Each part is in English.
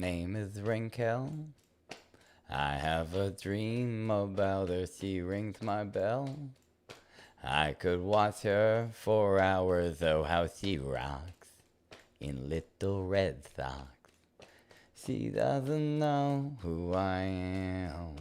name is Wrinkle. I have a dream about her, she rings my bell. I could watch her for hours, oh how she rocks in little red socks. She doesn't know who I am.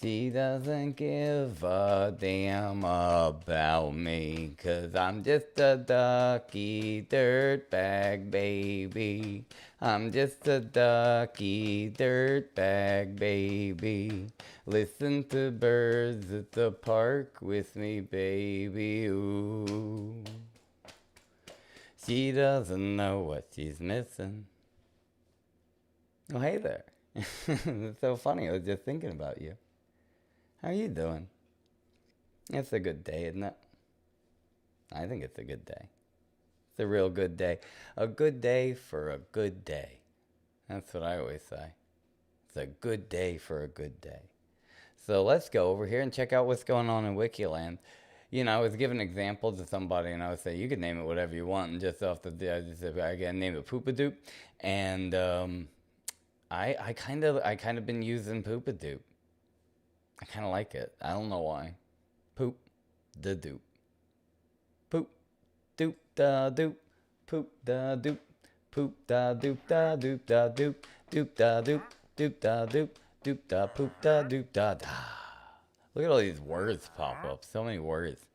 She doesn't give a damn about me, 'cause I'm just a ducky dirtbag baby. I'm just a ducky dirtbag baby. Listen to birds at the park with me, baby, ooh. She doesn't know what she's missing. Oh, hey there. It's so funny, I was just thinking about you. How are you doing? It's a good day, isn't it? I think it's a good day. It's a real good day. A good day for a good day. That's what I always say. It's a good day for a good day. So let's go over here and check out what's going on in Wikiland. You know, I was giving an example to somebody, and I would say, you could name it whatever you want, and just off the, I just said, I can name it Poopadoop, and I kind of been using Poopadoop. I kind of like it. I don't know why. Poop the doop. Poop doop da doop. Poop da doop. Poop da doop da doop da doop. Doop da doop. Doop da doop. Doop da poop da doop da da. Look at all these words pop up. So many words.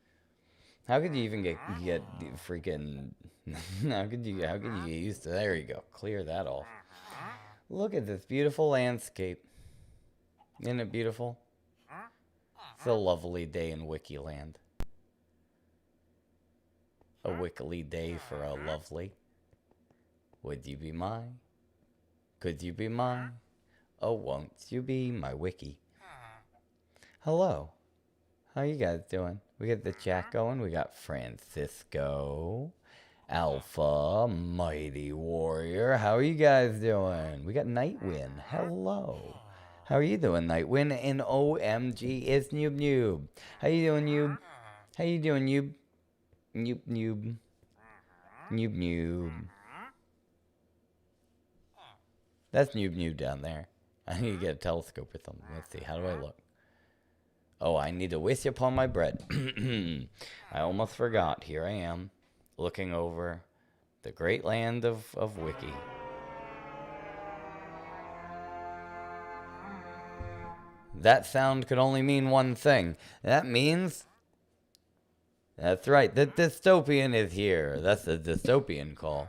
How could you even get freaking how could you get used to, there you go. Clear that off. Look at this beautiful landscape. Isn't it beautiful? It's a lovely day in Wikiland. A wickly day for a lovely. Would you be mine? Could you be mine? Oh, won't you be my wiki? Hello. How you guys doing? We got the chat going. We got Francisco, Alpha, Mighty Warrior. How are you guys doing? We got Nightwind. Hello. How are you doing, Nightwind? And OMG, it's Noob Noob. How you doing, Noob? How you doing, Noob? Noob Noob. Noob Noob. That's Noob Noob down there. I need to get a telescope or something. Let's see, how do I look? Oh, I need to wish upon my bread. I almost forgot. Here I am, looking over the great land of Wiki. That sound could only mean one thing. That means... That's right, the dystopian is here. That's the dystopian call.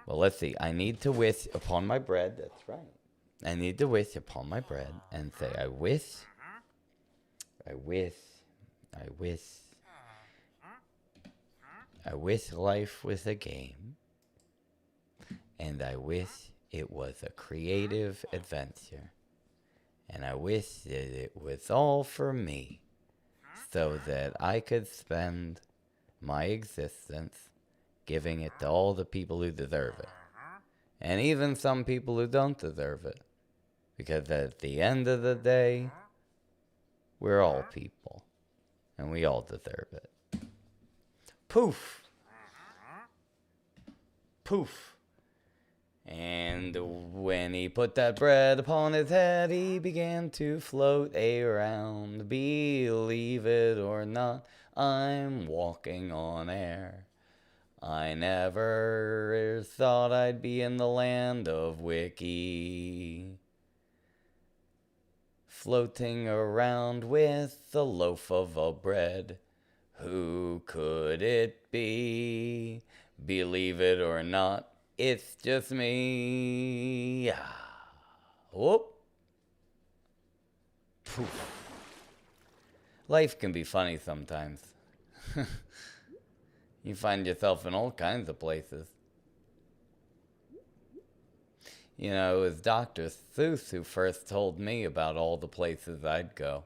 Well, let's see. I need to wish upon my bread. That's right. I need to wish upon my bread and say, I wish life was a game, and I wish it was a creative adventure, and I wish that it was all for me, so that I could spend my existence giving it to all the people who deserve it, and even some people who don't deserve it, because at the end of the day, we're all people, and we all deserve it. Poof! Poof! And when he put that bread upon his head, he began to float around. Believe it or not, I'm walking on air. I never thought I'd be in the land of Wiki, floating around with a loaf of a bread. Who could it be? Believe it or not, it's just me. Whoop. Poof. Life can be funny sometimes. You find yourself in all kinds of places. You know, it was Dr. Seuss who first told me about all the places I'd go.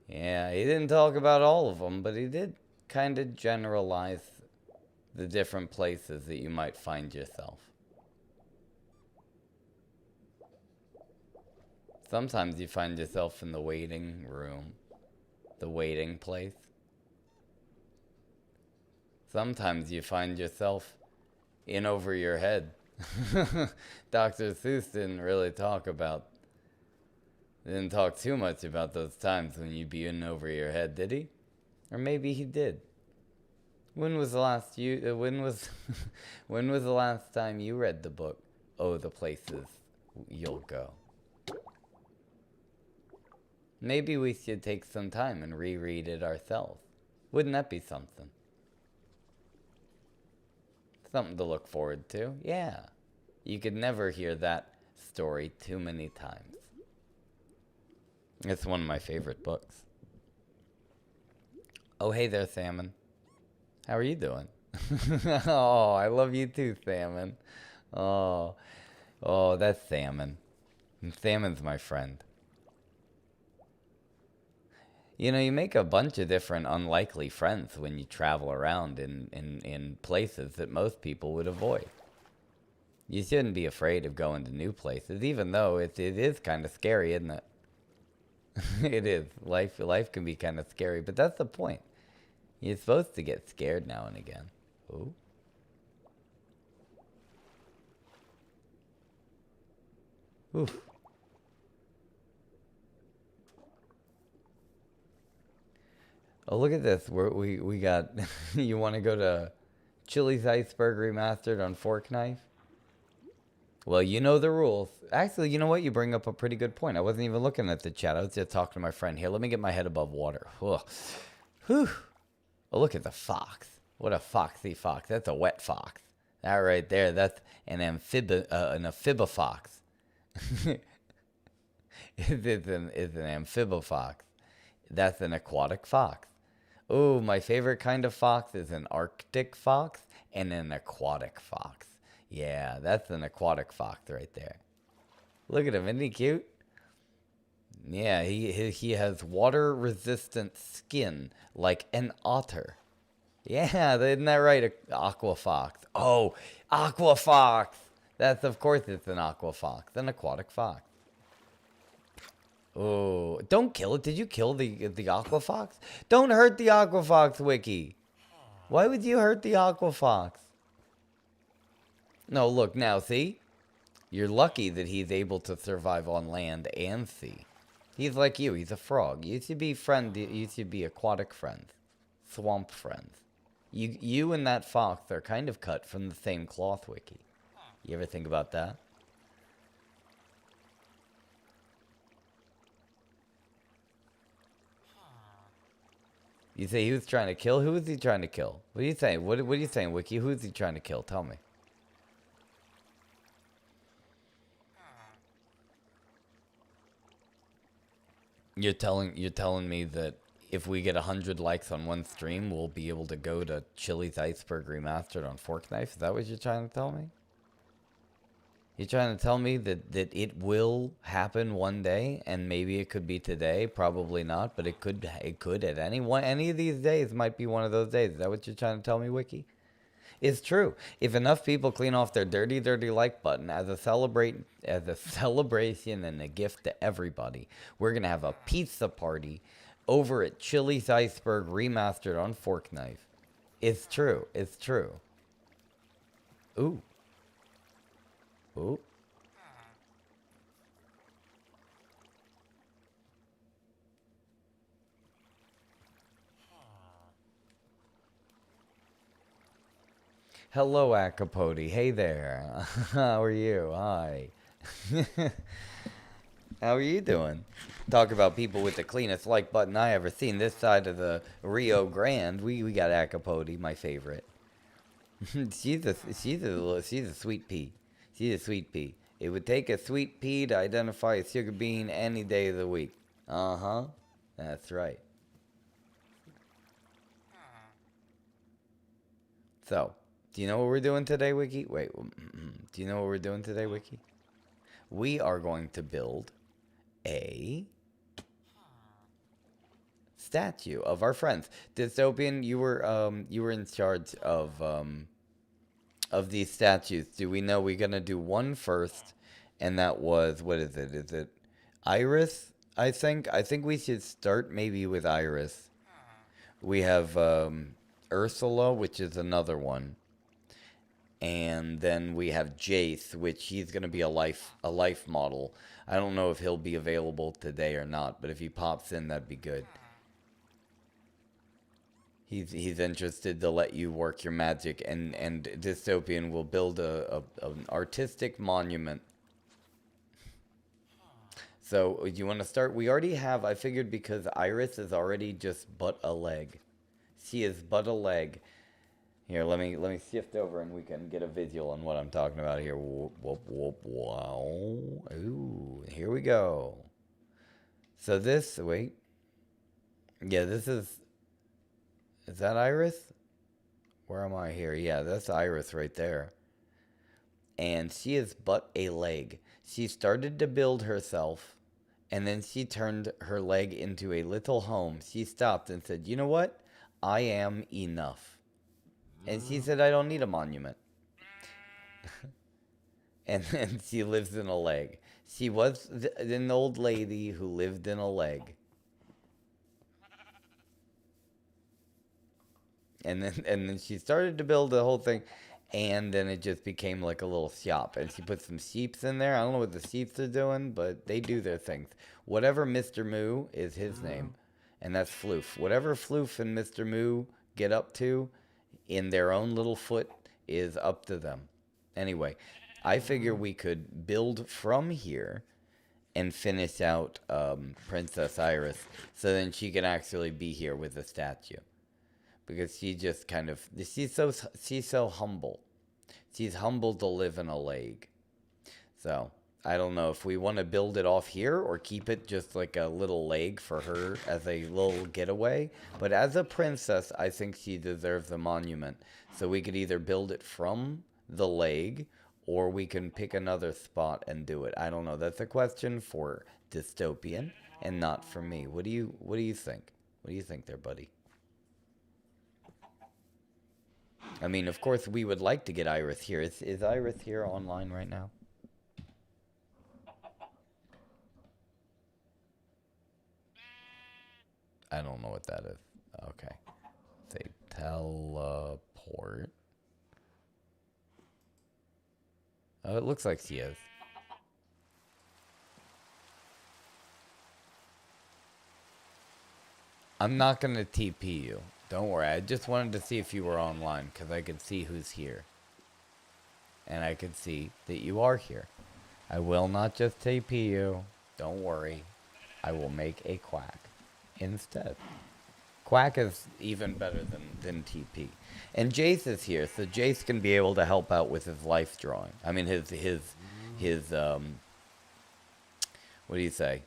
Yeah, he didn't talk about all of them, but he did kind of generalize the different places that you might find yourself. Sometimes you find yourself in the waiting room, the waiting place. Sometimes you find yourself in over your head. Dr. Seuss didn't talk too much about those times when you'd be in over your head, did he? Or maybe he did. When was the last when was the last time you read the book, Oh, the Places You'll Go? Maybe we should take some time and reread it ourselves. Wouldn't that be something? Something to look forward to. Yeah. You could never hear that story too many times. It's one of my favorite books. Oh, hey there, Salmon. How are you doing? Oh, I love you too, Salmon. Oh, that's Salmon. Salmon's my friend. You know, you make a bunch of different unlikely friends when you travel around in places that most people would avoid. You shouldn't be afraid of going to new places, even though it is kind of scary, isn't it? It is. Life can be kind of scary, but that's the point. You're supposed to get scared now and again. Ooh. Oof. Oh, look at this. We got... You want to go to Chili's Iceberg Remastered on Fork Knife? Well, you know the rules. Actually, you know what? You bring up a pretty good point. I wasn't even looking at the chat. I was just talking to my friend. Here, let me get my head above water. Whew. Whew. Oh, look at the fox. What a foxy fox. That's a wet fox. That right there, that's an amphibofox. It's an amphibofox. That's an aquatic fox. Oh, my favorite kind of fox is an Arctic fox and an aquatic fox. Yeah, that's an aquatic fox right there. Look at him, isn't he cute? Yeah, he has water-resistant skin like an otter. Yeah, isn't that right? Aqua fox. Oh, aqua fox. Of course it's an aqua fox, an aquatic fox. Oh, don't kill it. Did you kill the aqua fox? Don't hurt the aqua fox, Wiki. Why would you hurt the aqua fox? No, look, now, see? You're lucky that he's able to survive on land and sea. He's like you. He's a frog. You should be aquatic friends. Swamp friends. You and that fox are kind of cut from the same cloth, Wiki. You ever think about that? You say he was trying to kill? Who is he trying to kill? What are you saying? What are you saying, Wiki? Who is he trying to kill? Tell me. You're telling me that if we get 100 likes on one stream, we'll be able to go to Chili's Iceberg Remastered on Fork Knife? Is that what you're trying to tell me? You're trying to tell me that it will happen one day, and maybe it could be today, probably not, but it could at any of these days might be one of those days. Is that what you're trying to tell me, Wiki? It's true. If enough people clean off their dirty like button as a celebration and a gift to everybody, we're gonna have a pizza party over at Chili's Iceberg Remastered on Fork Knife. It's true. It's true. Ooh. Ooh. Hello, Acapody. Hey there. How are you? Hi. How are you doing? Talk about people with the cleanest like button I ever seen. This side of the Rio Grande, we got Acapody, my favorite. she's a sweet pea. She's a sweet pea. It would take a sweet pea to identify a sugar bean any day of the week. Uh-huh. That's right. So, do you know what we're doing today, Wiki? Wait, do you know what we're doing today, Wiki? We are going to build a statue of our friends. Dystopian, you were in charge of these statues. Do we know we're gonna do one first? And that was, what is it? Is it Iris? I think we should start maybe with Iris. We have Ursula, which is another one. And then we have Jace, which he's going to be a life model. I don't know if he'll be available today or not, but if he pops in, that'd be good. He's interested to let you work your magic, and Dystopian will build an artistic monument. So you want to start? We already have, I figured, because Iris is already just but a leg. She is but a leg. Here, let me shift over and we can get a visual on what I'm talking about here. Whoop, whoop, whoop, wow. Ooh, here we go. So this, wait. Yeah, this is that Iris? Where am I here? Yeah, that's Iris right there. And she is but a leg. She started to build herself, and then she turned her leg into a little home. She stopped and said, you know what? I am enough. And she said, I don't need a monument. And then she lives in a leg. She was an old lady who lived in a leg. And then she started to build the whole thing, and then it just became like a little shop. And she put some sheeps in there. I don't know what the sheeps are doing, but they do their things. Whatever Mr. Moo is his name, and that's Floof. Whatever Floof and Mr. Moo get up to in their own little foot is up to them. Anyway, I figure we could build from here and finish out Princess Iris, so then she can actually be here with the statue. Because she just kind of, she's so humble. She's humble to live in a leg. So, I don't know if we want to build it off here or keep it just like a little leg for her as a little getaway. But as a princess, I think she deserves a monument. So we could either build it from the leg, or we can pick another spot and do it. I don't know. That's a question for Dystopian and not for me. What do you think? What do you think there, buddy? I mean, of course, we would like to get Iris here. Is Iris here online right now? I don't know what that is. Okay. Say teleport. Oh, it looks like she is. I'm not going to TP you. Don't worry. I just wanted to see if you were online, because I could see who's here. And I could see that you are here. I will not just TP you. Don't worry. I will make a quack instead. Quack is even better than TP. And Jace is here, so Jace can be able to help out with his life drawing. I mean, his what do you say?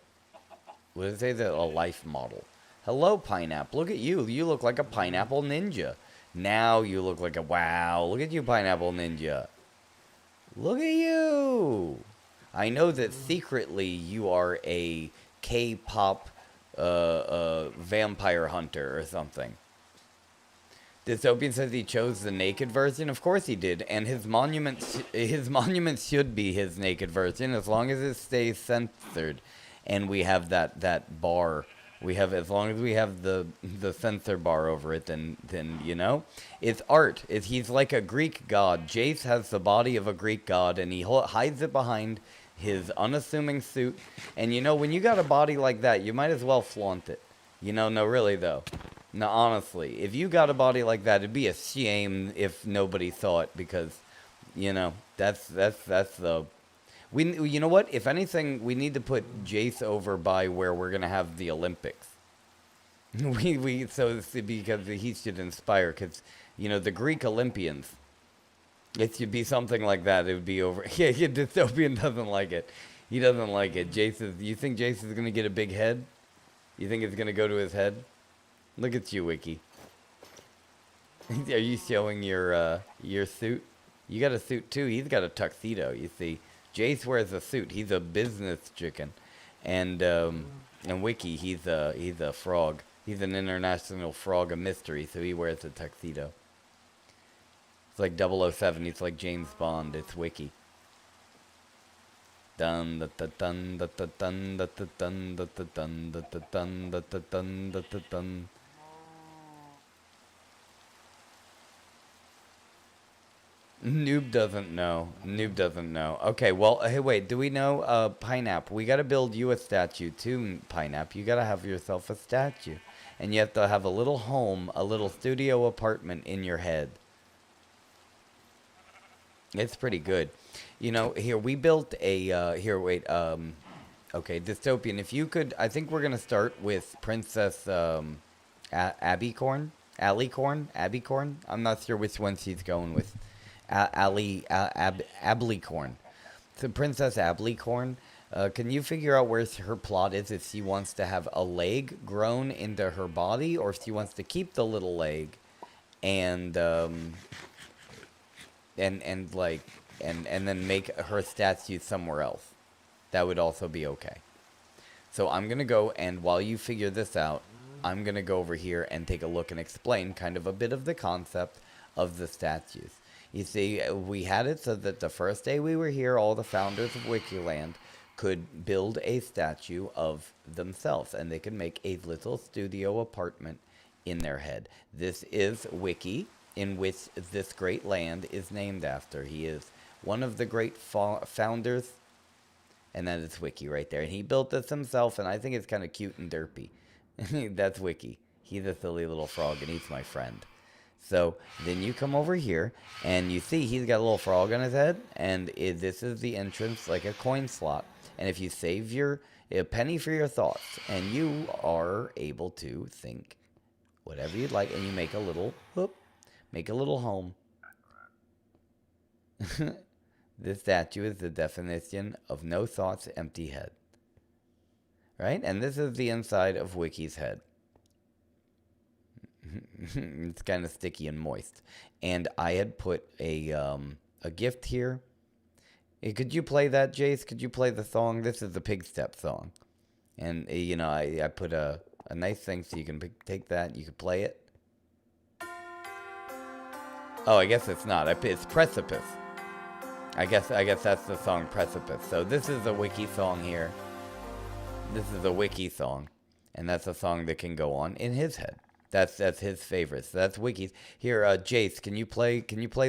What does it say? That a life model. Hello, Pineapple. Look at you. You look like a Pineapple Ninja. Now you look like a... Wow. Look at you, Pineapple Ninja. Look at you. I know that secretly you are a K-pop vampire hunter or something. Dystopian says he chose the naked version. Of course he did. And his monument should be his naked version as long as it stays censored. And we have that bar... as long as we have the censor bar over it, then you know, it's art. He's like a Greek god. Jace has the body of a Greek god, and he hides it behind his unassuming suit. And you know, when you got a body like that, you might as well flaunt it. You know, no, really though. No, honestly, if you got a body like that, it'd be a shame if nobody saw it, because, you know, that's the. You know what? If anything, we need to put Jace over by where we're gonna have the Olympics. So because he should inspire, because you know the Greek Olympians. It should be something like that. It would be over. Yeah, Dystopian doesn't like it. He doesn't like it. You think Jace is gonna get a big head? You think it's gonna go to his head? Look at you, Wiki. Are you showing your suit? You got a suit too. He's got a tuxedo. You see. Jace wears a suit. He's a business chicken, and Wiki, he's a frog. He's an international frog of mystery, so he wears a tuxedo. It's like 007. He's like James Bond. It's Wiki. Dun da da dun da da dun da da dun da da dun da da dun da da dun da da dun. Noob doesn't know. Noob doesn't know. Okay, well, hey, wait. Do we know, Pineapple? We gotta build you a statue, too, Pineapple. You gotta have yourself a statue. And you have to have a little home, a little studio apartment in your head. It's pretty good. You know, here, we built a, here, wait, okay, Dystopian, if you could, I think we're gonna start with Princess, Abbycorn? Abbycorn? I'm not sure which one she's going with. Ablycorn. So Princess Ablycorn, can you figure out where her plot is, if she wants to have a leg grown into her body, or if she wants to keep the little leg and then make her statue somewhere else? That would also be okay. So I'm gonna go, and while you figure this out, I'm gonna go over here and take a look and explain kind of a bit of the concept of the statues. You see, we had it so that the first day we were here, all the founders of Wikiland could build a statue of themselves, and they could make a little studio apartment in their head. This is Wiki, in which this great land is named after. He is one of the great founders, and that is Wiki right there. And he built this himself, and I think it's kind of cute and derpy. That's Wiki. He's a silly little frog, and he's my friend. So then you come over here, and you see he's got a little frog on his head, and this is the entrance, like a coin slot. And if you save a penny for your thoughts, and you are able to think whatever you'd like, and you make a little, make a little home. This statue is the definition of no thoughts, empty head. Right? And this is the inside of Wiki's head. It's kind of sticky and moist. And I had put a gift here. Could you play that, Jace? Could you play the song? This is the Pig Step song. And, you know, I put a nice thing so you can take that. You can play it. Oh, I guess it's not. It's Precipice. I guess that's the song Precipice. So this is a Wiki song here. This is a Wiki song. And that's a song that can go on in his head. That's his favorite. So that's Wiki's. Here, Jace, can you play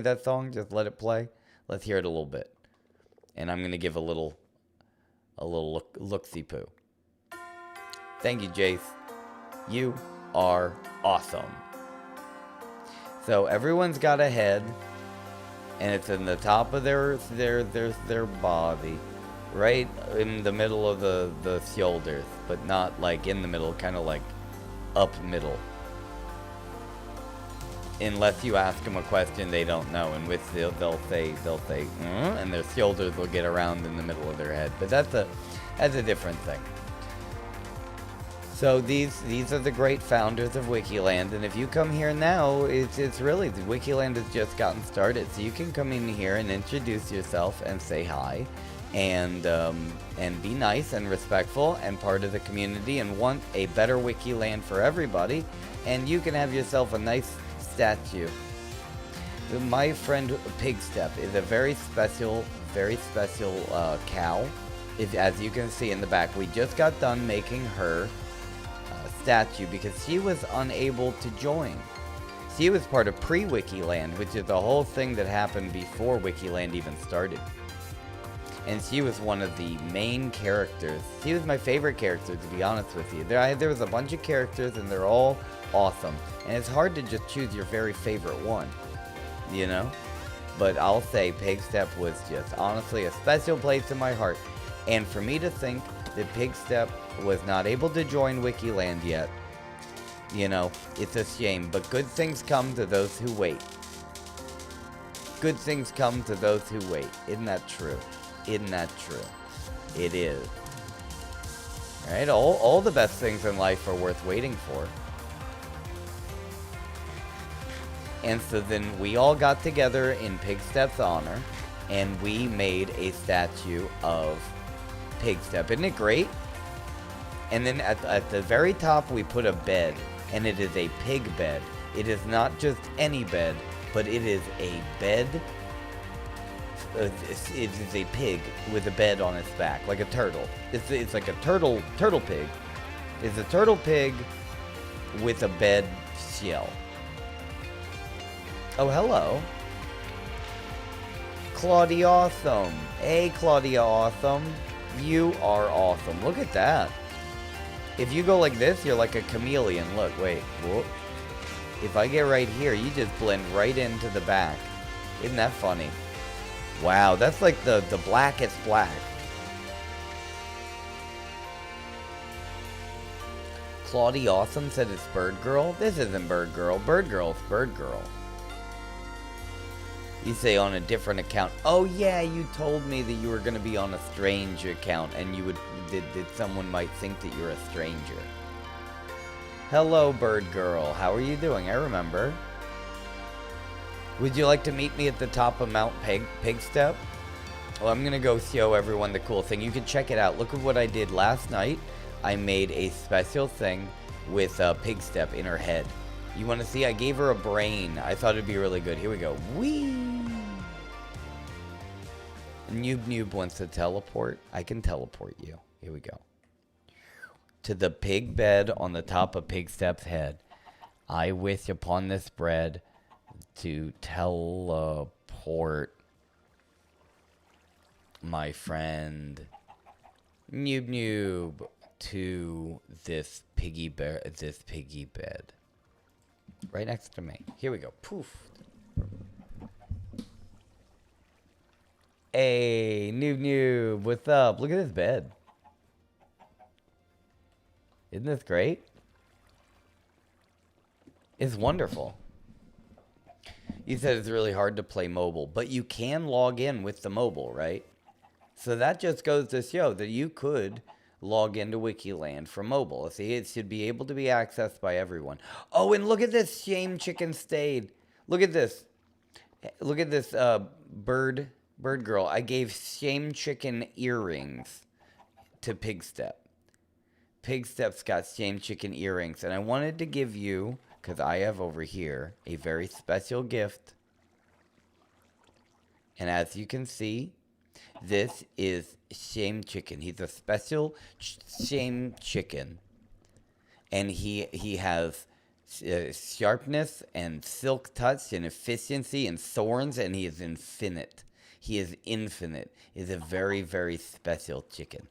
that song? Just let it play. Let's hear it a little bit. And I'm gonna give a little look-see poo. Thank you, Jace. You are awesome. So everyone's got a head, and it's in the top of their body, right in the middle of the shoulders, but not like in the middle, kind of like up middle. Unless you ask them a question they don't know, in which they'll say, and their shoulders will get around in the middle of their head. But that's a different thing. So these are the great founders of Wikiland, and if you come here now, it's really, Wikiland has just gotten started. So you can come in here and introduce yourself and say hi, and be nice and respectful and part of the community and want a better Wikiland for everybody, and you can have yourself a nice statue. My friend Pigstep is a very special cow. As you can see in the back, we just got done making her statue because she was unable to join. She was part of pre-Wikiland, which is the whole thing that happened before Wikiland even started. And she was one of the main characters. She was my favorite character, to be honest with you. There was a bunch of characters, and they're all awesome. And it's hard to just choose your very favorite one, you know? But I'll say Pigstep was just honestly a special place in my heart. And for me to think that Pigstep was not able to join Wikiland yet, you know, it's a shame. But good things come to those who wait. Good things come to those who wait. Isn't that true? Isn't that true? It is. Alright, all the best things in life are worth waiting for. And so then we all got together in Pigstep's honor, and we made a statue of Pigstep. Isn't it great? And then at the very top we put a bed, and it is a pig bed. It is not just any bed, but it is a bed. It is a pig with a bed on its back, like a turtle. It's like a turtle pig. It's a turtle pig with a bed shell. Oh, hello. Claudia Awesome. Hey, Claudia Awesome. You are awesome. Look at that. If you go like this, you're like a chameleon. Look, wait. Whoop. If I get right here, you just blend right into the back. Isn't that funny? Wow, that's like the blackest black. Claudia Awesome said it's Bird Girl. This isn't Bird Girl. Bird Girl's Bird Girl. You say on a different account. Oh yeah, you told me that you were going to be on a strange account and you would that someone might think that you're a stranger. Hello, Bird Girl. How are you doing? I remember. Would you like to meet me at the top of Mount Pigstep? Well, I'm going to go show everyone the cool thing. You can check it out. Look at what I did last night. I made a special thing with Pigstep in her head. You want to see? I gave her a brain. I thought it'd be really good. Here we go. Whee! Noob wants to teleport. I can teleport you. Here we go. To the pig bed on the top of Pigstep's head. I wish upon this bread to teleport my friend Noob to this piggy bed. Right next to me. Here we go. Poof. Hey, Noob, what's up? Look at this bed. Isn't this great? It's wonderful. You said it's really hard to play mobile, but you can log in with the mobile, right? So that just goes to show that you could log into Wikiland from mobile. See, it should be able to be accessed by everyone. Oh, and look at this shame chicken stayed. Look at this. Look at this bird girl. I gave shame chicken earrings to Pigstep. Pigstep's got shame chicken earrings, and I wanted to give you, because I have over here, a very special gift. And as you can see, this is shame chicken. He's a special shame chicken. And he has sharpness and silk touch and efficiency and thorns, and he is infinite. He is infinite. He's a very, very special chicken.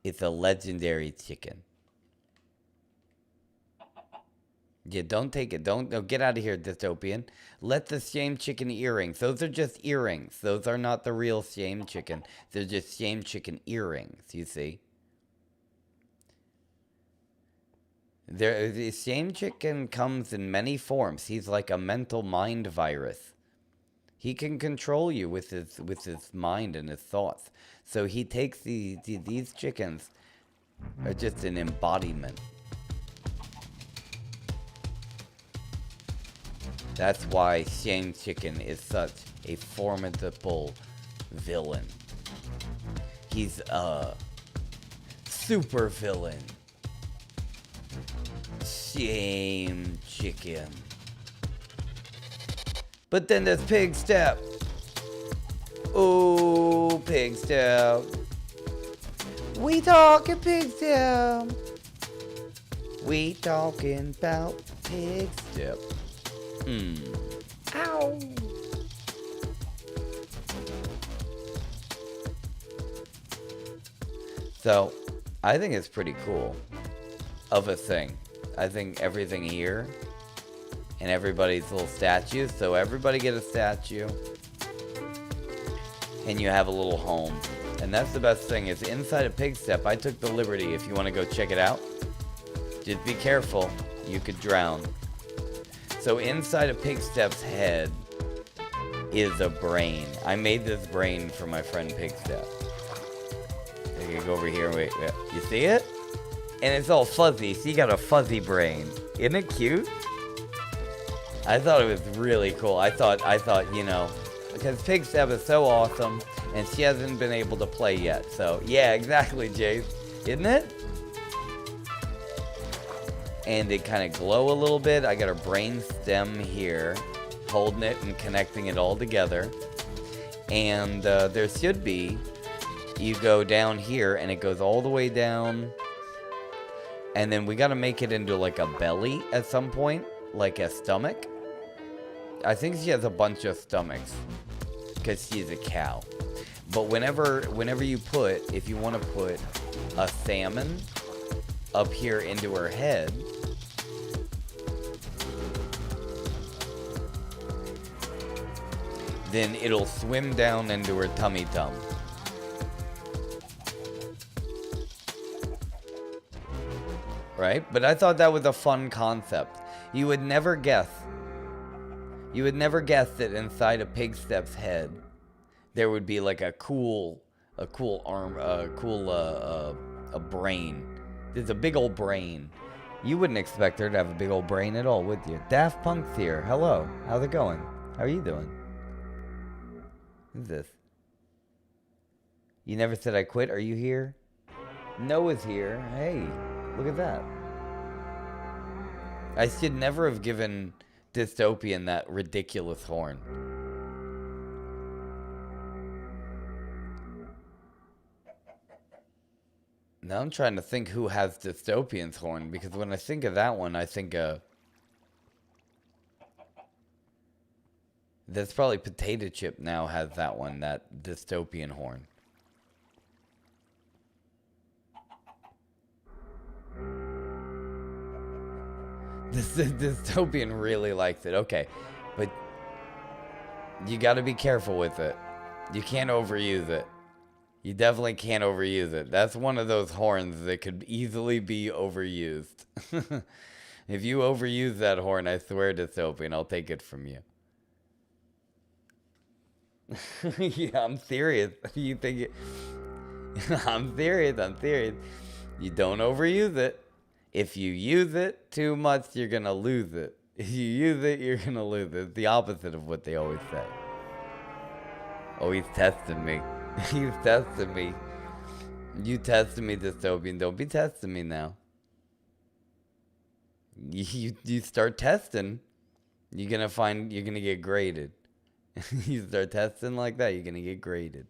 It's a legendary chicken. Yeah, don't take it. Don't get out of here, dystopian. Let the shame chicken earrings. Those are just earrings. Those are not the real shame chicken. They're just shame chicken earrings, you see. The shame chicken comes in many forms. He's like a mental mind virus. He can control you with his mind and his thoughts. So he takes these chickens are just an embodiment. That's why Shame Chicken is such a formidable villain. He's a super villain. Shame Chicken. But then there's Pigstep. Oh, Pigstep. We talking Pigstep. We talking about Pigstep. Ow. So, I think it's pretty cool of a thing. I think everything here and everybody's little statues. So everybody get a statue. And you have a little home. And that's the best thing is inside of Pigstep, I took the liberty, if you want to go check it out, just be careful, you could drown. So inside of Pigstep's head is a brain. I made this brain for my friend Pigstep. You can go over here and wait. You see it? And it's all fuzzy, so you got a fuzzy brain. Isn't it cute? I thought it was really cool. I thought, you know, because Pigstep is so awesome, and she hasn't been able to play yet. So, yeah, exactly, Jace. Isn't it? And they kind of glow a little bit. I got her brain stem here, holding it and connecting it all together. And there should be, you go down here, and it goes all the way down. And then we got to make it into like a belly at some point, like a stomach. I think she has a bunch of stomachs because she's a cow. But whenever you put, if you want to put a salmon up here into her head, then it'll swim down into her tummy tum. Right? But I thought that was a fun concept. You would never guess that inside a pig step's head there would be like a cool arm, a brain. There's a big old brain. You wouldn't expect her to have a big old brain at all, would you? Daft Punk's here. Hello. How's it going? How are you doing? Who's this? You never said I quit. Are you here? Noah's here. Hey, look at that. I should never have given Dystopian that ridiculous horn. Now I'm trying to think who has Dystopian's horn, because when I think of that one, I think that's probably Potato Chip now has that one, that Dystopian horn. This Dystopian really likes it. Okay, but you got to be careful with it. You can't overuse it. You definitely can't overuse it. That's one of those horns that could easily be overused. If you overuse that horn, I swear, Dystopian, I'll take it from you. Yeah, I'm serious. You think it... I'm serious. You don't overuse it. If you use it too much, you're going to lose it. If you use it, you're going to lose it. It's the opposite of what they always say. Oh, he's testing me. He's testing me. You tested me, Dystopian. Don't be testing me now. You start testing, you're gonna get graded. You start testing like that, you're gonna get graded.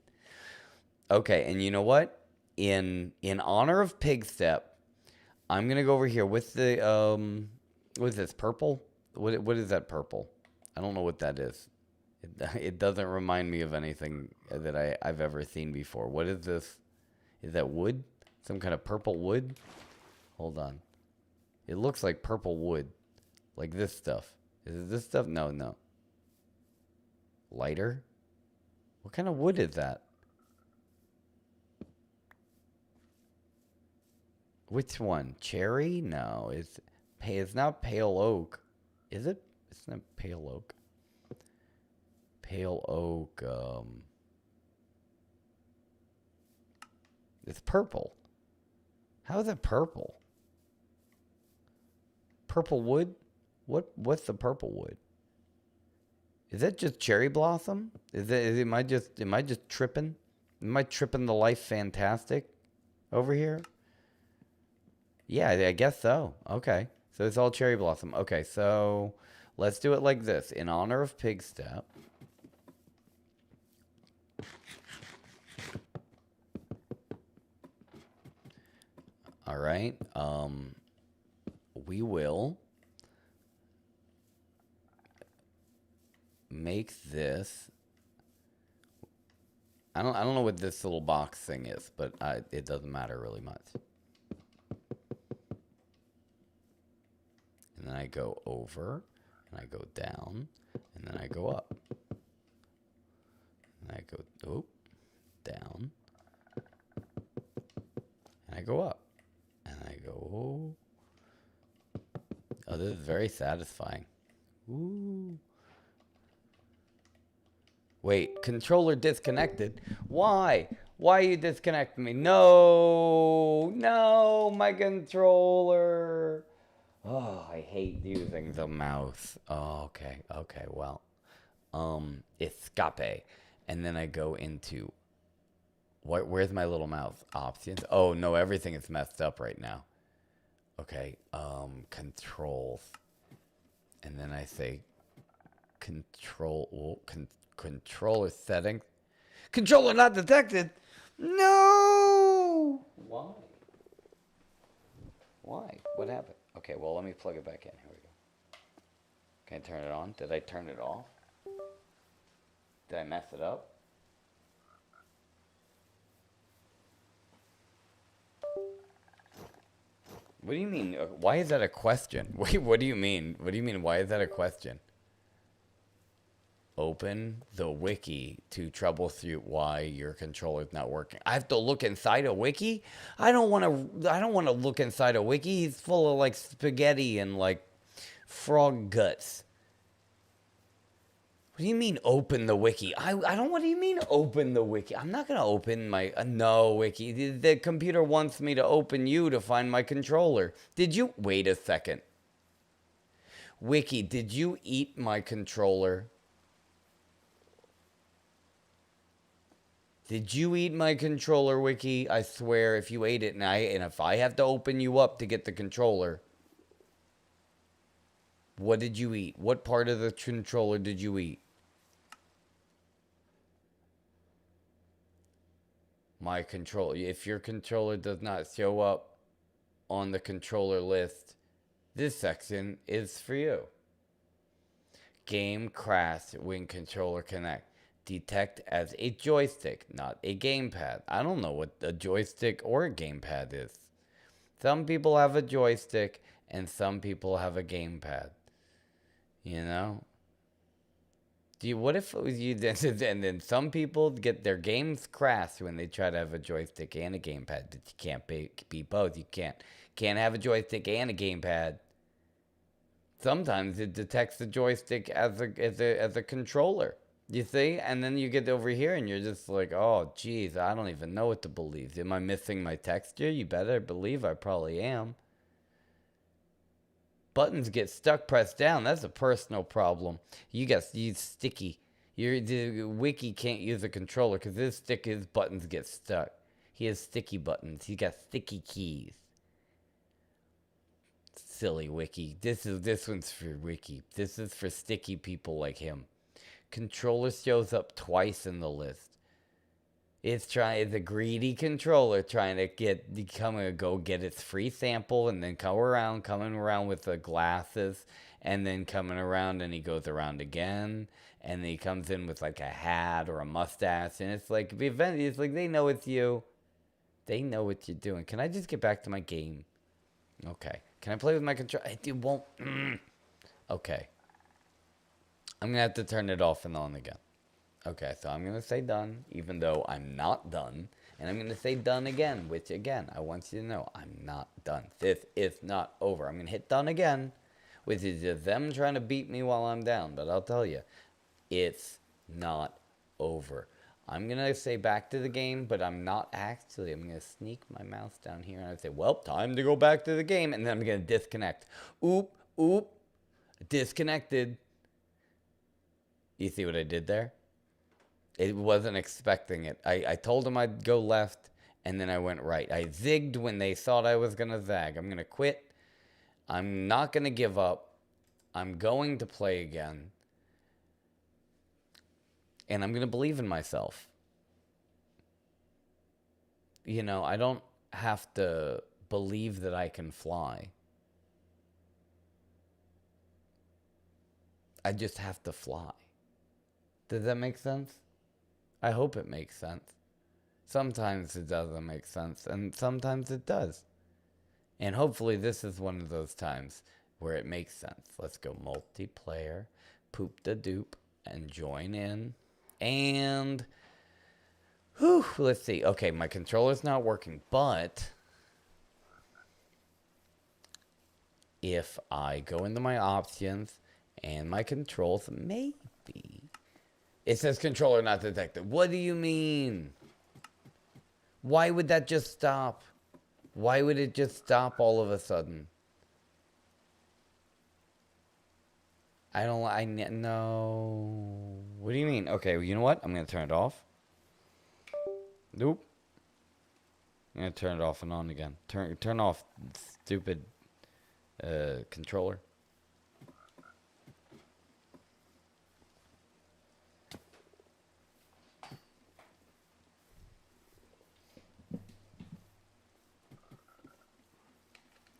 Okay, and you know what? In honor of Pigstep, I'm gonna go over here with the what is this, purple? What is that purple? I don't know what that is. It doesn't remind me of anything that I've ever seen before. What is this? Is that wood? Some kind of purple wood? Hold on. It looks like purple wood. Like this stuff. Is it this stuff? No. Lighter? What kind of wood is that? Which one? Cherry? No. It's not pale oak. Is it? It's not pale oak. Pale oak, it's purple. How is it purple? Purple wood? What's the purple wood? Is that just cherry blossom? Am I just tripping? Am I tripping the life fantastic over here? Yeah, I guess so. Okay. So it's all cherry blossom. Okay, so let's do it like this. In honor of Pigstep. All right. We will make this. I don't know what this little box thing is, but it doesn't matter really much. And then I go over, and I go down, and then I go up. And I go down, and I go up. And I go, oh, this is very satisfying. Ooh. Wait, controller disconnected. Why? Why are you disconnecting me? No, my controller. Oh, I hate using the mouse. Oh, okay, well, escape. And then I go into, where's my little mouse? Options. Oh, no, everything is messed up right now. Okay, controls. And then I say controller settings. Controller not detected. No. Why? What happened? Okay, well, let me plug it back in. Here we go. Can I turn it on? Did I turn it off? Did I mess it up? What do you mean? Why is that a question? Wait, what do you mean? What do you mean? Why is that a question? Open the wiki to troubleshoot why your controller's not working. I have to look inside a wiki? I don't want to look inside a wiki. He's full of like spaghetti and like frog guts. What do you mean open the wiki? I don't, what do you mean open the wiki? I'm not going to open my, no wiki. The computer wants me to open you to find my controller. Did you, wait a second. Wiki, did you eat my controller? Did you eat my controller, Wiki? I swear if you ate it and if I have to open you up to get the controller. What did you eat? What part of the controller did you eat? My controller. If your controller does not show up on the controller list, this section is for you. Game crash when controller connect. Detect as a joystick, not a gamepad. I don't know what a joystick or a gamepad is. Some people have a joystick and some people have a gamepad. You know? What if it was you and then some people get their games crashed when they try to have a joystick and a gamepad. You can't be both. You can't have a joystick and a gamepad. Sometimes it detects the joystick as a controller. You see? And then you get over here and you're just like, oh, geez, I don't even know what to believe. Am I missing my texture? You better believe I probably am. Buttons get stuck pressed down. That's a personal problem. You sticky. The Wiki can't use a controller because his buttons get stuck. He has sticky buttons. He got sticky keys. Silly Wiki. This one's for Wiki. This is for sticky people like him. Controller shows up twice in the list. It's a greedy controller trying to go get its free sample and then coming around with the glasses and then coming around and he goes around again and then he comes in with like a hat or a mustache and it's like they know it's you. They know what you're doing. Can I just get back to my game? Okay. Can I play with my controller? It won't. Okay. I'm going to have to turn it off and on again. Okay, so I'm going to say done, even though I'm not done. And I'm going to say done again, which, again, I want you to know I'm not done. This is not over. I'm going to hit done again, which is just them trying to beat me while I'm down. But I'll tell you, it's not over. I'm going to say back to the game, but I'm not actually. I'm going to sneak my mouse down here, and I say, well, time to go back to the game. And then I'm going to disconnect. Oop, disconnected. You see what I did there? It wasn't expecting it. I told them I'd go left, and then I went right. I zigged when they thought I was going to zag. I'm going to quit. I'm not going to give up. I'm going to play again. And I'm going to believe in myself. You know, I don't have to believe that I can fly. I just have to fly. Does that make sense? I hope it makes sense. Sometimes it doesn't make sense, and sometimes it does. And hopefully this is one of those times where it makes sense. Let's go multiplayer, poop the doop, and join in. And, let's see. Okay, my controller's not working, but if I go into my options and my controls, maybe... It says controller not detected. What do you mean? Why would that just stop? Why would it just stop all of a sudden? No. What do you mean? Okay, well, you know what? I'm going to turn it off. Nope. I'm going to turn it off and on again. Turn off, stupid controller.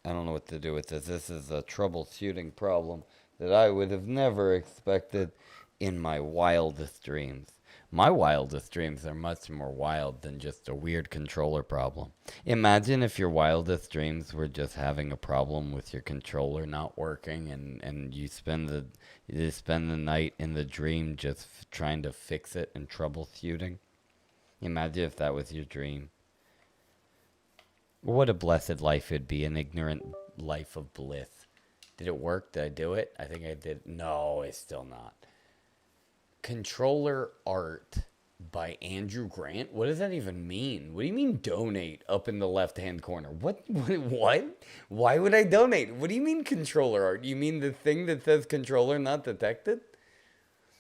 I don't know what to do with this. This is a troubleshooting problem. that I would have never expected in my wildest dreams. My wildest dreams are much more wild than just a weird controller problem. Imagine if your wildest dreams were just having a problem with your controller not working, and you spend the night in the dream just trying to fix it and troubleshooting. Imagine if that was your dream. What a blessed life it'd be, an ignorant life of bliss. Did it work? Did I do it? I think I did. No, it's still not. Controller art by Andrew Grant? What does that even mean? What do you mean donate up in the left-hand corner? What? Why would I donate? What do you mean controller art? You mean the thing that says controller not detected?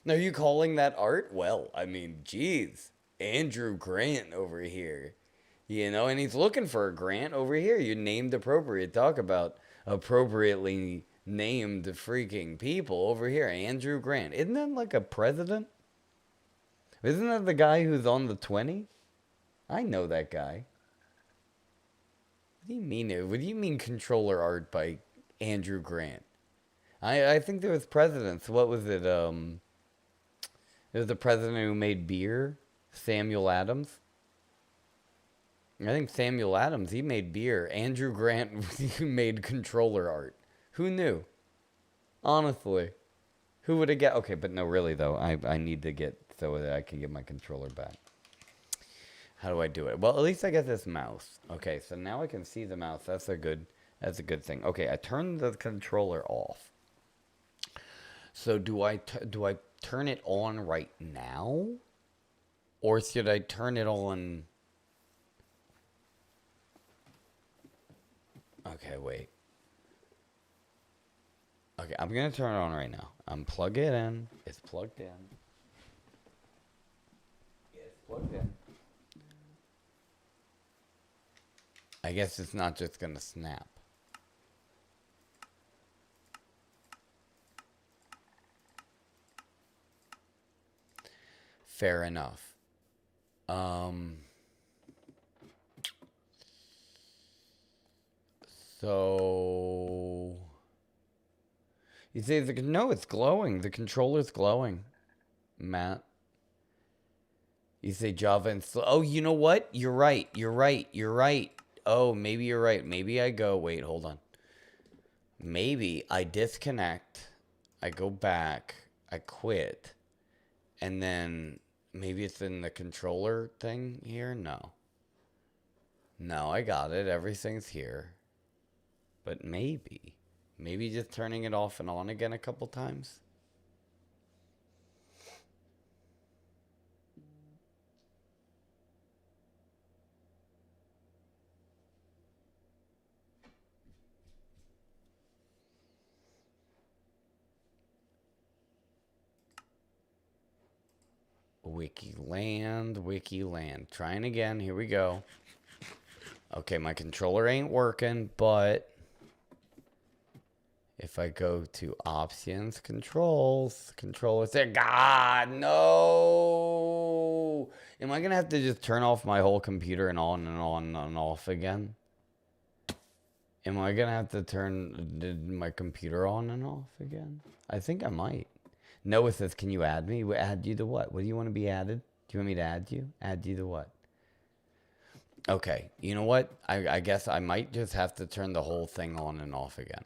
Are you calling that art? Well, I mean, geez. Andrew Grant over here. You know, and he's looking for a grant over here. You named appropriate. Talk about appropriately named freaking people over here. Andrew Grant. Isn't that like a president? Isn't that the guy who's on the 20? I know that guy. What do you mean? What do you mean controller art by Andrew Grant? I think there was presidents. What was it? There was the president who made beer, Samuel Adams. I think Samuel Adams, he made beer. Andrew Grant, he made controller art. Who knew? Honestly. Who would have get? Okay, but no, really though. I need to get so that I can get my controller back. How do I do it? Well, at least I get this mouse. Okay, so now I can see the mouse. That's a good thing. Okay, I turned the controller off. So do I turn it on right now? Or should I turn it on? Okay, wait. Okay, I'm going to turn it on right now. I'm plug it in. It's plugged in. It's plugged in. I guess it's not just going to snap. Fair enough. So you say no, it's glowing. The controller's glowing, Matt. You say Java and oh, you know what? You're right. Oh, maybe you're right. Maybe I go. Wait, hold on. Maybe I disconnect. I go back. I quit, and then maybe it's in the controller thing here. No, I got it. Everything's here. But maybe just turning it off and on again a couple times. Wikiland. Trying again. Here we go. Okay, my controller ain't working, but if I go to options, controllers there. God, no. Am I going to have to just turn off my whole computer and on and off again? Am I going to have to turn my computer on and off again? I think I might. Noah says, can you add me? Add you to what? What do you want to be added? Do you want me to add you? Add you to what? Okay, you know what? I guess I might just have to turn the whole thing on and off again.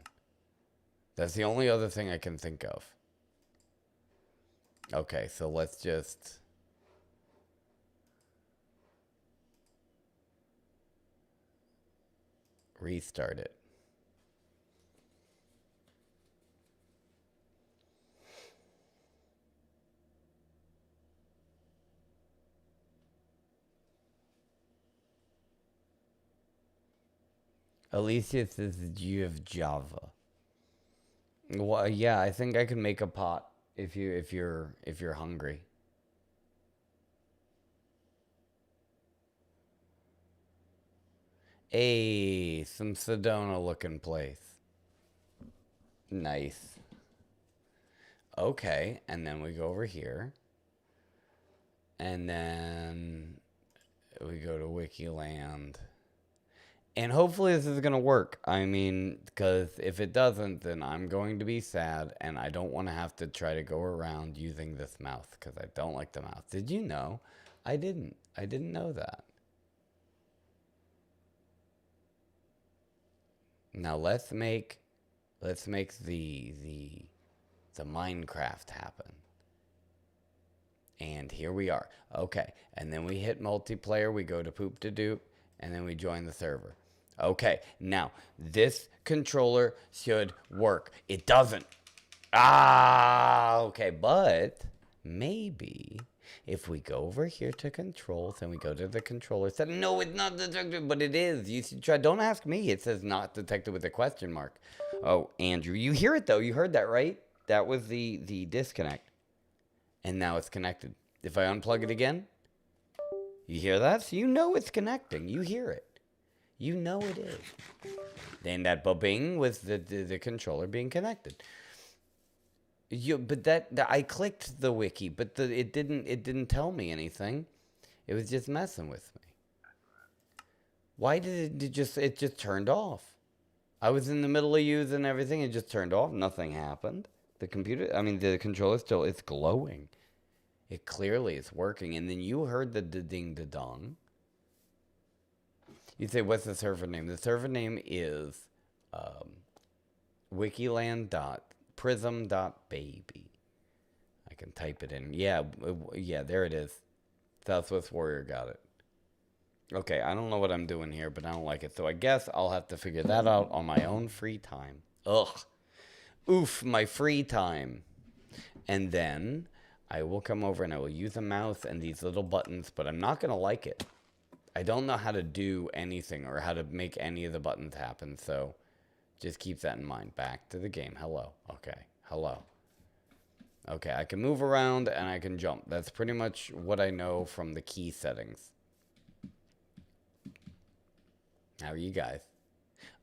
That's the only other thing I can think of. Okay, so let's just... restart it. Alicia says, do you have Java? Well, yeah, I think I can make a pot if you're hungry. Hey, some Sedona looking place. Nice. Okay, and then we go over here. And then we go to Wikiland. And hopefully this is going to work. I mean, because if it doesn't, then I'm going to be sad. And I don't want to have to try to go around using this mouse because I don't like the mouse. Did you know? I didn't. I didn't know that. Now let's make the Minecraft happen. And here we are. Okay. And then we hit multiplayer. We go to poop to doop. And then we join the server. Okay. Now, this controller should work. It doesn't. Ah, okay. But maybe if we go over here to controls and we go to the controller setting. No, it's not detected, but it is. You should try. Don't ask me. It says not detected with a question mark. Oh, Andrew, you hear it though. You heard that, right? That was the disconnect. And now it's connected. If I unplug it again, you hear that? So you know it's connecting. You hear it. You know it is. Then that bobbing was the controller being connected. But that I clicked the wiki, but it didn't tell me anything. It was just messing with me. Why did it just turned off? I was in the middle of using everything. It just turned off. Nothing happened. The controller still, it's glowing. It clearly is working. And then you heard the ding-da-dong. You say, what's the server name? The server name is Wikiland.prism.baby. I can type it in. Yeah, there it is. Southwest Warrior got it. Okay, I don't know what I'm doing here, but I don't like it. So I guess I'll have to figure that out on my own free time. Ugh. Oof, my free time. And then I will come over and I will use a mouse and these little buttons, but I'm not going to like it. I don't know how to do anything or how to make any of the buttons happen, so just keep that in mind. Back to the game. Hello. Okay. Hello. Okay, I can move around and I can jump. That's pretty much what I know from the key settings. How are you guys?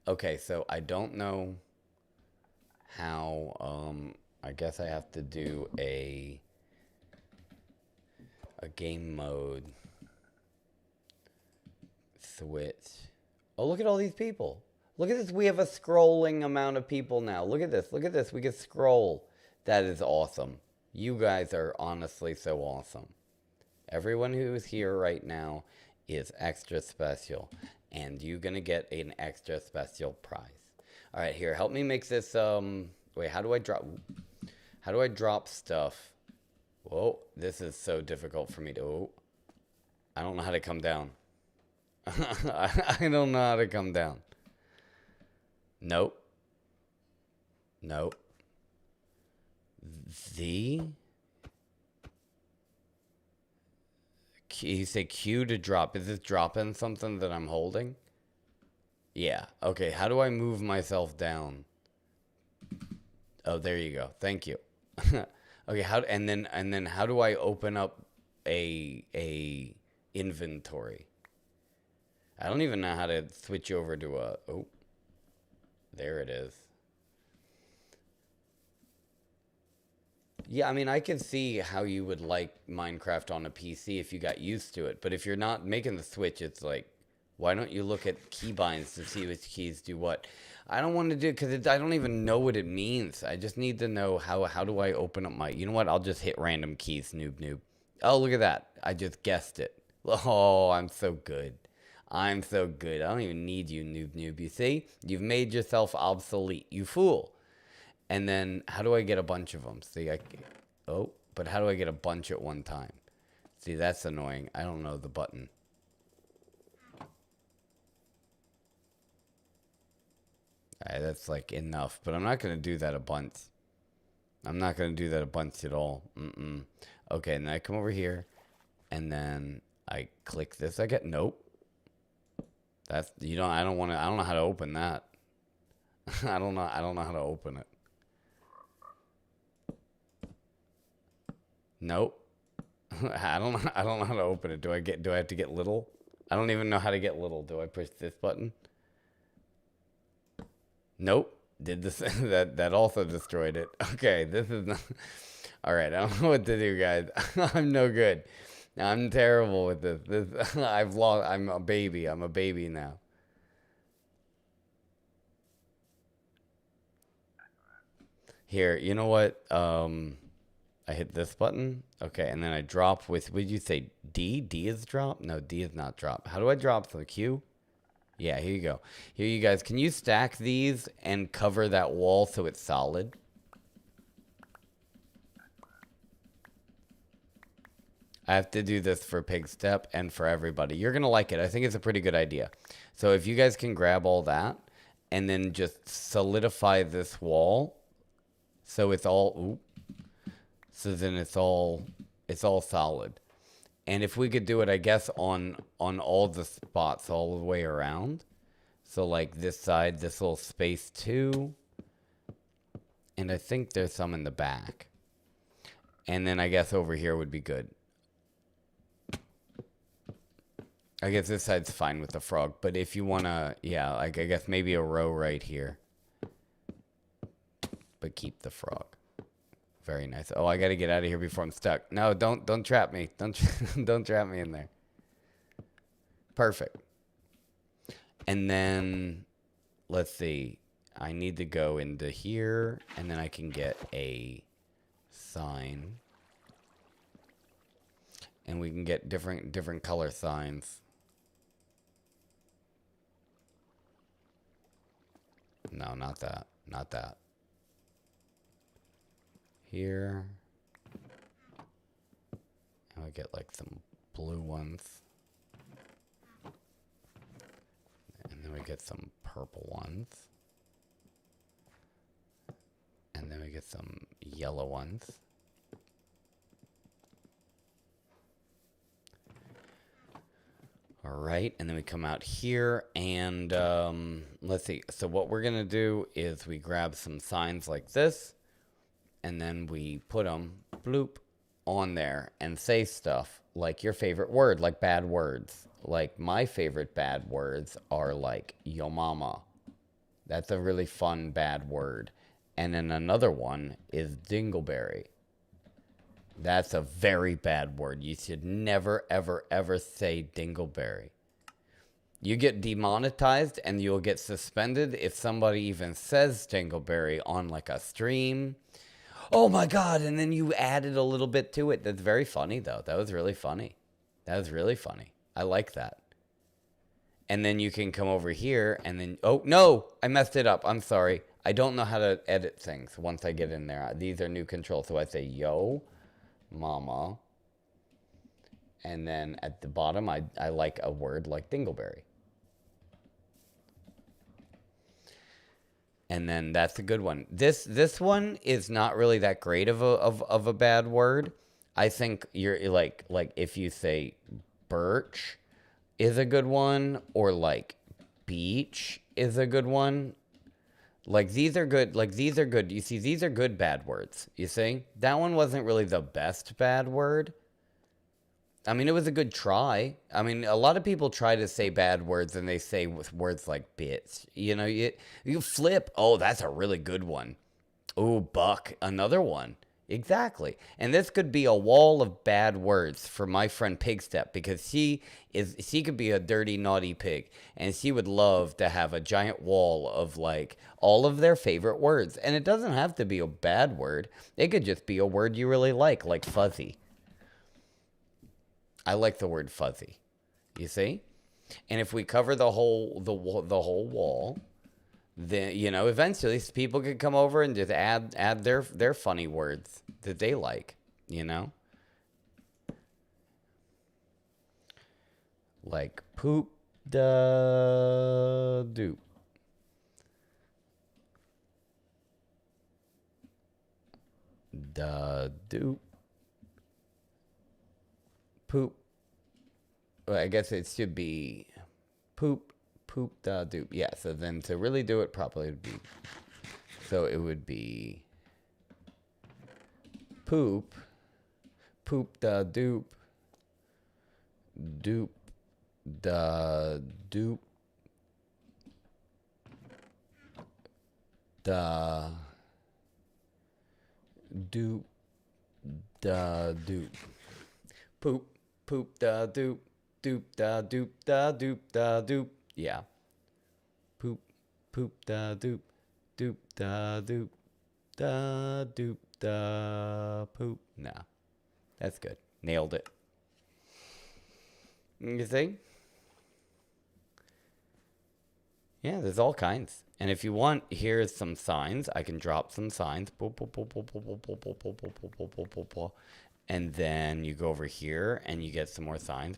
Okay, so I don't know how, I guess I have to do a game mode switch. Oh, look at all these people. Look at this. We have a scrolling amount of people now. Look at this. Look at this. We can scroll. That is awesome. You guys are honestly so awesome. Everyone who is here right now is extra special. And you're going to get an extra special prize. All right, here. Help me make this, wait, how do I drop stuff? Whoa, this is so difficult for me to, oh, I don't know how to come down. I don't know how to come down. Nope. Nope. You say Q to drop. Is this dropping something that I'm holding? Yeah. Okay, how do I move myself down? Oh, there you go. Thank you. Okay, and then how do I open up a inventory? I don't even know how to switch over to a, oh, there it is. Yeah, I mean, I can see how you would like Minecraft on a PC if you got used to it. But if you're not making the switch, it's like, why don't you look at keybinds to see which keys do what? I don't want to do it because I don't even know what it means. I just need to know how do I open up my, you know what? I'll just hit random keys, noob. Oh, look at that. I just guessed it. Oh, I'm so good. I'm so good. I don't even need you, noob. You see? You've made yourself obsolete. You fool. And then, how do I get a bunch of them? See, oh, but how do I get a bunch at one time? See, that's annoying. I don't know the button. Alright, that's like enough. But I'm not going to do that a bunch. I'm not going to do that a bunch at all. Okay, and then I come over here. And then I click this. I get, nope. That's, I don't know how to open that. I don't know how to open it. Nope. I don't know how to open it. Do I have to get little? I don't even know how to get little. Do I push this button? Nope. Did this that also destroyed it. Okay, this is not all right. I don't know what to do, guys. I'm no good. I'm terrible with this. I'm a baby. I'm a baby now. Here, you know what? I hit this button. Okay, and then I drop with, would you say D? D is drop? No, D is not drop. How do I drop the Q? Yeah, here you go. Here, you guys, can you stack these and cover that wall so it's solid? I have to do this for Pig Step and for everybody. You're going to like it. I think it's a pretty good idea. So if you guys can grab all that and then just solidify this wall so it's all, so then it's all solid. And if we could do it, I guess, on all the spots all the way around. So like this side, this little space too. And I think there's some in the back. And then I guess over here would be good. I guess this side's fine with the frog. But if you want to, yeah, like I guess maybe a row right here. But keep the frog. Very nice. Oh, I got to get out of here before I'm stuck. No, don't trap me. Don't trap me in there. Perfect. And then, let's see. I need to go into here, and then I can get a sign. And we can get different color signs. No, not that. Not that. Here. And we get like some blue ones. And then we get some purple ones. And then we get some yellow ones. All right, and then we come out here and let's see. So what we're gonna do is we grab some signs like this, and then we put them bloop on there and say stuff like your favorite word, like bad words. Like my favorite bad words are like yo mama. That's a really fun bad word. And then another one is dingleberry. That's a very bad word. You should never, ever, ever say dingleberry. You get demonetized and you'll get suspended if somebody even says dingleberry on like a stream. Oh my God. And then you added a little bit to it. That's very funny though. That was really funny. That was really funny. I like that. And then you can come over here and then, oh no, I messed it up. I'm sorry. I don't know how to edit things once I get in there. These are new controls. So I say yo mama, and then at the bottom I like a word like dingleberry, and then that's a good one. This one is not really that great of a bad word. I think you're like if you say birch is a good one, or like beach is a good one. Like these are good. Like these are good. You see, these are good bad words. You see, that one wasn't really the best bad word. I mean, it was a good try. I mean, a lot of people try to say bad words and they say with words like bitch. You know, you flip. Oh, that's a really good one. Oh, buck, another one. Exactly. And this could be a wall of bad words for my friend Pigstep, because she could be a dirty, naughty pig, and she would love to have a giant wall of like all of their favorite words. And it doesn't have to be a bad word. It could just be a word you really like fuzzy. I like the word fuzzy. You see? And if we cover the whole wall, then, you know, eventually people could come over and just add their funny words that they like, you know? Like poop da doop. Da doop. Poop. Well, I guess it should be poop da doop. Yeah, so then to really do it properly, it would be poop da doop da doop da doop da doop. Poop da doop da doop da doop da doop. Yeah. Poop da doop da doop da doop da poop. No, that's good. Nailed it. You see? Yeah, there's all kinds. And if you want, here's some signs. I can drop some signs. And then you go over here and you get some more signs.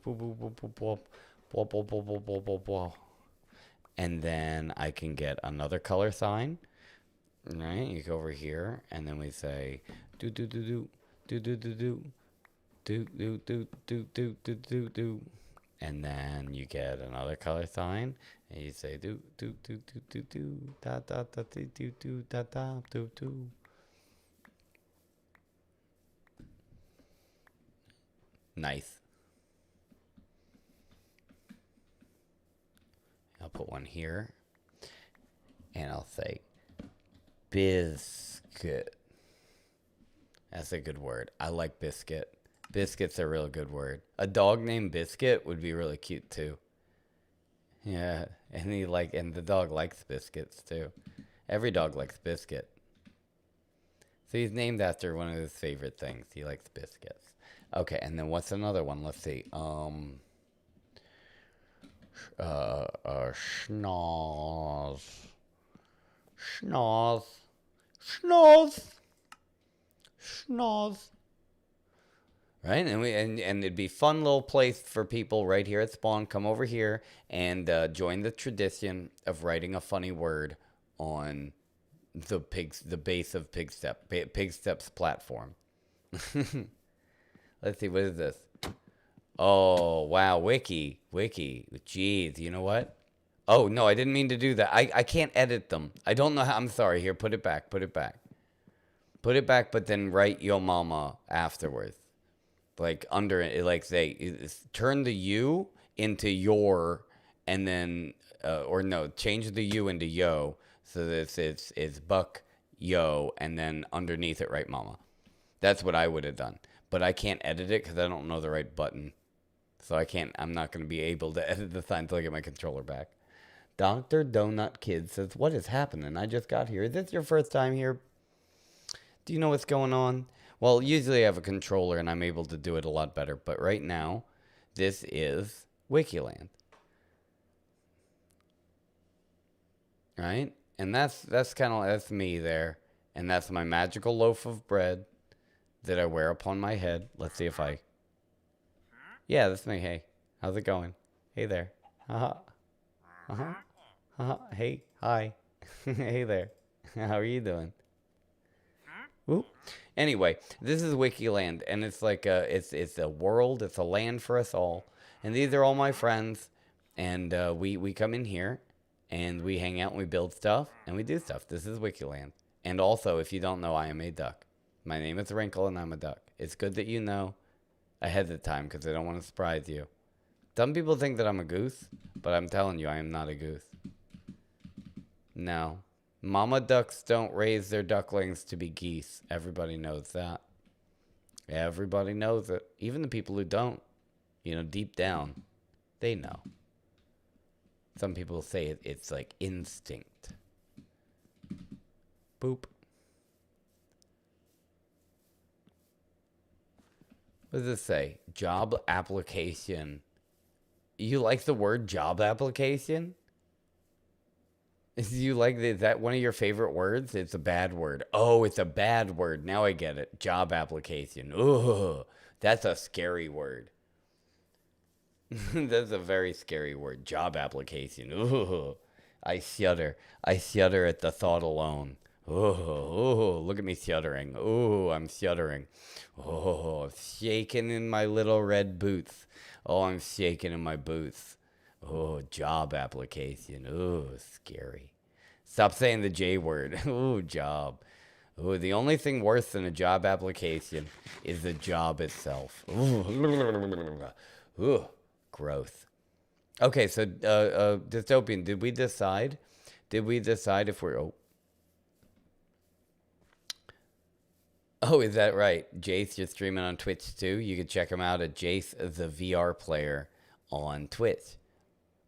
And then I can get another color sign. Right? You go over here and then we say do do do do do do do do do do do do do do do do. And then you get another color sign, and you say do do do do do do da da da do do do da da do do. Nice. I'll put one here, and I'll say biscuit. That's a good word. I like biscuit. Biscuit's a real good word. A dog named Biscuit would be really cute too. Yeah, and the dog likes biscuits too. Every dog likes biscuit. So he's named after one of his favorite things. He likes biscuits. Okay, and then what's another one? Let's see. Schnoz. Schnoz. Schnoz. Schnoz. Right, and it'd be a fun little place for people right here at spawn. Come over here and join the tradition of writing a funny word on the base of Pigstep's platform. Let's see, what is this? Oh wow, wiki. Jeez, you know what? Oh no, I didn't mean to do that. I can't edit them. I don't know how. I'm sorry. Here, put it back. Put it back, but then write yo mama afterwards. Like under it, like say, turn the U into your, and then, or no, change the U into yo, so that it's buck yo, and then underneath it, write mama. That's what I would have done. But I can't edit it because I don't know the right button. So I'm not going to be able to edit the sign until I get my controller back. Dr. Donut Kid says, what is happening? I just got here. Is this your first time here? Do you know what's going on? Well, usually I have a controller and I'm able to do it a lot better. But right now, this is Wikiland. Right? And that's that's me there. And that's my magical loaf of bread that I wear upon my head. Let's see if I... Yeah, that's me. Hey, how's it going? Hey there. Uh-huh. Uh-huh. Uh-huh. Hey, hi. Hey there. How are you doing? Ooh. Anyway, this is Wikiland, and it's like it's a world, it's a land for us all. And these are all my friends, and we come in here, and we hang out, and we build stuff, and we do stuff. This is Wikiland. And also, if you don't know, I am a duck. My name is Wrinkle, and I'm a duck. It's good that you know ahead of time, because I don't want to surprise you. Some people think that I'm a goose, but I'm telling you, I am not a goose. No. Mama ducks don't raise their ducklings to be geese. Everybody knows that. Everybody knows it. Even the people who don't, you know, deep down, they know. Some people say it's like instinct. Boop. What does this say? Job application. You like the word job application? You like is that one of your favorite words? It's a bad word. Oh, it's a bad word. Now I get it. Job application. Ugh, that's a scary word. That's a very scary word. Job application. Ugh, I shudder. I shudder at the thought alone. Oh, look at me shuddering. Oh, I'm shuddering. Oh, I'm shaking in my little red boots. Oh, I'm shaking in my boots. Oh, job application. Oh, scary. Stop saying the J word. Oh, job. Oh, the only thing worse than a job application is the job itself. Ooh, gross. Okay, so Dystopian, did we decide? Did we decide if we're... Oh, is that right? Jace, you're streaming on Twitch too? You can check him out at Jace the VR Player on Twitch.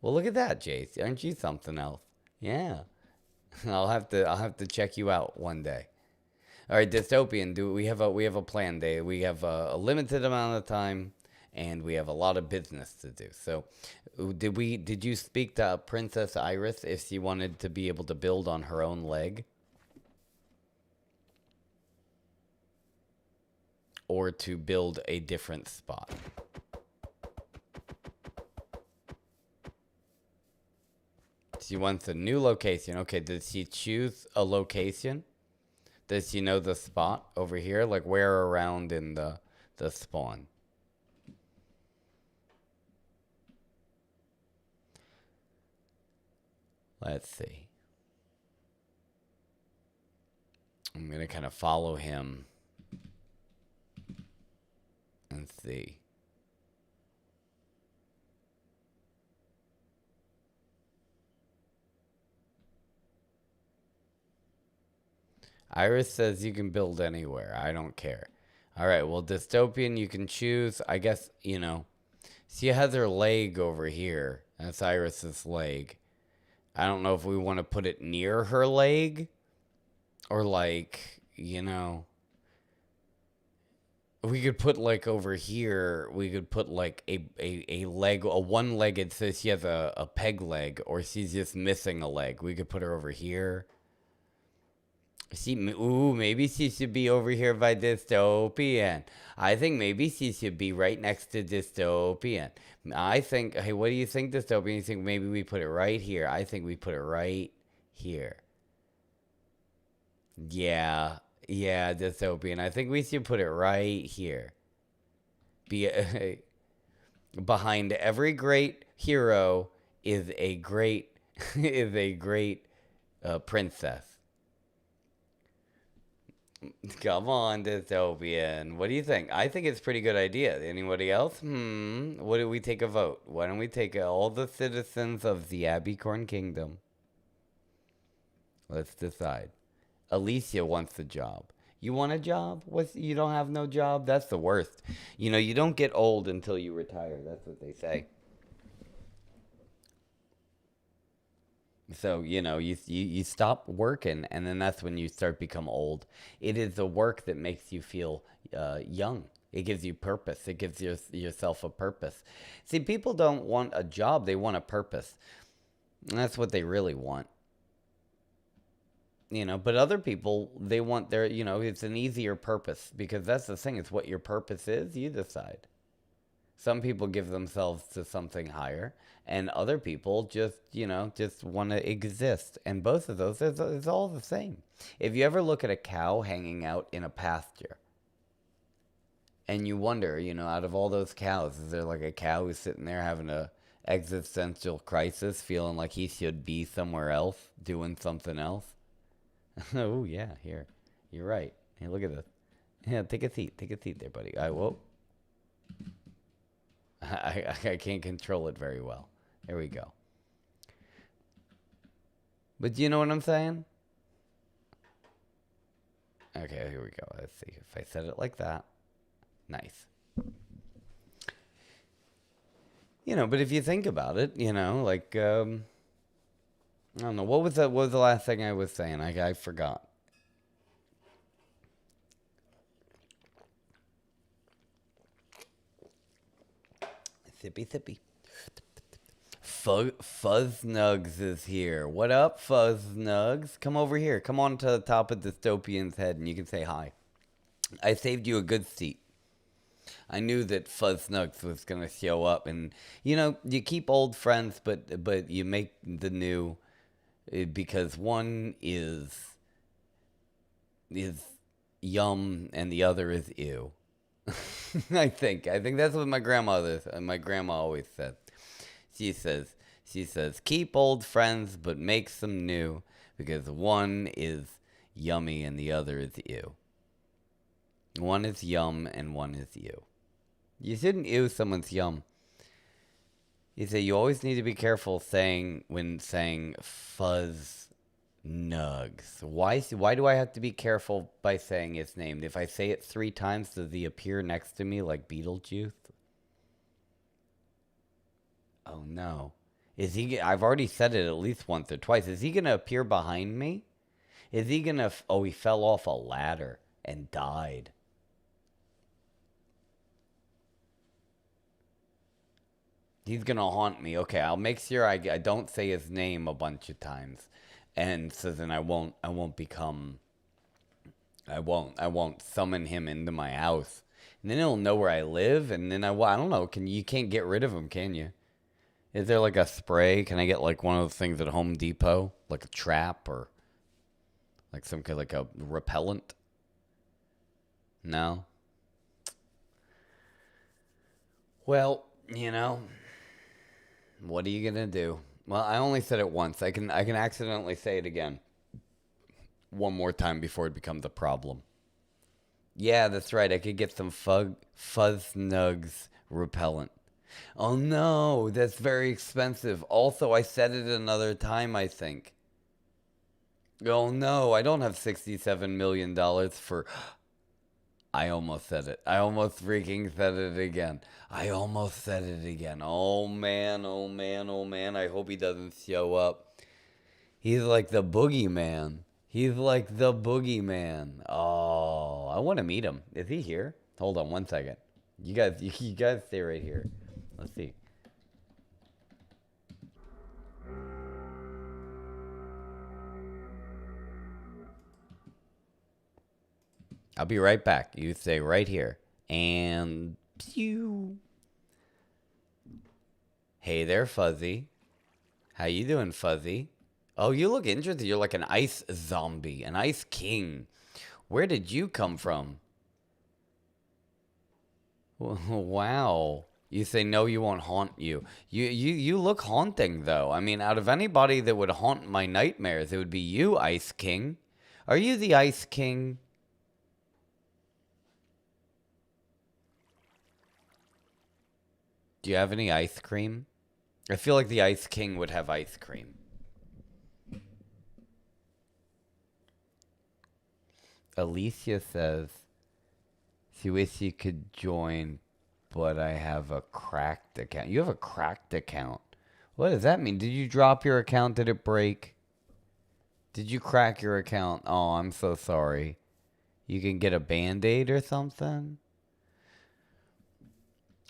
Well, look at that, Jace. Aren't you something else? Yeah. I'll have to check you out one day. All right, dystopian. Do we have a plan? We have a limited amount of time, and we have a lot of business to do. So, did you speak to Princess Iris if she wanted to be able to build on her own leg, or to build a different spot? She wants a new location. Okay, did she choose a location? Does she know the spot over here? Like where around in the spawn? Let's see. I'm going to kind of follow him and see. Iris says you can build anywhere. I don't care. All right, well, dystopian, you can choose. I guess, you know, she has her leg over here. That's Iris's leg. I don't know if we want to put it near her leg or like, you know, we could put like over here, we could put like a leg, a one-legged, says she has a peg leg, or she's just missing a leg. We could put her over here. Maybe she should be over here by dystopian. I think maybe she should be right next to dystopian. I think, hey, what do you think, dystopian? You think maybe we put it right here? I think we put it right here. Yeah, dystopian. I think we should put it right here. Behind every great hero is a great princess. Come on, dystopian. What do you think? I think it's a pretty good idea. Anybody else? What do we take a vote? Why don't we take all the citizens of the Abicorn Kingdom? Let's decide. Alicia wants a job. You want a job? You don't have no job? That's the worst. You know, you don't get old until you retire. That's what they say. So, you know, you stop working, and then that's when you start become old. It is the work that makes you feel young. It gives you purpose. It gives yourself a purpose. See, people don't want a job. They want a purpose. And that's what they really want. You know, but other people, they want their, you know, it's an easier purpose. Because that's the thing. It's what your purpose is. You decide. Some people give themselves to something higher, and other people just, you know, just want to exist. And both of those, it's all the same. If you ever look at a cow hanging out in a pasture, and you wonder, you know, out of all those cows, is there like a cow who's sitting there having a existential crisis, feeling like he should be somewhere else, doing something else? Oh, yeah, here. You're right. Hey, look at this. Yeah, take a seat. Take a seat there, buddy. Whoa. I can't control it very well. There we go. But do you know what I'm saying? Okay, here we go. Let's see. If I said it like that. Nice. You know, but if you think about it, you know, like, I don't know. What was the last thing I was saying? I forgot. Sippy. Fuzz is here. What up, Fuzz? Come over here. Come on to the top of Dystopian's head and you can say hi. I saved you a good seat. I knew that Fuzz was going to show up. And, you know, you keep old friends, but you make the new because one is yum and the other is ew. I think that's what my grandma always said. She says, keep old friends, but make some new, because one is yummy and the other is ew. One is yum and one is ew. You shouldn't ew someone's yum. You say you always need to be careful when saying fuzz nugs. Why do I have to be careful by saying its name? If I say it 3 times, does he appear next to me like Beetlejuice? Oh no. Is he? I've already said it at least once or twice. Is he going to appear behind me? Is he gonna... Oh, he fell off a ladder and died. He's gonna haunt me. Okay, I'll make sure I don't say his name a bunch of times. And so then I won't summon him into my house. And then he'll know where I live, and then I don't know, you can't get rid of him, can you? Is there like a spray? Can I get like one of those things at Home Depot? Like a trap or like some kind of like a repellent? No? Well, what are you gonna do? Well, I only said it once. I can accidentally say it again. One more time before it becomes a problem. Yeah, that's right. I could get some Fuzz Nugs repellent. Oh no, that's very expensive. Also, I said it another time, I think. Oh no, I don't have $67 million for... I almost said it. I almost freaking said it again. I almost said it again. Oh man, oh man, oh man. I hope he doesn't show up. He's like the boogeyman. He's like the boogeyman. Oh, I want to meet him. Is he here? Hold on one second. You guys stay right here. Let's see. I'll be right back. You stay right here. And pew. Hey there, Fuzzy. How you doing, Fuzzy? Oh, you look interesting. You're like an ice zombie, an ice king. Where did you come from? Wow. You say no, you won't haunt you. You look haunting, though. I mean, out of anybody that would haunt my nightmares, it would be you, Ice King. Are you the Ice King? Do you have any ice cream? I feel like the Ice King would have ice cream. Alicia says she wishes she could join, but I have a cracked account. You have a cracked account. What does that mean? Did you drop your account? Did it break? Did you crack your account? Oh, I'm so sorry. You can get a Band-Aid or something?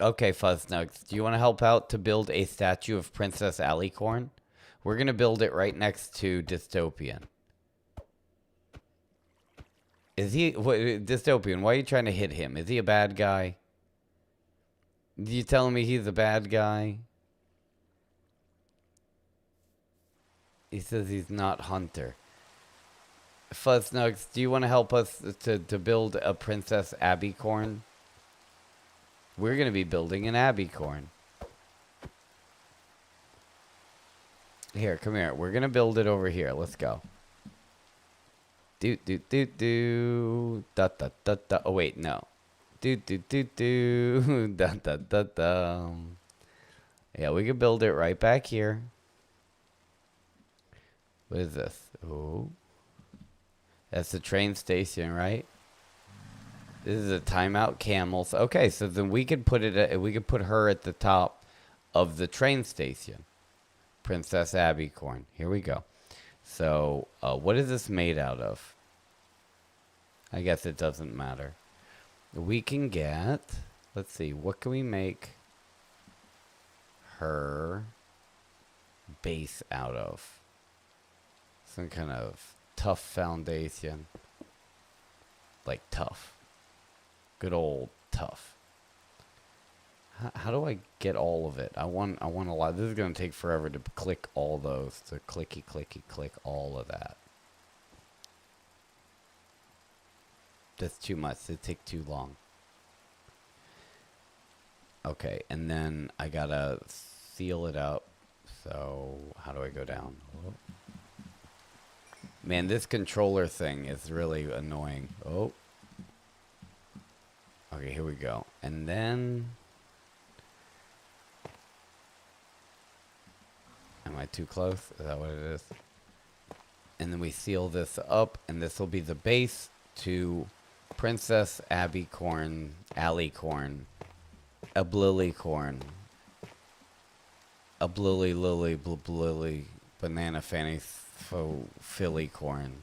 Okay, Fuzznugs, do you want to help out to build a statue of Princess Alicorn? We're going to build it right next to Dystopian. Is he... Dystopian, why are you trying to hit him? Is he a bad guy? You telling me he's a bad guy? He says he's not Hunter. Fuzznugs, do you want to help us to build a Princess Abicorn? We're going to be building an Abicorn. Here, come here. We're going to build it over here. Let's go. Do. Da da da da. Oh, wait, no. Do. Da da da da. Yeah, we can build it right back here. What is this? Oh. That's the train station, right? This is a timeout camels. Okay, so then we could put her at the top of the train station. Princess Abicorn. Here we go. So, what is this made out of? I guess it doesn't matter. We can get, let's see, what can we make her base out of? Some kind of tough foundation. Like tough. Good old tough. How do I get all of it? I want a lot. This is going to take forever to click all those. To clicky, click all of that. That's too much. It take too long. Okay, and then I got to seal it up. So, how do I go down? Oh. Man, this controller thing is really annoying. Oh. Okay, here we go. And then... Am I too close? Is that what it is? And then we seal this up, and this will be the base to Princess Abicorn, Alicorn, Ablilicorn, Ablili Lily, Blily, Banana Fanny, Philly Corn.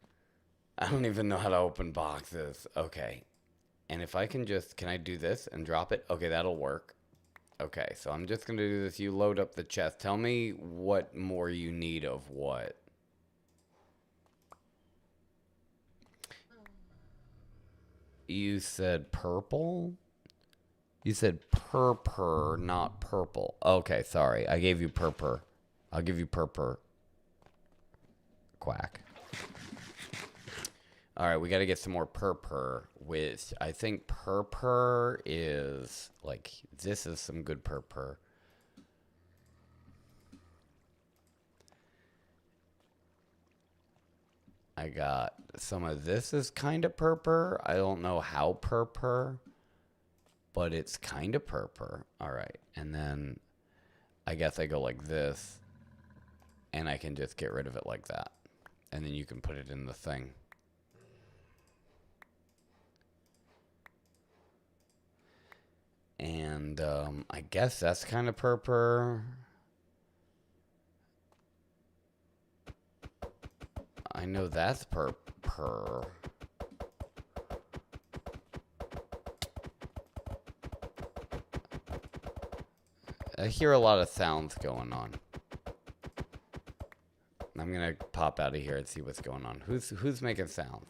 I don't even know how to open boxes. Okay. And if I can just, can I do this and drop it? Okay, that'll work. Okay, so I'm just going to do this. You load up the chest. Tell me what more you need of what. You said purple? You said purple, not purple. Okay, sorry. I gave you purple. I'll give you purple. Quack. Alright, we got to get some more purple, which I think purple is, like, this is some good purple. I got some of this is kind of purple. I don't know how purple, but it's kind of purple. Alright, and then I guess I go like this, and I can just get rid of it like that. And then you can put it in the thing. And I guess that's kind of purple. I know that's purple. I hear a lot of sounds going on. I'm gonna pop out of here and see what's going on. Who's making sounds?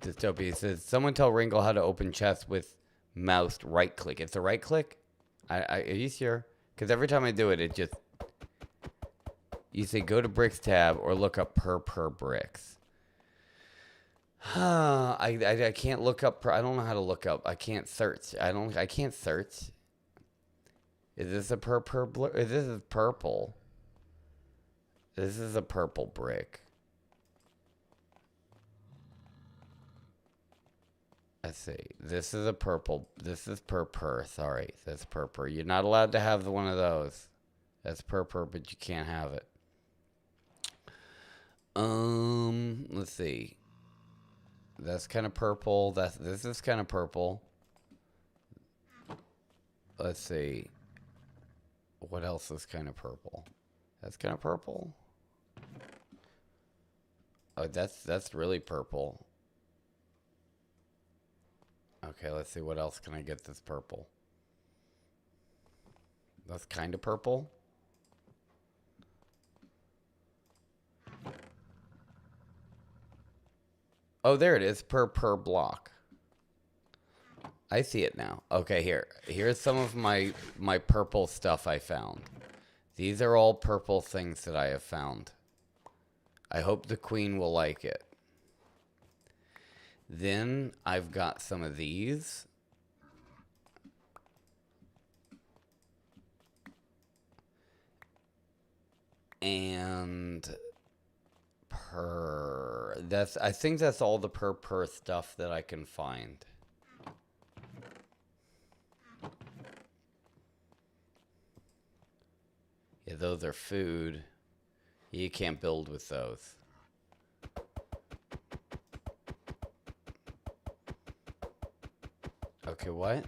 Dystopia says, someone tell Wrinkle how to open chests with mouse right click. It's a right click? Are you sure? Because every time I do it, it just... You say go to bricks tab or look up per bricks. I can't look up I don't know how to look up. I can't search. I can't search. Is this a this is purple. This is a purple brick. Let's see. This is a purple. This is purple. Sorry, that's purple. You're not allowed to have one of those. That's purple, but you can't have it. Let's see. That's kind of purple. This is kind of purple. Let's see. What else is kind of purple? That's kind of purple. Oh, that's really purple. Okay, let's see what else can I get that's purple. That's kind of purple. Oh, there it is. Per block. I see it now. Okay, here's some of my purple stuff I found. These are all purple things that I have found. I hope the queen will like it. Then I've got some of these. And I think that's all the per stuff that I can find. Yeah, those are food. You can't build with those. Okay, what?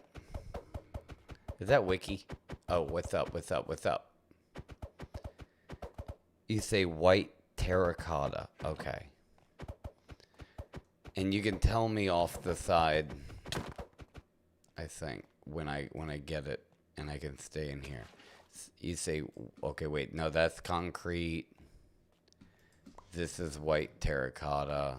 Is that Wiki? Oh, what's up? What's up? What's up? You say white terracotta. Okay. And you can tell me off the side, I think, when I get it, and I can stay in here. You say, okay, wait, no, that's concrete. This is white terracotta.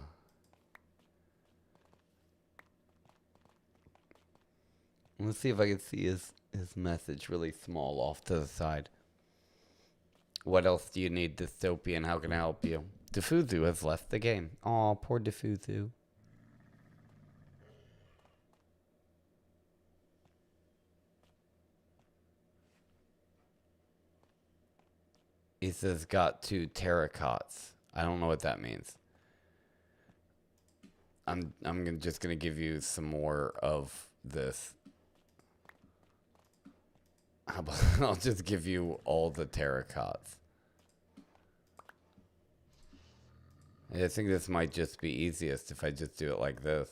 Let's see if I can see his message really small off to the side. What else do you need, Dystopian? How can I help you? Defuzu has left the game. Aw, poor Defuzu. He says got 2 terracotts. I don't know what that means. I'm just gonna give you some more of this. How about I'll just give you all the terracotts. I think this might just be easiest if I just do it like this.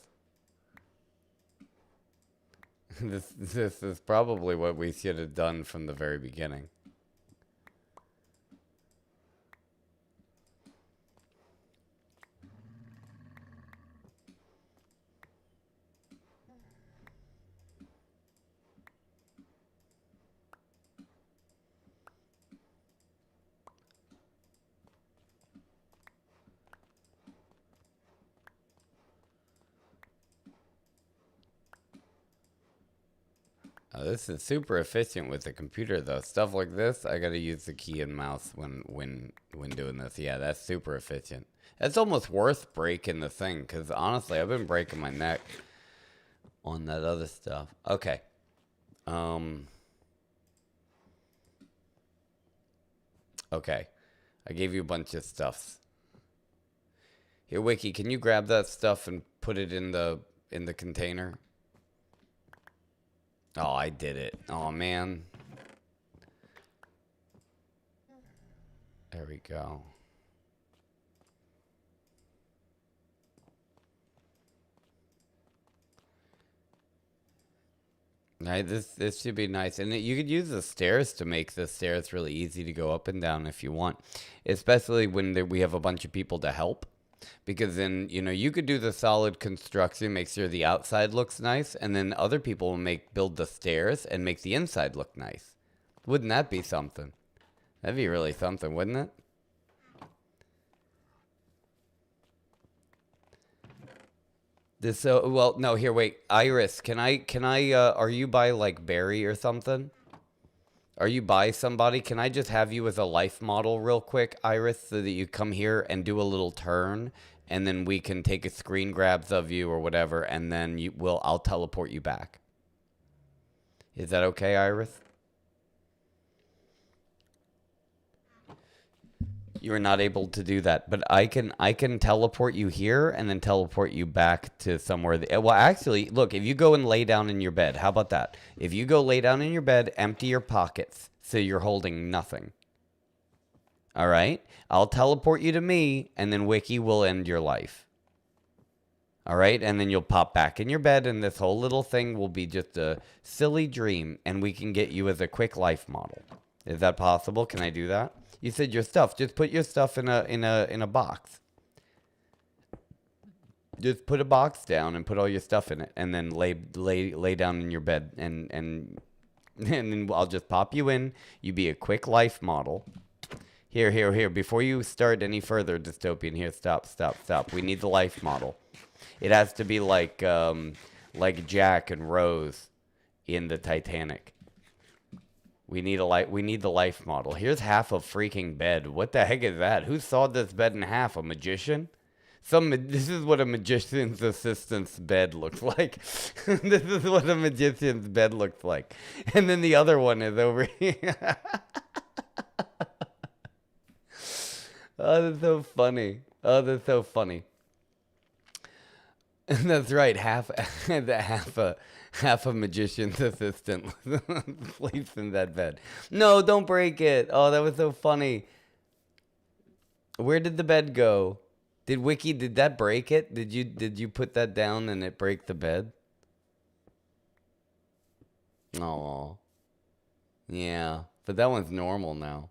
This is probably what we should have done from the very beginning. Oh, this is super efficient with the computer though. Stuff like this, I gotta use the key and mouse when doing this. Yeah, that's super efficient. It's almost worth breaking the thing, because honestly, I've been breaking my neck on that other stuff. Okay. Okay. I gave you a bunch of stuffs. Here, Wiki, can you grab that stuff and put it in the container? Oh, I did it. Oh, man. There we go. Right, this should be nice. And you could use the stairs to make the stairs really easy to go up and down if you want. Especially when we have a bunch of people to help. Because then, you know, you could do the solid construction, make sure the outside looks nice, and then other people will build the stairs and make the inside look nice. Wouldn't that be something? That'd be really something, wouldn't it? This well, no, here, wait. Iris, can I are you by like Barry or something? Are you by somebody? Can I just have you as a life model real quick, Iris, so that you come here and do a little turn, and then we can take a screen grabs of you or whatever, and then I'll teleport you back. Is that okay, Iris? You are not able to do that, but I can teleport you here and then teleport you back to somewhere. Well, actually, look, if you go and lay down in your bed, how about that? If you go lay down in your bed, empty your pockets so you're holding nothing. All right? I'll teleport you to me, and then Wiki will end your life. All right? And then you'll pop back in your bed, and this whole little thing will be just a silly dream, and we can get you as a quick life model. Is that possible? Can I do that? You said your stuff. Just put your stuff in a box. Just put a box down and put all your stuff in it, and then lay down in your bed, and then I'll just pop you in. You be a quick life model. Here. Before you start any further, Dystopian, here, stop. We need the life model. It has to be like Jack and Rose in the Titanic. We need the life model. Here's half a freaking bed. What the heck is that? Who sawed this bed in half? A magician? This is what a magician's assistant's bed looks like. This is what a magician's bed looks like. And then the other one is over here. Oh, that's so funny. And that's right. Half a magician's assistant sleeps in that bed. No, don't break it. Oh, that was so funny. Where did the bed go? Did that break it? Did you put that down and it break the bed? Oh. Yeah, but that one's normal now.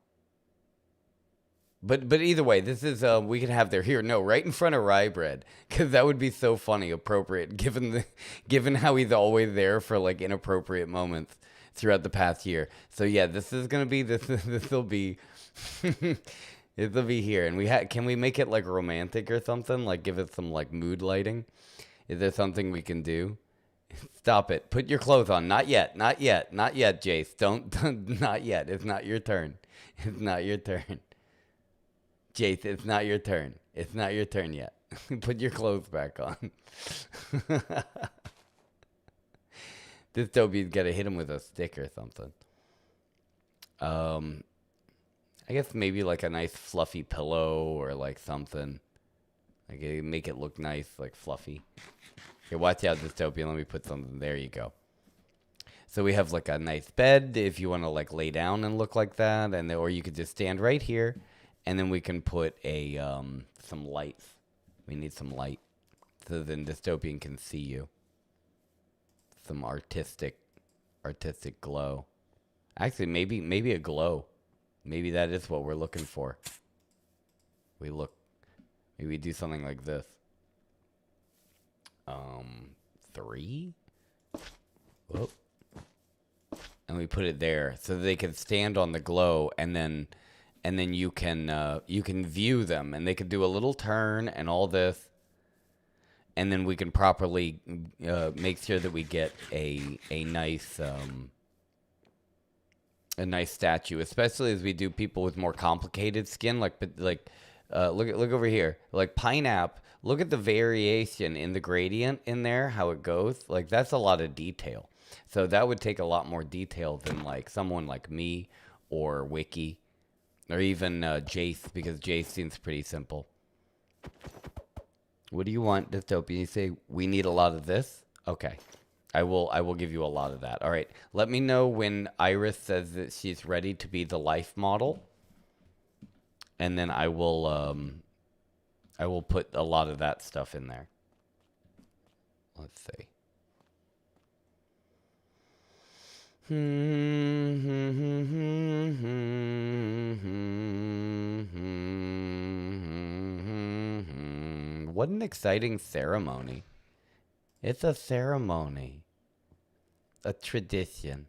But either way, this is we can have their here. No, right in front of Rye Bread, because that would be so funny, appropriate, given how he's always there for like inappropriate moments throughout the past year. So yeah, this will be it'll be here, and can we make it like romantic or something? Like give it some like mood lighting. Is there something we can do? Stop it. Put your clothes on. Not yet, Jace. Don't not yet. It's not your turn. Jace, it's not your turn. It's not your turn yet. Put your clothes back on. This Toby's got to hit him with a stick or something. I guess maybe like a nice fluffy pillow or like something. Like make it look nice, like fluffy. Here, watch out, Dystopian. Let me put something. There you go. So we have like a nice bed if you want to like lay down and look like that, or you could just stand right here. And then we can put some lights. We need some light so then Dystopian can see you. Some artistic glow. Actually, maybe a glow. Maybe that is what we're looking for. Maybe we do something like this. 3. Whoa. And we put it there so they can stand on the glow, and then you can view them, and they can do a little turn and all this, and then we can properly make sure that we get a nice a nice statue, especially as we do people with more complicated skin. Look over here, like pineapple. Look at the variation in the gradient in there, how it goes. Like that's a lot of detail. So that would take a lot more detail than like someone like me or Wiki or even Jace, because Jace seems pretty simple. What do you want, Dystopia? You say we need a lot of this? Okay. I will give you a lot of that. All right. Let me know when Iris says that she's ready to be the life model. And then I will put a lot of that stuff in there. Let's see. What an exciting ceremony. It's a ceremony. A tradition.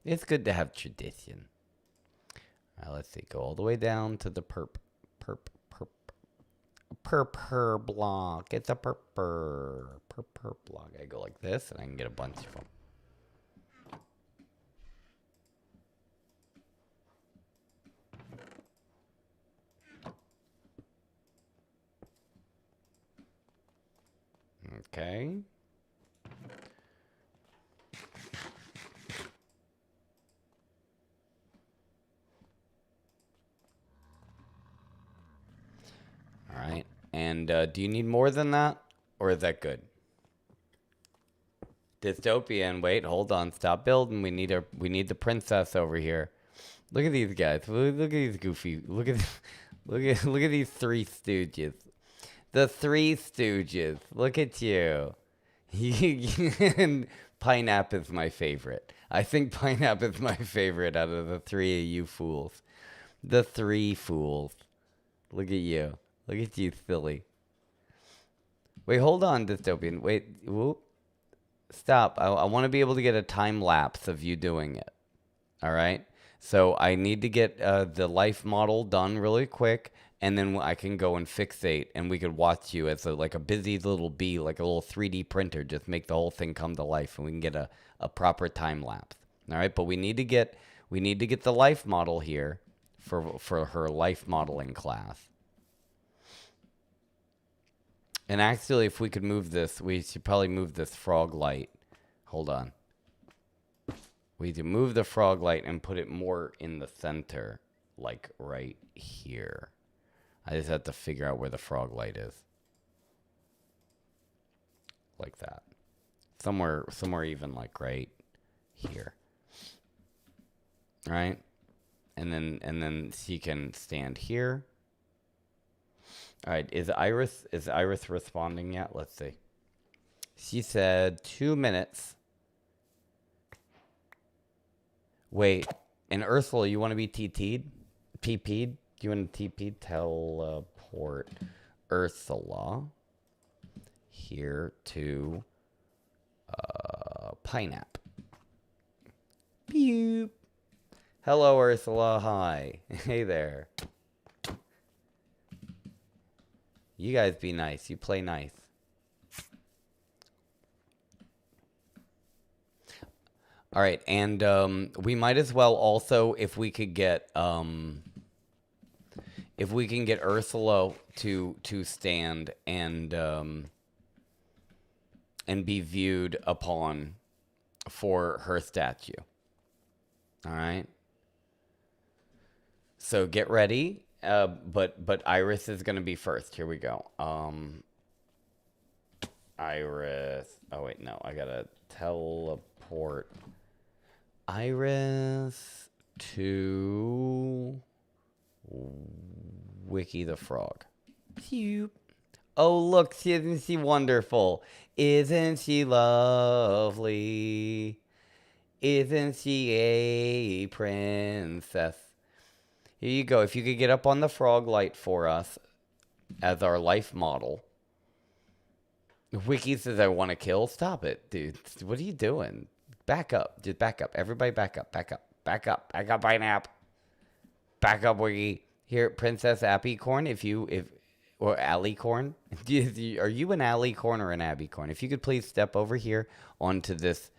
It's good to have tradition. All right, let's see. Go all the way down to the perp block. It's a perp block. I go like this, and I can get a bunch of them. Okay. All right. And do you need more than that? Or is that good? Dystopian, wait, hold on. Stop building. We need the princess over here. Look at these guys. Look at these goofy. Look at these three stooges. The three stooges. Look at you. Pineapple is my favorite. I think Pineapple is my favorite out of the three of you fools. The three fools. Look at you. Look at you, silly. Wait, hold on, Dystopian. Wait. Whoop. Stop. I want to be able to get a time lapse of you doing it. All right? So I need to get the life model done really quick, and then I can go and fixate, and we could watch you as like a busy little bee, like a little 3D printer, just make the whole thing come to life, and we can get a proper time lapse. All right? But we need to get the life model here for her life modeling class. And actually, if we could move this, we should probably move this frog light. Hold on. We need to move the frog light and put it more in the center, like right here. I just have to figure out where the frog light is. Like that. Somewhere even like right here. All right? And then she can stand here. All right, is Iris responding yet? Let's see. She said 2 minutes. Wait, and Ursula, you want to be TP'd? TP'd? Do you want to TP? Teleport Ursula here to Pineapple. Beep. Hello, Ursula. Hi. Hey there. You guys be nice. You play nice. All right, and we might as well also, if we could get Ursula to stand and be viewed upon for her statue. All right. So get ready. But Iris is gonna be first. Here we go. Iris. Oh wait, no. I gotta teleport Iris to Wiki the Frog. Pew. Oh look, isn't she wonderful? Isn't she lovely? Isn't she a princess? Here you go. If you could get up on the frog light for us as our life model. Wiki says, I want to kill. Stop it, dude. What are you doing? Back up. Just back up. Everybody back up. Back up. Back up. Back up, Pineapple. Back up, Wiki. Here, Princess Appycorn, or Alicorn. Are you an Alicorn or an Abbycorn? If you could please step over here onto this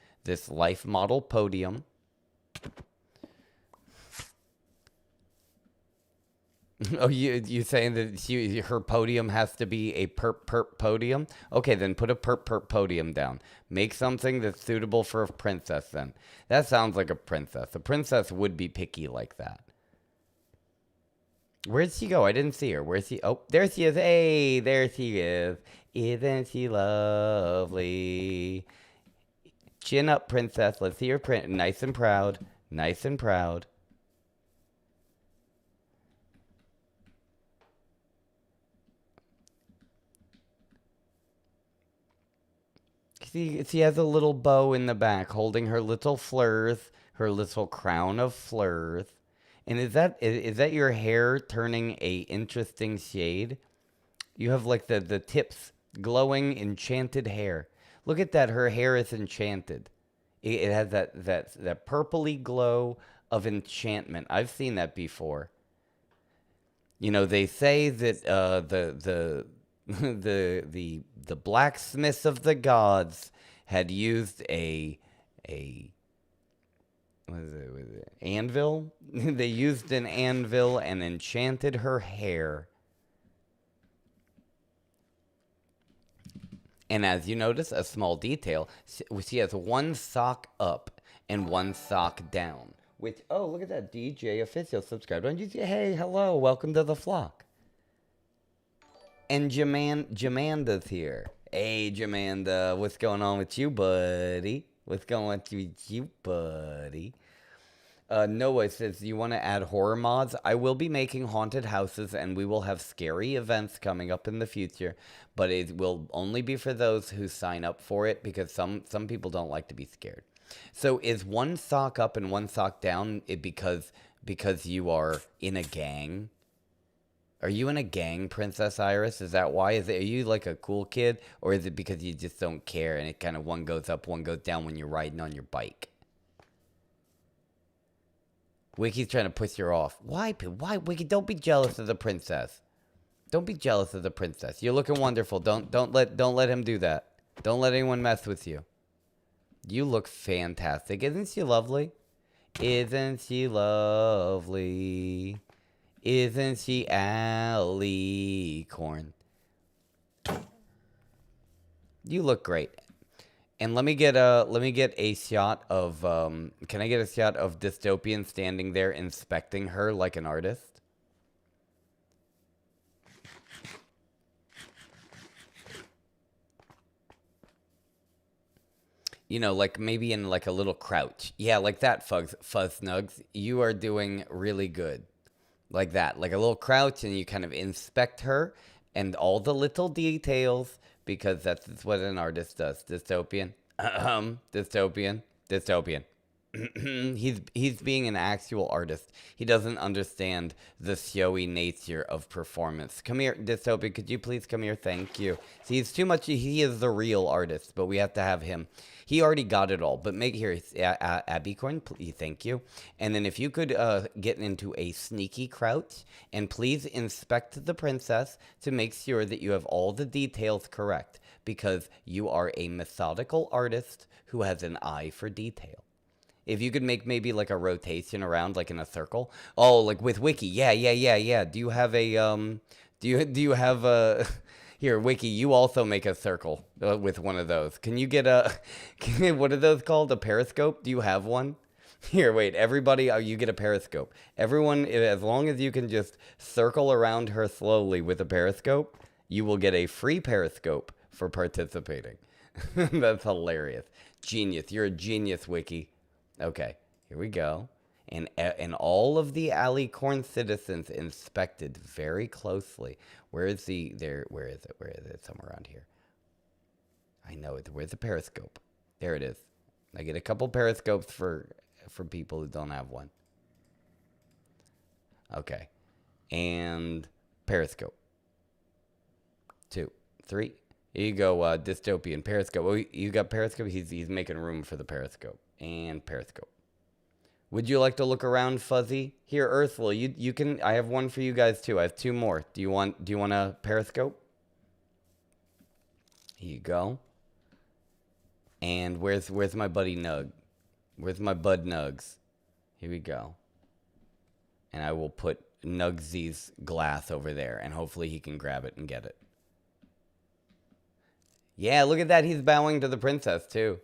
life model podium. Oh, you saying that her podium has to be a perp podium? Okay, then put a perp podium down. Make something that's suitable for a princess then. That sounds like a princess. A princess would be picky like that. Where'd she go? I didn't see her. Where's she? Oh, there she is. Hey, there she is. Isn't she lovely? Chin up, princess. Let's see her print. Nice and proud. Nice and proud. She has a little bow in the back holding her little fleurs, her little crown of fleurs. And is that your hair turning a interesting shade? You have like the tips glowing enchanted hair. Look at that, her hair is enchanted. It has that purpley glow of enchantment. I've seen that before. You know, they say that the blacksmiths of the gods had used a what is it, anvil? They used an anvil and enchanted her hair. And as you notice, a small detail, she has one sock up and one sock down. Which, oh, look at that, DJ official subscribe. Don't you say, hey, hello, welcome to the flock. And Jamanda's here. Hey, Jamanda, what's going on with you, buddy? What's going on with you, buddy? Noah says, you want to add horror mods? I will be making haunted houses, and we will have scary events coming up in the future, but it will only be for those who sign up for it, because some people don't like to be scared. So is one sock up and one sock down because you are in a gang? Are you in a gang, Princess Iris? Is that why? Are you like a cool kid? Or is it because you just don't care and it kind of one goes up, one goes down when you're riding on your bike? Wiki's trying to push her off. Why, Wiki? Don't be jealous of the princess. Don't be jealous of the princess. You're looking wonderful. Don't let him do that. Don't let anyone mess with you. You look fantastic. Isn't she lovely? Isn't she lovely? Isn't she Alicorn? You look great. And let me get a shot of can I get a shot of Dystopian standing there inspecting her like an artist? You know, like maybe in like a little crouch. Yeah, like that, Fuzz Snugs. You are doing really good. Like that, like a little crouch, and you kind of inspect her and all the little details, because that's what an artist does. Dystopian. Dystopian. He's being an actual artist. He doesn't understand the showy nature of performance. Come here, Dystopian. Could you please come here? Thank you. See, he's too much. He is the real artist, but we have to have him. He already got it all. But make here, Abbycorn, please, thank you. And then if you could get into a sneaky crouch and please inspect the princess to make sure that you have all the details correct, because you are a methodical artist who has an eye for detail. If you could make maybe like a rotation around, like in a circle. Oh, like with Wiki. Yeah. Do you have a, do you have a, here, Wiki, you also make a circle with one of those. Can you get a, what are those called? A periscope? Do you have one? Here, wait, everybody, you get a periscope. Everyone, as long as you can just circle around her slowly with a periscope, you will get a free periscope for participating. That's hilarious. Genius. You're a genius, Wiki. Okay, here we go. And all of the Alicorn citizens inspected very closely. Where is it? Where is it? Somewhere around here. I know it. Where's the periscope? There it is. I get a couple periscopes for people who don't have one. Okay. And periscope. 2, 3. Here you go, Dystopian periscope. Oh, you got periscope? He's making room for the periscope. And periscope. Would you like to look around, Fuzzy? Here, Earthful, you can. I have one for you guys too. I have 2 more. Do you want a periscope? Here you go. And where's my buddy Nug? Where's my bud Nugs? Here we go. And I will put Nugsy's glass over there, and hopefully he can grab it and get it. Yeah, look at that. He's bowing to the princess, too.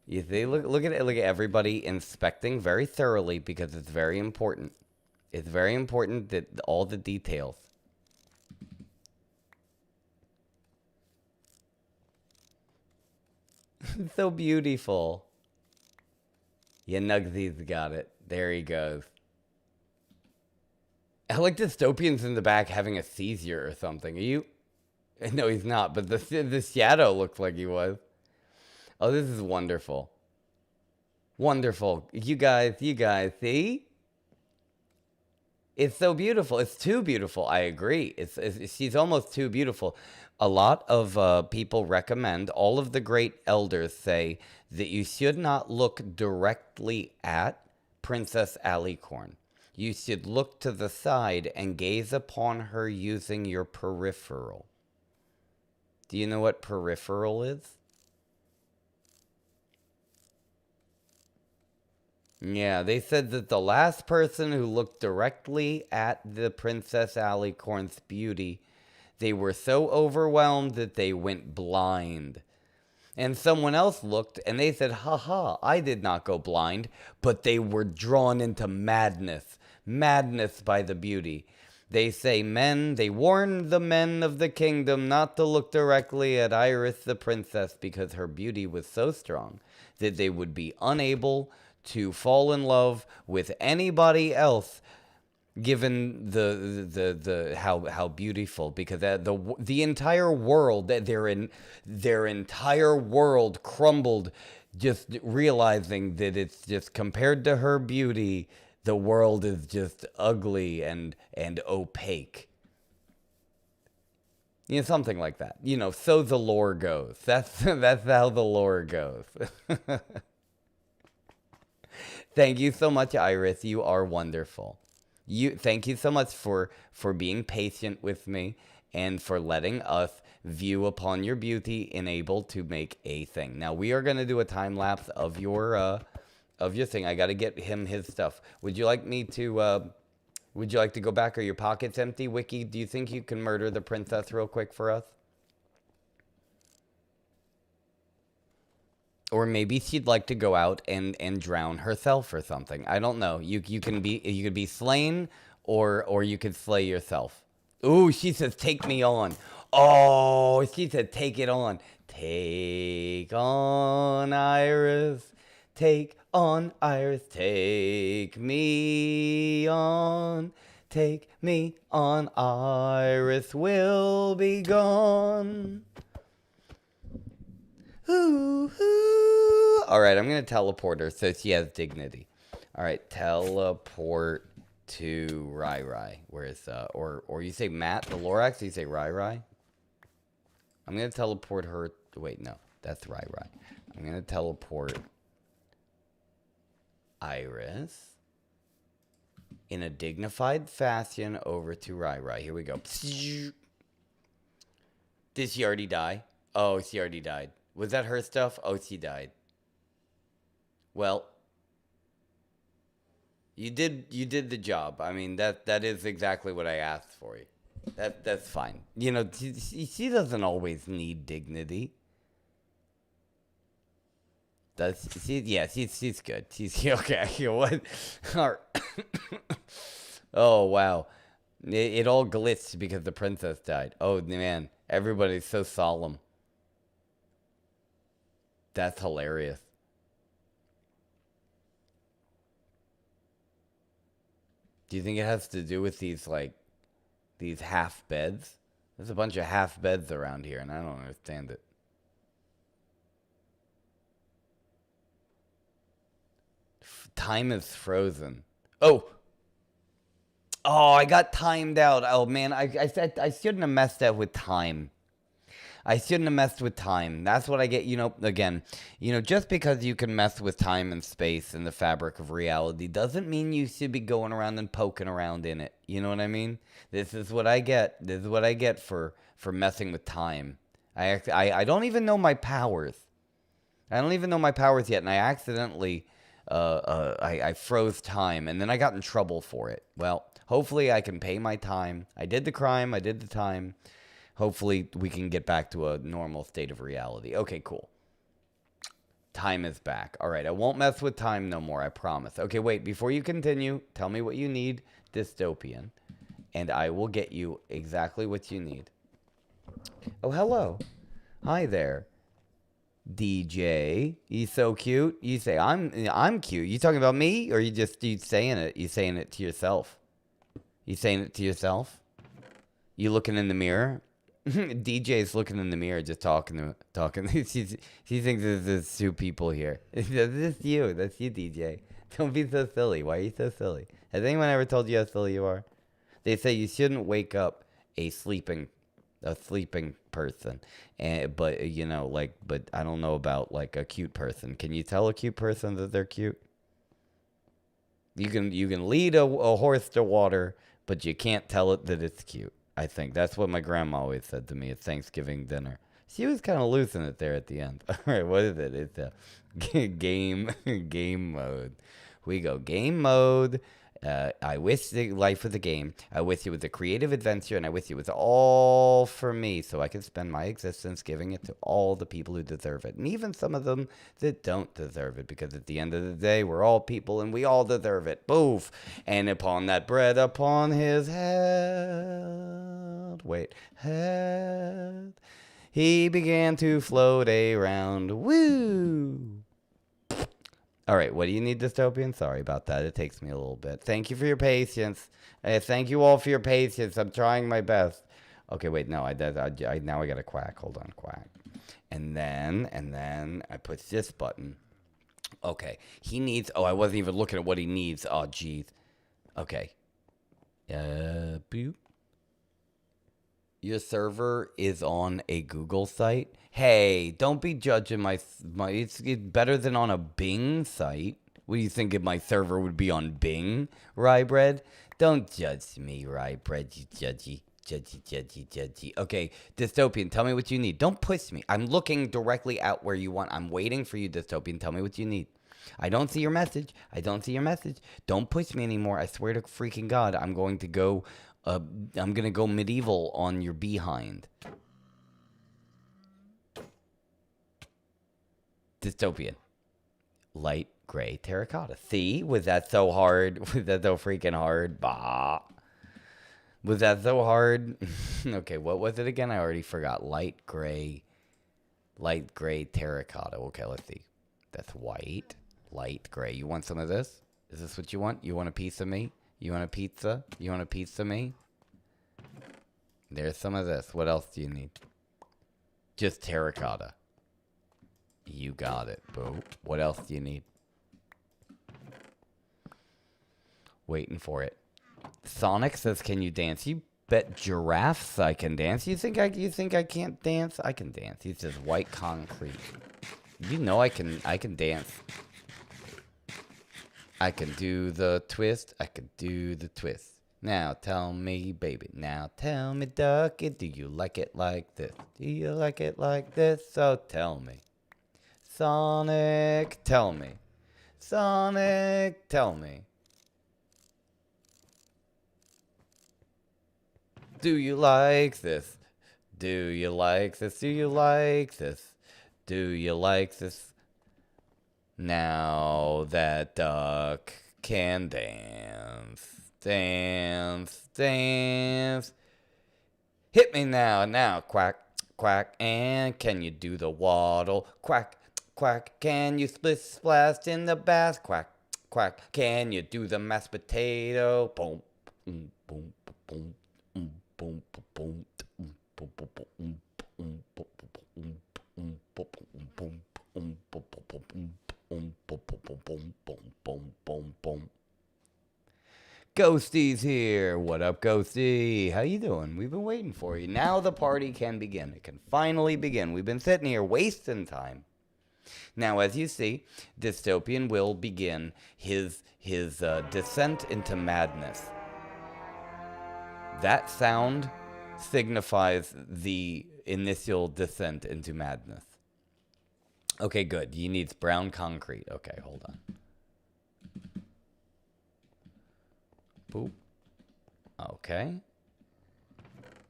You see, look at it. Look at everybody inspecting very thoroughly because it's very important. It's very important that all the details. So beautiful. Yeah, Nugsy's got it. There he goes. I like Dystopian's in the back having a seizure or something. Are you? No, he's not, but the shadow looks like he was. Oh, this is wonderful. Wonderful. You guys, see? It's so beautiful. It's too beautiful. I agree. She's almost too beautiful. A lot of people recommend, all of the great elders say that you should not look directly at Princess Alicorn. You should look to the side and gaze upon her using your peripheral. Do you know what peripheral is? Yeah, they said that the last person who looked directly at the Princess Alicorn's beauty, they were so overwhelmed that they went blind. And someone else looked and they said, haha, I did not go blind, but they were drawn into madness. Madness by the beauty. They say they warned the men of the kingdom not to look directly at Iris the princess because her beauty was so strong that they would be unable to fall in love with anybody else, given the how beautiful, because the entire world, their entire world crumbled, just realizing that it's just compared to her beauty, the world is just ugly and opaque. You know, something like that. You know, so the lore goes. That's how the lore goes. Thank you so much, Iris. You are wonderful. Thank you so much for being patient with me and for letting us view upon your beauty and able to make a thing. Now we are going to do a time lapse of your thing. I got to get him his stuff. Would you like me to would you like to go back? Are your pockets empty, Wiki? Do you think you can murder the princess real quick for us? Or maybe she'd like to go out and drown herself or something. I don't know. You could be slain or you could slay yourself. Ooh, she says take me on. Oh, she said take it on. Take on Iris. Take on Iris. Take me on. Take me on. Iris will be gone. Ooh, ooh. All right, I'm going to teleport her so she has dignity. All right, teleport to Rai. Where is, or you say Matt, the Lorax, you say Rai. I'm going to teleport her. Wait, no, that's Rai. I'm going to teleport Iris in a dignified fashion over to Rai. Here we go. Did she already die? Oh, she already died. Was that her stuff? Oh, she died. Well, you did the job. I mean, that is exactly what I asked for you. That's fine. You know, she doesn't always need dignity. Does she? Yeah, she's good. She's okay. What? Oh wow, it all glitched because the princess died. Oh man, everybody's so solemn. That's hilarious. Do you think it has to do with these half beds? There's a bunch of half beds around here, and I don't understand it. Time is frozen. Oh, I got timed out. Oh man, I said I shouldn't have messed up with time. I shouldn't have messed with time. That's what I get, again, just because you can mess with time and space and the fabric of reality doesn't mean you should be going around and poking around in it. You know what I mean? This is what I get. This is what I get for messing with time. I don't even know my powers. I don't even know my powers yet, and I accidentally I froze time, and then I got in trouble for it. Well, hopefully I can pay my time. I did the crime. I did the time. Hopefully we can get back to a normal state of reality. Okay, cool. Time is back. All right, I won't mess with time no more, I promise. Okay, wait, before you continue, tell me what you need, dystopian, and I will get you exactly what you need. Oh, hello. Hi there. DJ, you so cute. You say I'm cute. You talking about me, or you saying it? You saying it to yourself? You saying it to yourself? You looking in the mirror? DJ's looking in the mirror, just talking. She thinks there's two people here. That's you, DJ. Don't be so silly. Why are you so silly? Has anyone ever told you how silly you are? They say you shouldn't wake up a sleeping person, but you know, like, but I don't know about like a cute person. Can you tell a cute person that they're cute? You can lead a horse to water, but you can't tell it that it's cute. I think that's what my grandma always said to me at Thanksgiving dinner. She was kind of losing it there at the end. All right, what is it? It's a game mode. We go game mode. I wish the life was a game. I wish it was a creative adventure, and I wish it was all for me, so I could spend my existence giving it to all the people who deserve it, and even some of them that don't deserve it, because at the end of the day, we're all people, and we all deserve it. Boof! And upon that bread upon his head, he began to float around. Woo! All right, what do you need, dystopian? Sorry about that. It takes me a little bit. Thank you for your patience. Thank you all for your patience. I'm trying my best. Okay, wait, no, now I got to quack. Hold on, quack. And then I push this button. Okay, he needs, oh, I wasn't even looking at what he needs. Oh, geez. Okay. Boop. Your server is on a Google site. Hey, don't be judging my it's better than on a Bing site. What do you think if my server would be on Bing, Rybread? Don't judge me, Rybread, you judgy. Okay, dystopian, tell me what you need. Don't push me. I'm looking directly out where you want. I'm waiting for you, dystopian. Tell me what you need. I don't see your message. Don't push me anymore. I swear to freaking God, I'm going to go medieval on your behind. Dystopian. Light gray terracotta. See? Was that so hard? Was that so freaking hard? Bah. Was that so hard? Okay, what was it again? I already forgot. Light gray terracotta. Okay, let's see. That's white. Light gray. You want some of this? Is this what you want? You want a piece of me? You want a pizza? You want a pizza of me? There's some of this. What else do you need? Just terracotta. You got it, boo. What else do you need? Waiting for it. Sonic says, "Can you dance?" You bet giraffes I can dance. You think I can't dance? I can dance. He says white concrete. You know I can dance. I can do the twist. Now tell me, baby. Now tell me, ducky, do you like it like this? Do you like it like this? So tell me. Sonic, tell me. Sonic, tell me. Do you like this? Do you like this? Do you like this? Do you like this? Now that duck can dance. Dance, dance. Hit me now, quack, quack. And can you do the waddle? Quack, quack. Can you split splash in the bath? Quack, quack. Can you do the mashed potato? Boom, boom, boom, boom, boom, boom, boom, boom. Ghosty's here. What up, Ghosty? How you doing? We've been waiting for you. Now the party can begin. It can finally begin. We've been sitting here wasting time. Now, as you see, Dystopian will begin his descent into madness. That sound signifies the initial descent into madness. Okay, good. He needs brown concrete. Okay, hold on. Boop. Okay.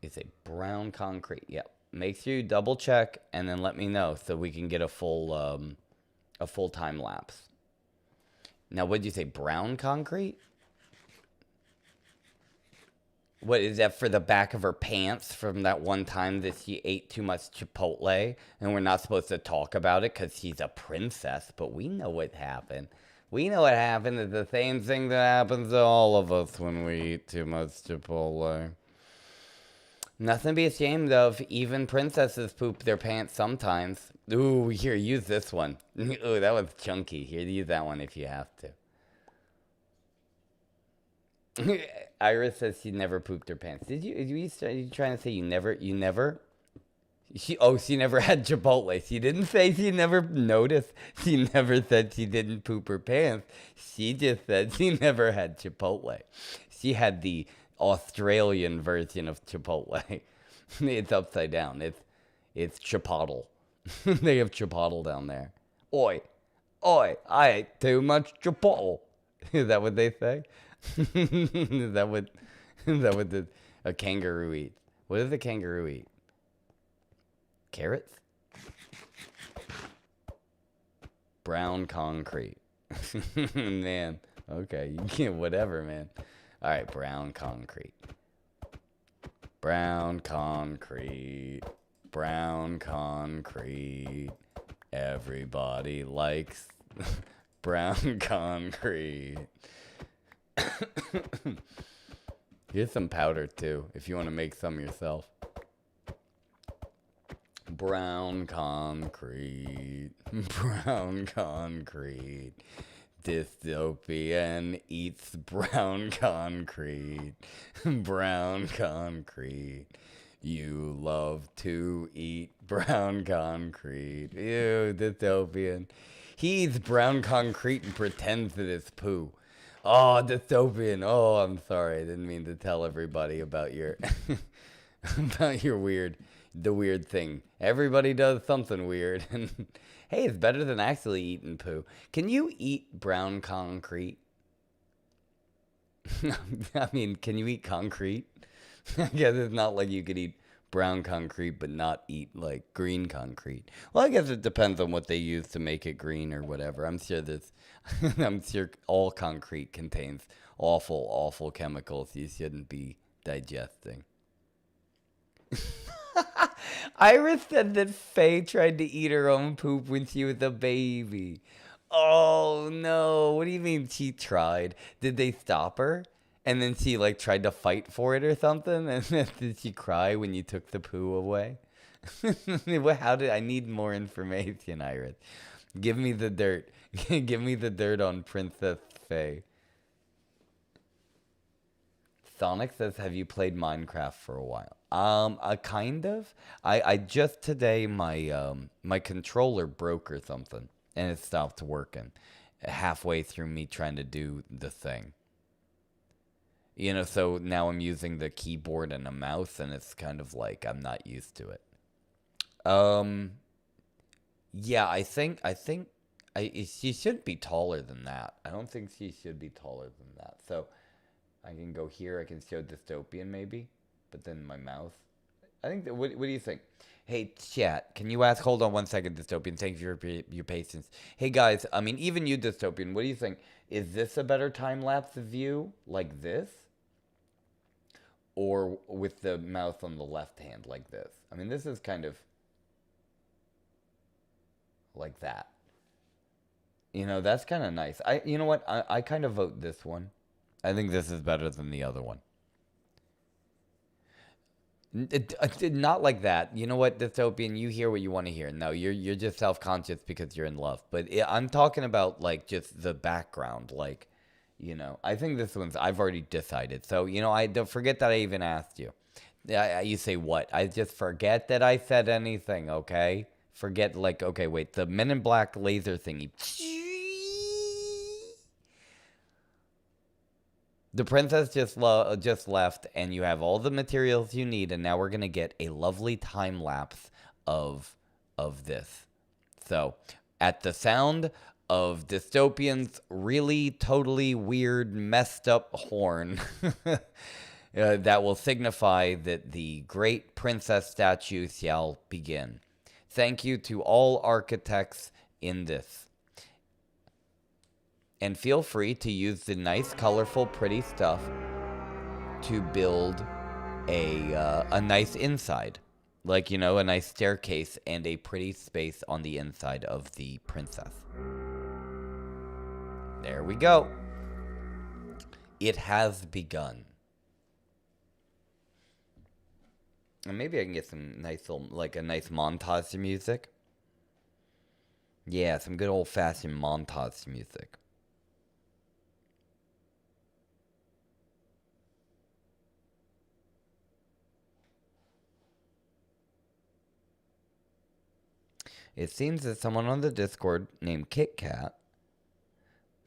It's a brown concrete. Yep. Make sure you double check and then let me know so we can get a full time lapse. Now, what did you say? Brown concrete? What is that, for the back of her pants from that one time that she ate too much Chipotle? And we're not supposed to talk about it because she's a princess, but we know what happened. We know what happened. It's the same thing that happens to all of us when we eat too much Chipotle. Nothing to be ashamed of. Even princesses poop their pants sometimes. Ooh, here, use this one. Ooh, that was chunky. Here, use that one if you have to. Iris says she never pooped her pants. Are you trying to say you never? She never had Chipotle. She didn't say she never noticed. She never said she didn't poop her pants. She just said she never had Chipotle. She had the Australian version of Chipotle. It's upside down. It's Chipotle. They have Chipotle down there. Oi, I ate too much Chipotle. Is that what they say? Is that what a kangaroo eats? What does a kangaroo eat? Carrots? Brown concrete. Man, okay, you can't, whatever, man. All right, brown concrete. Brown concrete. Brown concrete. Everybody likes brown concrete. Here's some powder too, if you want to make some yourself. Brown concrete. Brown concrete. Dystopian eats brown concrete. Brown concrete. You love to eat brown concrete. Ew, dystopian. He eats brown concrete and pretends that it's poo. Oh, dystopian. Oh, I'm sorry. I didn't mean to tell everybody about your about your the weird thing. Everybody does something weird. And hey, it's better than actually eating poo. Can you eat brown concrete? I mean, can you eat concrete? I guess it's not like you could eat brown concrete but not eat like green concrete. Well, I guess it depends on what they use to make it green or whatever. I'm sure all concrete contains awful chemicals you shouldn't be digesting. Iris said that Faye tried to eat her own poop when she was a baby. Oh no, what do you mean she tried? Did they stop her? And then she like tried to fight for it or something? And then did she cry when you took the poo away? I need more information, Iris. Give me the dirt. Give me the dirt on Princess Faye. Sonic says, have you played Minecraft for a while? Kind of. I just today, my controller broke or something, and it stopped working halfway through me trying to do the thing. You know, so now I'm using the keyboard and a mouse, and it's kind of like I'm not used to it. Yeah, I think she should be taller than that. I don't think she should be taller than that. So I can go here. I can show dystopian maybe, but then my mouse. I think. What do you think? Hey, chat. Can you ask? Hold on 1 second, dystopian. Thank you for your patience. Hey guys. I mean, even you, dystopian. What do you think? Is this a better time lapse view like this, or with the mouse on the left hand like this? I mean, this is kind of like that. You know, that's kind of nice. You know what? I kind of vote this one. I think this is better than the other one. Not like that. You know what, dystopian? You hear what you want to hear. No, you're just self-conscious because you're in love. But I'm talking about like just the background. Like, you know, I think this one's. I've already decided. So you know, I don't forget that I even asked you. You say what? I just forget that I said anything. Okay, forget like okay, wait. The Men in Black laser thingy. The princess just left, and you have all the materials you need, and now we're gonna get a lovely time lapse of this. So, at the sound of dystopian's really totally weird, messed up horn that will signify that the great princess statue shall begin. Thank you to all architects in this. And feel free to use the nice, colorful, pretty stuff to build a nice inside. Like, you know, a nice staircase and a pretty space on the inside of the princess. There we go. It has begun. And maybe I can get some nice little, like a nice montage music. Yeah, some good old-fashioned montage music. It seems that someone on the Discord named KitKat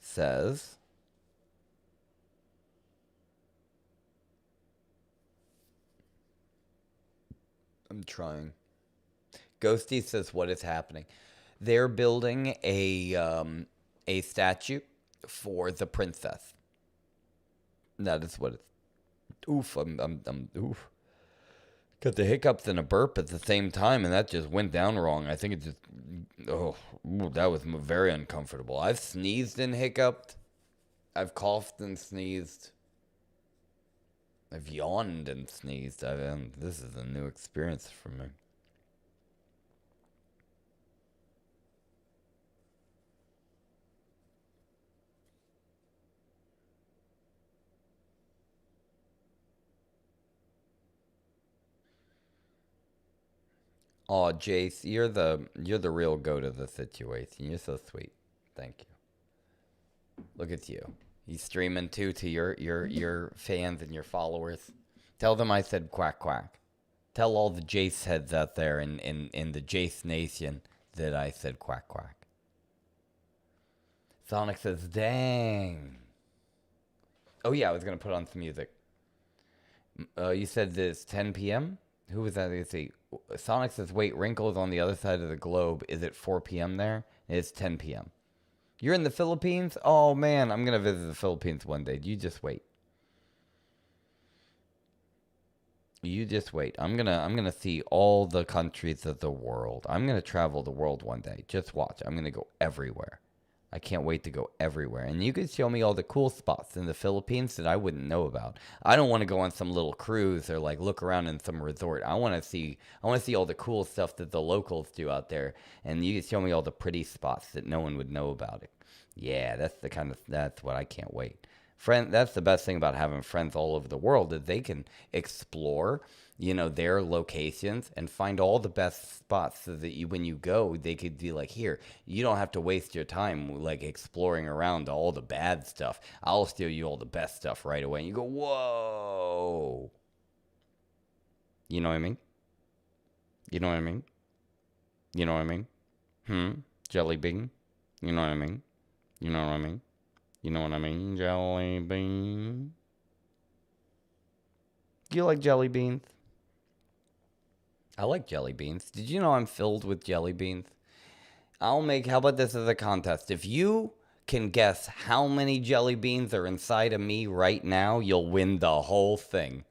says, I'm trying. Ghosty says, what is happening? They're building a statue for the princess. That is what it's. Oof, I'm oof. Got the hiccups and a burp at the same time, and that just went down wrong. I think it just, that was very uncomfortable. I've sneezed and hiccuped. I've coughed and sneezed. I've yawned and sneezed. This is a new experience for me. Oh, Jace, you're the real goat of the situation. You're so sweet. Thank you. Look at you. You streaming too to your fans and your followers. Tell them I said quack quack. Tell all the Jace heads out there in the Jace Nation that I said quack quack. Sonic says, dang. Oh yeah, I was gonna put on some music. You said it's 10 p.m.? Who was that? Let's see. Sonic says, wait, Wrinkle is on the other side of the globe. Is it 4 p.m. there? It's 10 p.m. You're in the Philippines? Oh, man, I'm going to visit the Philippines one day. You just wait. You just wait. I'm gonna see all the countries of the world. I'm going to travel the world one day. Just watch. I'm going to go everywhere. I can't wait to go everywhere. And you could show me all the cool spots in the Philippines that I wouldn't know about. I don't want to go on some little cruise or like look around in some resort. I want to see all the cool stuff that the locals do out there. And you could show me all the pretty spots that no one would know about it. Yeah, that's what I can't wait. That's the best thing about having friends all over the world, is they can explore, you know, their locations and find all the best spots, so that when you go, they could be like, here, you don't have to waste your time like exploring around all the bad stuff. I'll show you all the best stuff right away. And you go, whoa. You know what I mean? You know what I mean? You know what I mean? Jelly bean? You know what I mean? You know what I mean? You know what I mean? Jelly bean. Do you like jelly beans? I like jelly beans. Did you know I'm filled with jelly beans? How about this as a contest? If you can guess how many jelly beans are inside of me right now, you'll win the whole thing.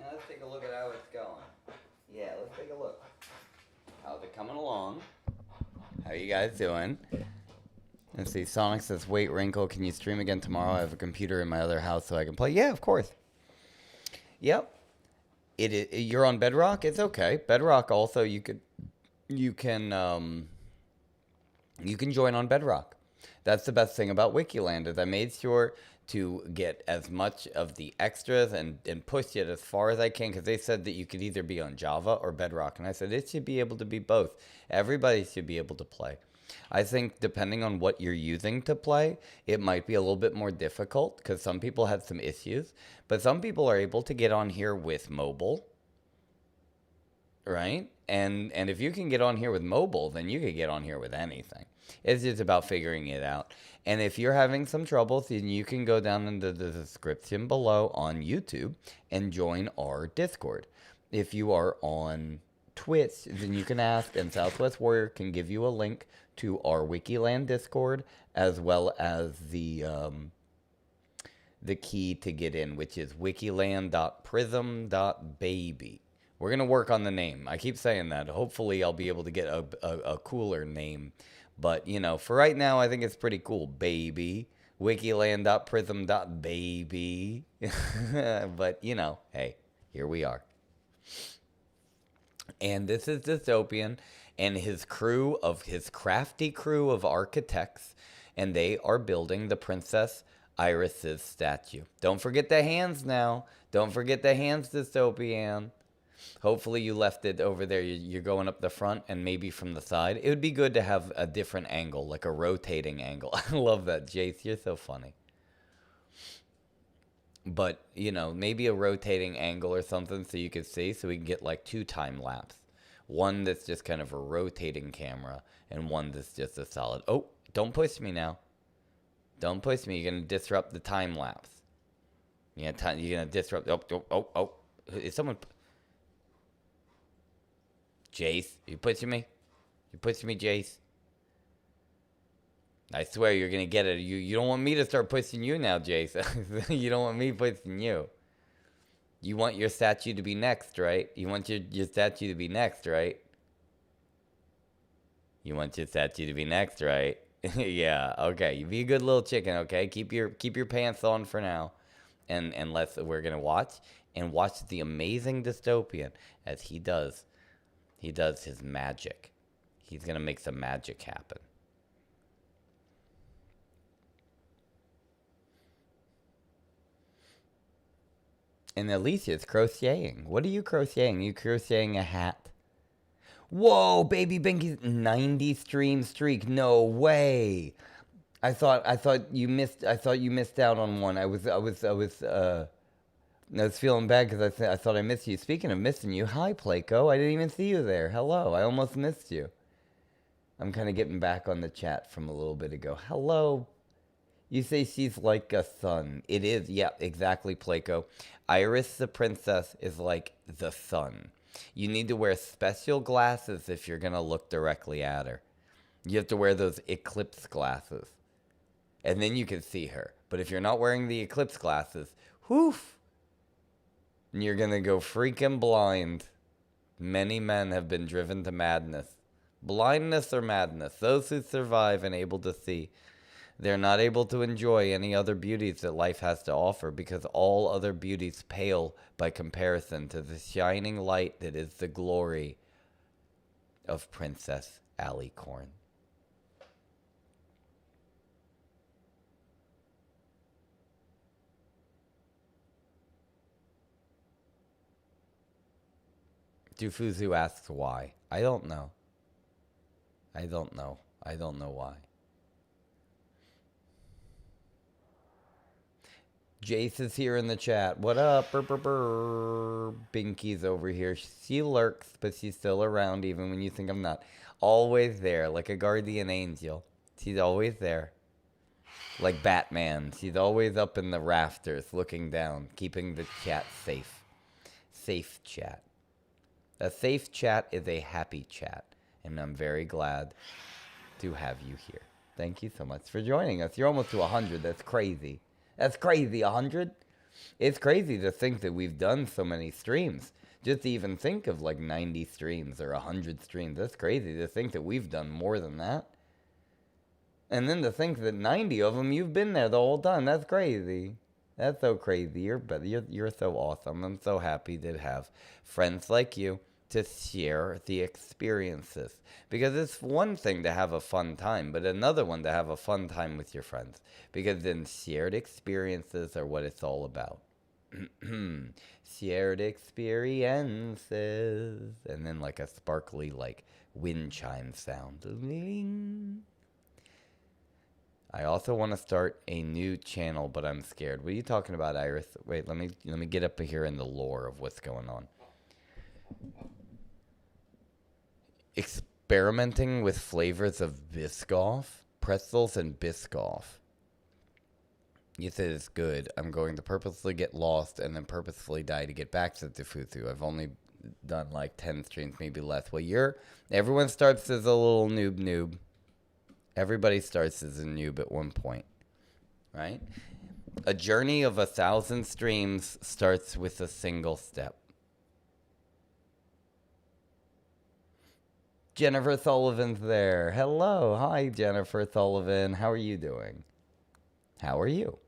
Now let's take a look at how it's going. Yeah, let's take a look. How's it coming along? How you guys doing? Let's see, Sonic says, wait, Wrinkle, can you stream again tomorrow? I have a computer in my other house so I can play. Yeah, of course. Yep. You're on Bedrock? It's okay. Bedrock also, you can join on Bedrock. That's the best thing about Wikiland is I made sure to get as much of the extras and push it as far as I can because they said that you could either be on Java or Bedrock. And I said it should be able to be both. Everybody should be able to play. I think depending on what you're using to play, it might be a little bit more difficult because some people have some issues, but some people are able to get on here with mobile, right? And if you can get on here with mobile, then you can get on here with anything. It's just about figuring it out. And if you're having some troubles, then you can go down into the description below on YouTube and join our Discord. If you are on Twitch, then you can ask, and Southwest Warrior can give you a link to our Wikiland Discord, as well as the key to get in, which is Wikiland.prism.baby. We're going to work on the name. I keep saying that. Hopefully, I'll be able to get a cooler name. But, you know, for right now, I think it's pretty cool. Baby. Wikiland.prism.baby. But, you know, hey, here we are. And this is Dystopian and his crafty crew of architects. And they are building the Princess Iris's statue. Don't forget the hands now. Don't forget the hands, Dystopian. Hopefully you left it over there. You're going up the front and maybe from the side. It would be good to have a different angle, like a rotating angle. I love that, Jace. You're so funny. But, you know, maybe a rotating angle or something so you can see, so we can get like 2 time lapse. One that's just kind of a rotating camera and one that's just a solid. Oh, don't push me now. Don't push me. You're going to disrupt the time lapse. You're going to disrupt. Oh. Is someone... Jace, you pushing me? You pushing me, Jace? I swear you're gonna get it. You don't want me to start pushing you now, Jace. You don't want me pushing you. You want your statue to be next, right? You want your statue to be next, right? You want your statue to be next, right? Yeah, okay. You be a good little chicken, okay? Keep your pants on for now. And we're gonna watch the amazing Dystopian as he does his magic. He's going to make some magic happen. And Alicia's crocheting. What are you crocheting? You crocheting a hat? Whoa, Baby Binky's 90 stream streak. No way. I thought you missed out on one. I was feeling bad because I thought I missed you. Speaking of missing you, hi, Playco. I didn't even see you there. Hello. I almost missed you. I'm kind of getting back on the chat from a little bit ago. Hello. You say she's like a sun. It is. Yeah, exactly, Playco. Iris the princess is like the sun. You need to wear special glasses if you're going to look directly at her. You have to wear those eclipse glasses. And then you can see her. But if you're not wearing the eclipse glasses, whoof. You're gonna go freaking blind. Many men have been driven to madness. Blindness or madness. Those who survive and able to see. They're not able to enjoy any other beauties that life has to offer because all other beauties pale by comparison to the shining light that is the glory of Princess Alicorn. Dufuzu asks why. I don't know. I don't know why. Jace is here in the chat. What up? Binky's over here. She lurks, but she's still around even when you think I'm not. Always there, like a guardian angel. She's always there. Like Batman. She's always up in the rafters, looking down, keeping the chat safe. Safe chat. A safe chat is a happy chat, and I'm very glad to have you here. Thank you so much for joining us. You're almost to 100. That's crazy. That's crazy, 100? It's crazy to think that we've done so many streams. Just to even think of like 90 streams or 100 streams. That's crazy to think that we've done more than that. And then to think that 90 of them, you've been there the whole time. That's crazy. That's so crazy. You're so awesome. I'm so happy to have friends like you to share the experiences. Because it's one thing to have a fun time, but another one to have a fun time with your friends. Because then shared experiences are what it's all about. Shared experiences. And then like a sparkly like wind chime sound. I also want to start a new channel, but I'm scared. What are you talking about, Iris? Wait, let me get up here in the lore of what's going on. Experimenting with flavors of Biscoff, pretzels, and Biscoff. You said it's good. I'm going to purposely get lost and then purposefully die to get back to Defuzu. I've only done like 10 streams, maybe less. Well, everyone starts as a little noob. Everybody starts as a noob at one point, right? A journey of 1,000 streams starts with a single step. Jennifer Sullivan's there. Hello. Hi, Jennifer Sullivan. How are you doing? How are you?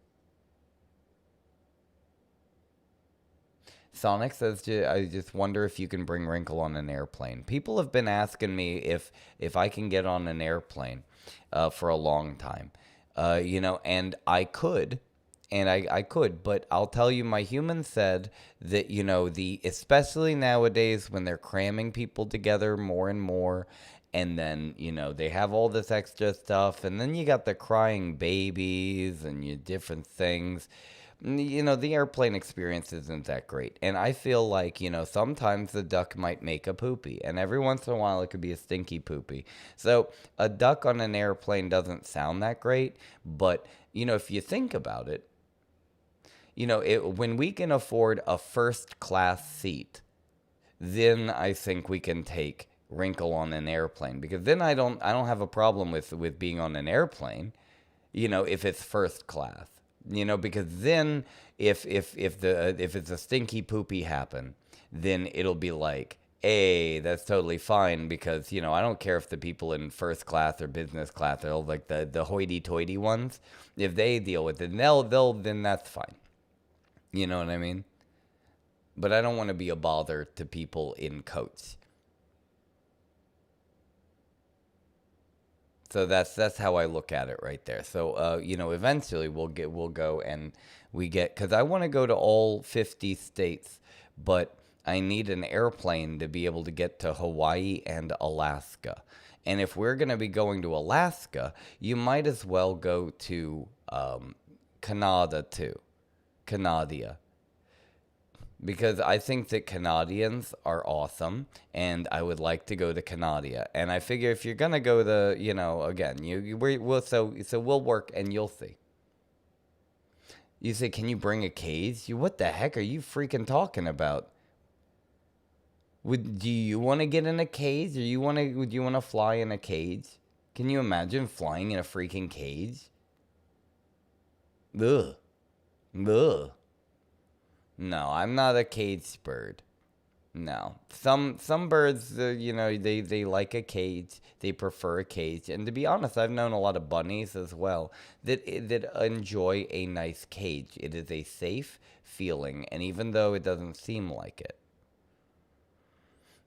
Sonic says, I just wonder if you can bring Wrinkle on an airplane. People have been asking me if I can get on an airplane for a long time. And I could. And I could, but I'll tell you, my human said that, especially nowadays when they're cramming people together more and more, and then, they have all this extra stuff, and then you got the crying babies and you different things. The airplane experience isn't that great. And I feel like, sometimes the duck might make a poopy. And every once in a while, it could be a stinky poopy. So a duck on an airplane doesn't sound that great. But, if you think about it, when we can afford a first-class seat, then I think we can take Wrinkle on an airplane. Because then I don't have a problem with being on an airplane, if it's first class. Because then if it's a stinky poopy happen, then it'll be like, hey, that's totally fine, because, I don't care if the people in first class or business class are like the hoity-toity ones. If they deal with it, then that's fine. You know what I mean? But I don't want to be a bother to people in coats. So that's how I look at it right there. So eventually we'll go and because I want to go to all 50 states, but I need an airplane to be able to get to Hawaii and Alaska. And if we're going to be going to Alaska, you might as well go to Canada too. Canada. Because I think that Canadians are awesome, and I would like to go to Canada. And I figure if you're gonna go to, again, so we'll work, and you'll see. You say, can you bring a cage? What the heck are you freaking talking about? Do you want to get in a cage, or would you want to fly in a cage? Can you imagine flying in a freaking cage? Ugh. No, I'm not a cage bird. No. Some birds, they like a cage. They prefer a cage. And to be honest, I've known a lot of bunnies as well that enjoy a nice cage. It is a safe feeling, and even though it doesn't seem like it,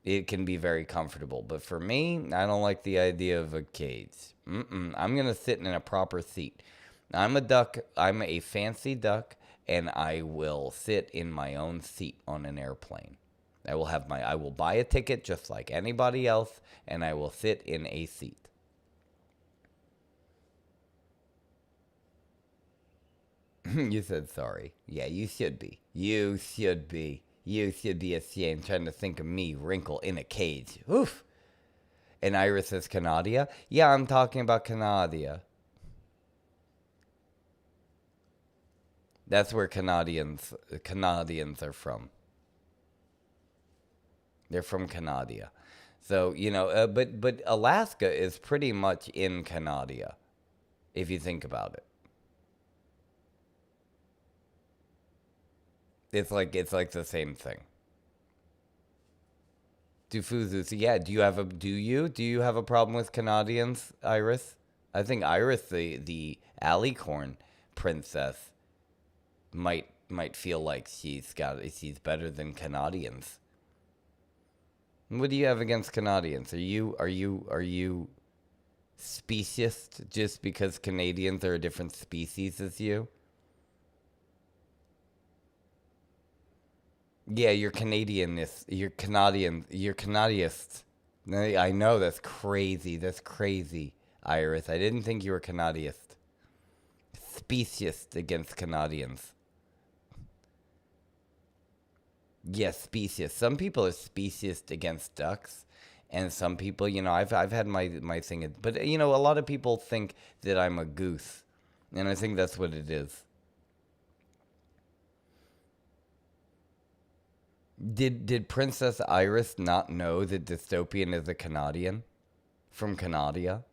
it can be very comfortable. But for me, I don't like the idea of a cage. I'm going to sit in a proper seat. I'm a duck. I'm a fancy duck. And I will sit in my own seat on an airplane. I will buy a ticket just like anybody else, and I will sit in a seat. You said sorry. Yeah, you should be. You should be ashamed trying to think of me, Wrinkle, in a cage. Oof. And Iris says Canada? Yeah, I'm talking about Canada. That's where Canadians are from. They're from Canada. So, but Alaska is pretty much in Canada, if you think about it. It's like the same thing. Dufuzu. So yeah, do you have a problem with Canadians, Iris? I think Iris, the alicorn princess, might feel like she's better than Canadians. What do you have against Canadians? Are you speciesist just because Canadians are a different species as you? Yeah, you're Canadianist. You're Canadian. You're Canadiist. I know, that's crazy. That's crazy, Iris. I didn't think you were Canadiist. Speciest against Canadians. Yes, speciest. Some people are speciest against ducks. And some people, you know, I've had my thing. But, you know, a lot of people think that I'm a goose. And I think that's what it is. Did Princess Iris not know that Dystopian is a Canadian? From Canadia?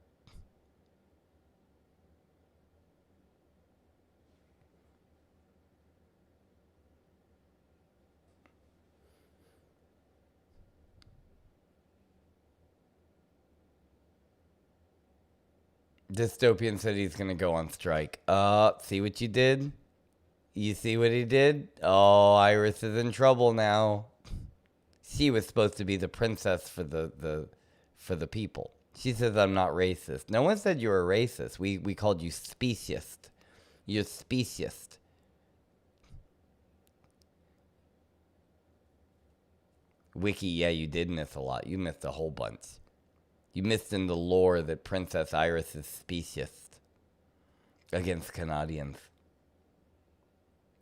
Dystopian said he's gonna go on strike. See what you did? You see what he did? Oh, Iris is in trouble now. She was supposed to be the princess for the people. She says I'm not racist. No one said you were a racist. We called you speciest. You're speciest. Wiki, yeah, you did miss a lot. You missed a whole bunch. You missed in the lore that Princess Iris is speciest against Canadians.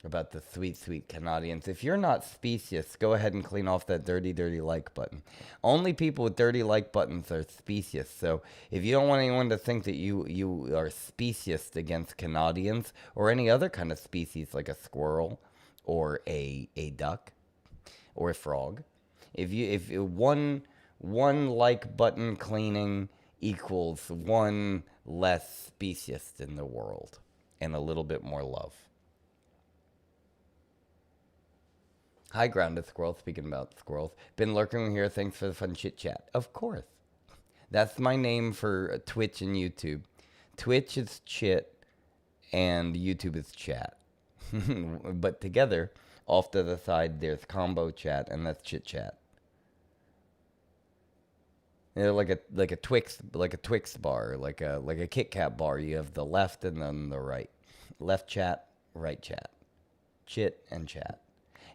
About the sweet, sweet Canadians. If you're not specious, go ahead and clean off that dirty, dirty like button. Only people with dirty like buttons are specious. So if you don't want anyone to think that you are specious against Canadians or any other kind of species like a squirrel or a duck or a frog, if one like button cleaning equals one less specious in the world and a little bit more love. Hi, Grounded Squirrel. Speaking about squirrels. Been lurking here. Thanks for the fun chit chat. Of course. That's my name for Twitch and YouTube. Twitch is chit and YouTube is chat. But together, off to the side, there's combo chat and that's chit chat. They're like a Twix bar, like a Kit Kat bar. You have the left and then the right. Left chat, right chat. Chit and chat.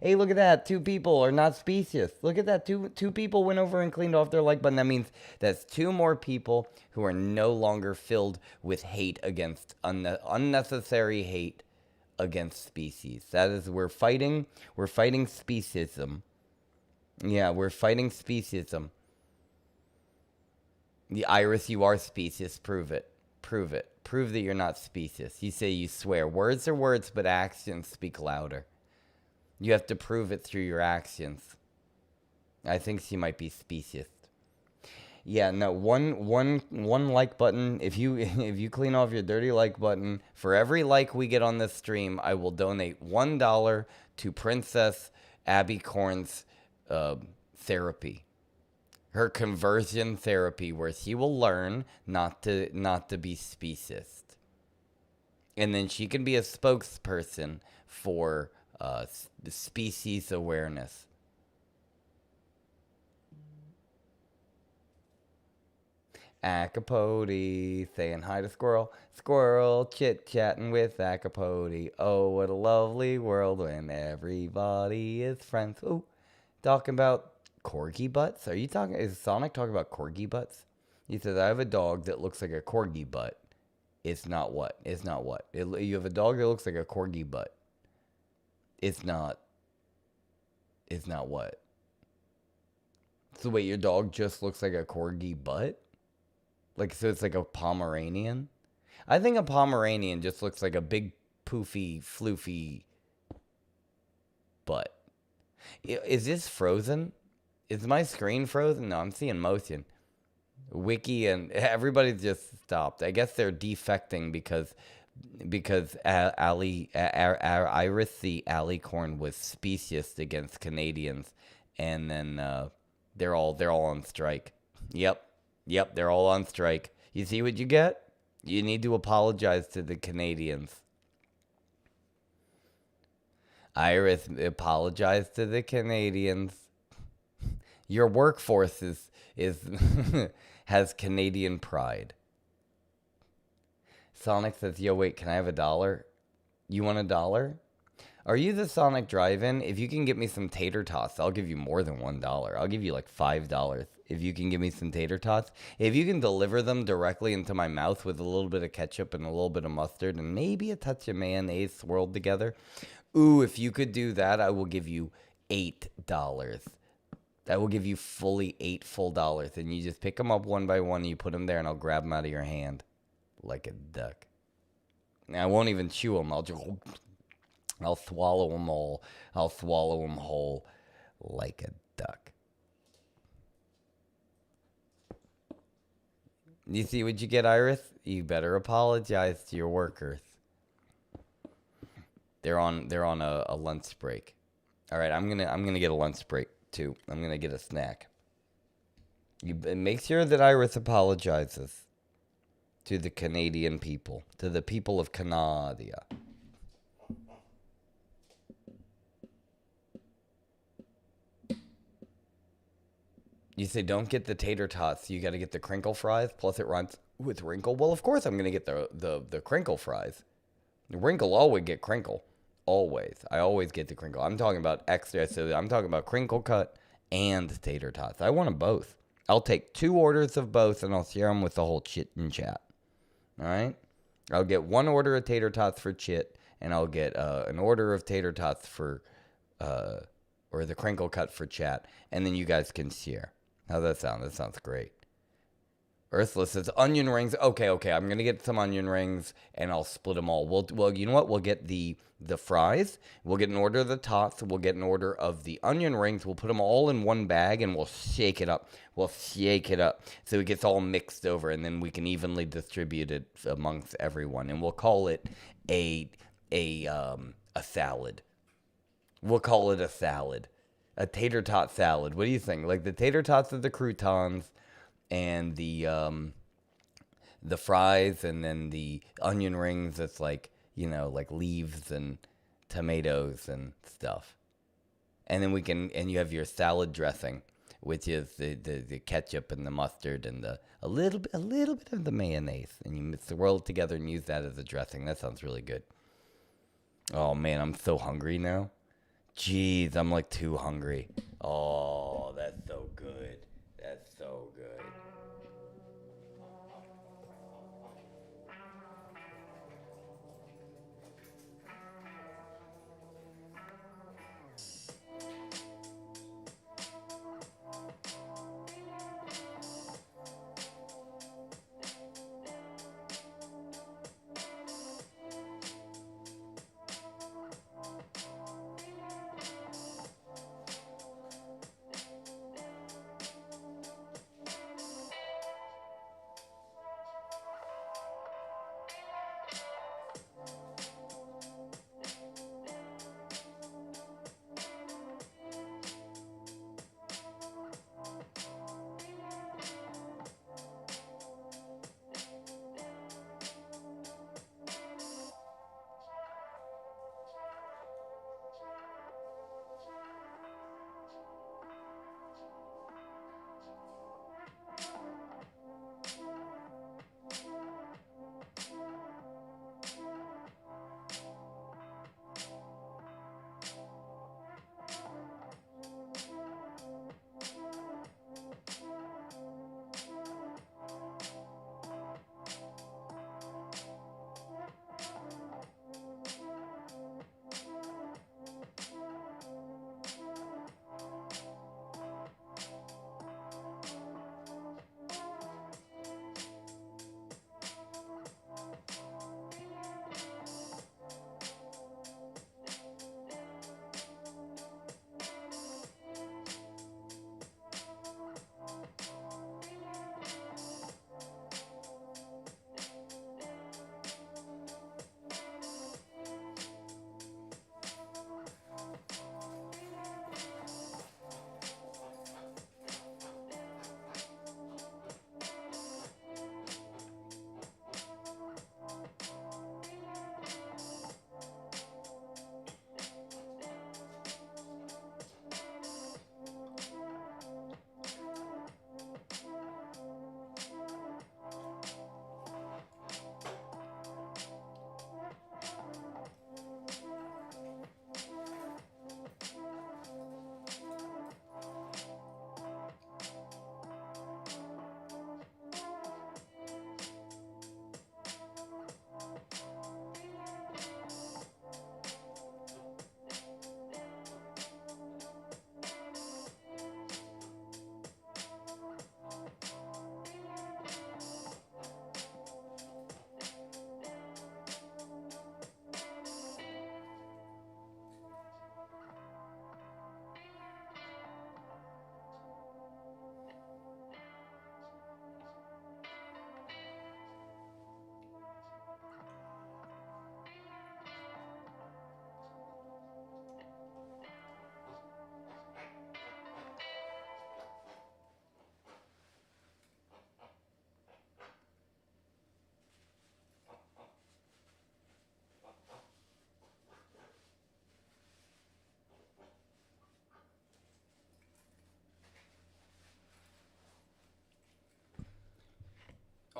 Hey, look at that. 2 people are not specious. Look at that. Two people went over and cleaned off their like button. That means that's 2 more people who are no longer filled with hate against unnecessary hate against species. That is, we're fighting speciesism. Yeah, we're fighting speciesism. The Iris, you are specious. Prove it. Prove it. Prove that you're not specious. You say you swear. Words are words, but actions speak louder. You have to prove it through your actions. I think she might be specious. Yeah, no, one like button. If you clean off your dirty like button, for every like we get on this stream, I will donate $1 to Princess Abby Corn's therapy. Her conversion therapy, where she will learn not to be specious. And then she can be a spokesperson for species awareness. Acapody saying hi to Squirrel. Squirrel chit-chatting with Acapody. Oh, what a lovely world when everybody is friends. Ooh, talking about corgi butts? Are you talking? Is Sonic talking about corgi butts? He says, I have a dog that looks like a corgi butt. It's not what? It's not what? You have a dog that looks like a corgi butt. It's not. It's not what? So wait, your dog just looks like a corgi butt? Like, so it's like a Pomeranian? I think a Pomeranian just looks like a big, poofy, floofy butt. Is this frozen? Is my screen frozen? No, I'm seeing motion. Wiki and everybody just stopped. I guess they're defecting because Iris the Alicorn was specious against Canadians, and then they're all on strike. Yep, they're all on strike. You see what you get? You need to apologize to the Canadians. Iris, apologize to the Canadians. Your workforce is has Canadian pride. Sonic says, yo, wait, can I have $1? You want $1? Are you the Sonic Drive-In? If you can get me some tater tots, I'll give you more than $1. I'll give you like $5 if you can give me some tater tots. If you can deliver them directly into my mouth with a little bit of ketchup and a little bit of mustard and maybe a touch of mayonnaise swirled together. Ooh, if you could do that, I will give you $8. I will give you fully $8 full dollars. And you just pick them up one by one and you put them there and I'll grab them out of your hand like a duck. Now, I won't even chew them. I'll swallow them all. I'll swallow them whole like a duck. You see what you get, Iris? You better apologize to your workers. They're on a lunch break. All right, I'm gonna get a lunch break too. I'm gonna get a snack. You make sure that Iris apologizes to the Canadian people, to the people of Canada. You say don't get the tater tots. You got to get the crinkle fries. Plus, it rhymes with wrinkle. Well, of course, I'm gonna get the crinkle fries. The wrinkle always get crinkle. Always. I always get the crinkle. I'm talking about extra. So I'm talking about crinkle cut and tater tots. I want them both. I'll take 2 orders of both and I'll share them with the whole chit and chat. All right? I'll get 1 order of tater tots for chit and I'll get an order of tater tots for, or the crinkle cut for chat. And then you guys can share. How's that sound? That sounds great. Ursula says onion rings. Okay. I'm going to get some onion rings and I'll split them all. Well, you know what? We'll get the fries. We'll get an order of the tots. We'll get an order of the onion rings. We'll put them all in one bag and we'll shake it up. We'll shake it up so it gets all mixed over and then we can evenly distribute it amongst everyone. And we'll call it a salad. We'll call it a salad. A tater tot salad. What do you think? Like the tater tots are the croutons. And the fries and then the onion rings, that's like, like leaves and tomatoes and stuff. And then and you have your salad dressing, which is the ketchup and the mustard and a little bit of the mayonnaise. And you swirl it together and use that as a dressing. That sounds really good. Oh man, I'm so hungry now. Jeez, I'm like too hungry. Oh, that's so good. That's so good.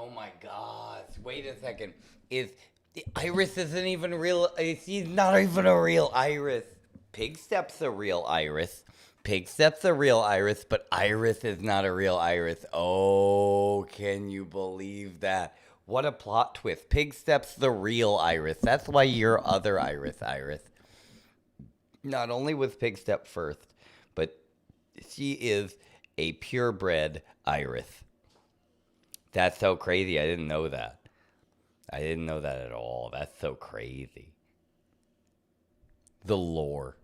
Oh my gosh. Wait a second. Iris isn't even real. She's not even a real Iris. Pigstep's a real Iris. Pigstep's a real Iris, but Iris is not a real Iris. Oh, can you believe that? What a plot twist. Pigstep's the real Iris. That's why you're other Iris. Not only was Pigstep first, but she is a purebred Iris. That's so crazy. I didn't know that. I didn't know that at all. That's so crazy. The lore.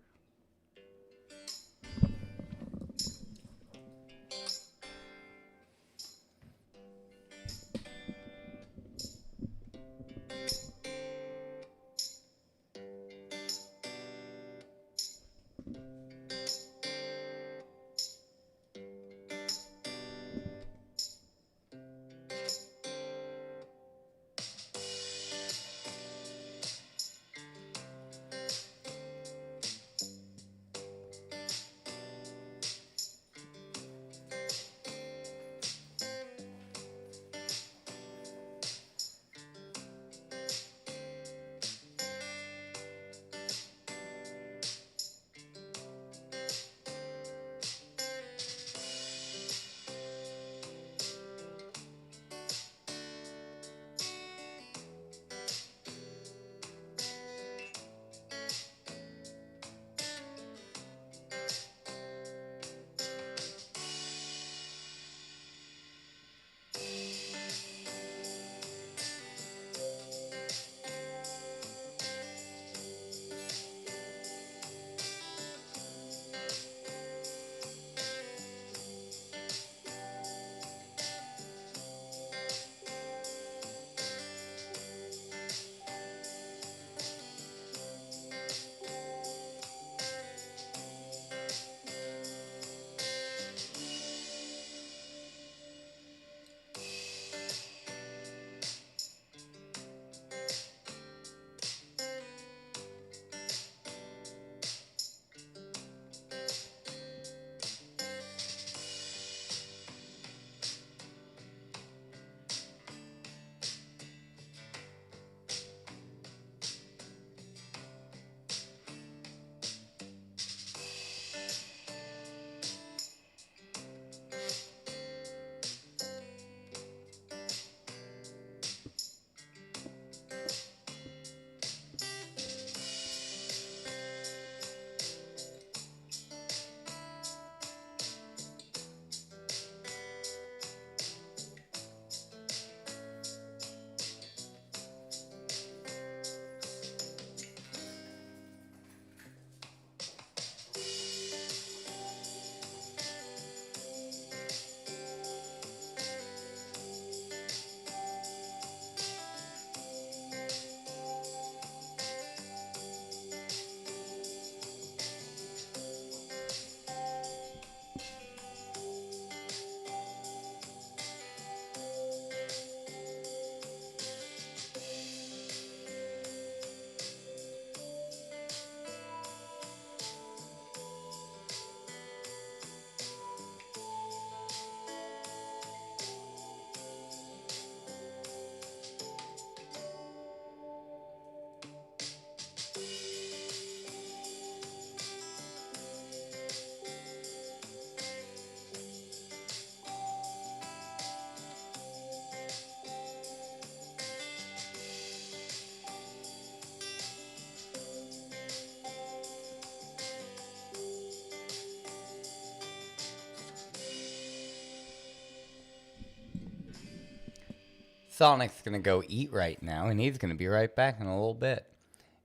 Sonic's gonna go eat right now, and he's gonna be right back in a little bit.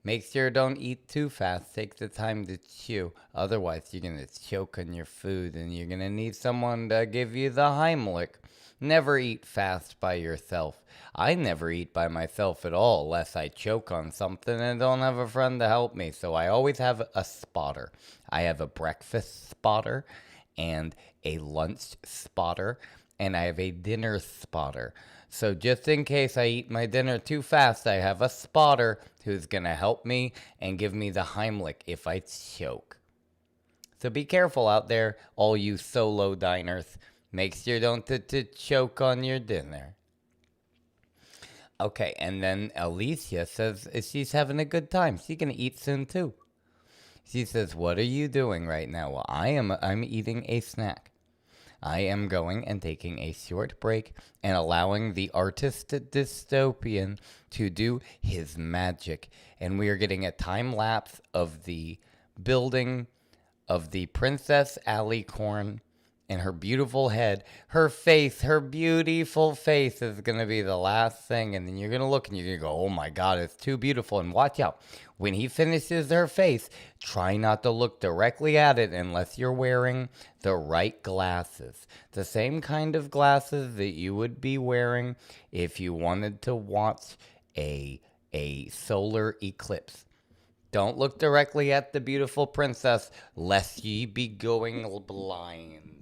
Make sure don't eat too fast. Take the time to chew. Otherwise, you're gonna choke on your food, and you're gonna need someone to give you the Heimlich. Never eat fast by yourself. I never eat by myself at all unless I choke on something and don't have a friend to help me. So I always have a spotter. I have a breakfast spotter and a lunch spotter, and I have a dinner spotter. So just in case I eat my dinner too fast, I have a spotter who's going to help me and give me the Heimlich if I choke. So be careful out there, all you solo diners. Make sure don't choke on your dinner. Okay, and then Alicia says she's having a good time. She's gonna eat soon too. She says, "What are you doing right now?" Well, I'm eating a snack. I am going and taking a short break and allowing the artist dystopian to do his magic. And we are getting a time lapse of the building of the Princess Alicorn and her beautiful head. Her face, her beautiful face is going to be the last thing. And then you're going to look and you're going to go, oh my God, it's too beautiful. And watch out. When he finishes her face, try not to look directly at it unless you're wearing the right glasses. The same kind of glasses that you would be wearing if you wanted to watch a solar eclipse. Don't look directly at the beautiful princess, lest ye be going blind.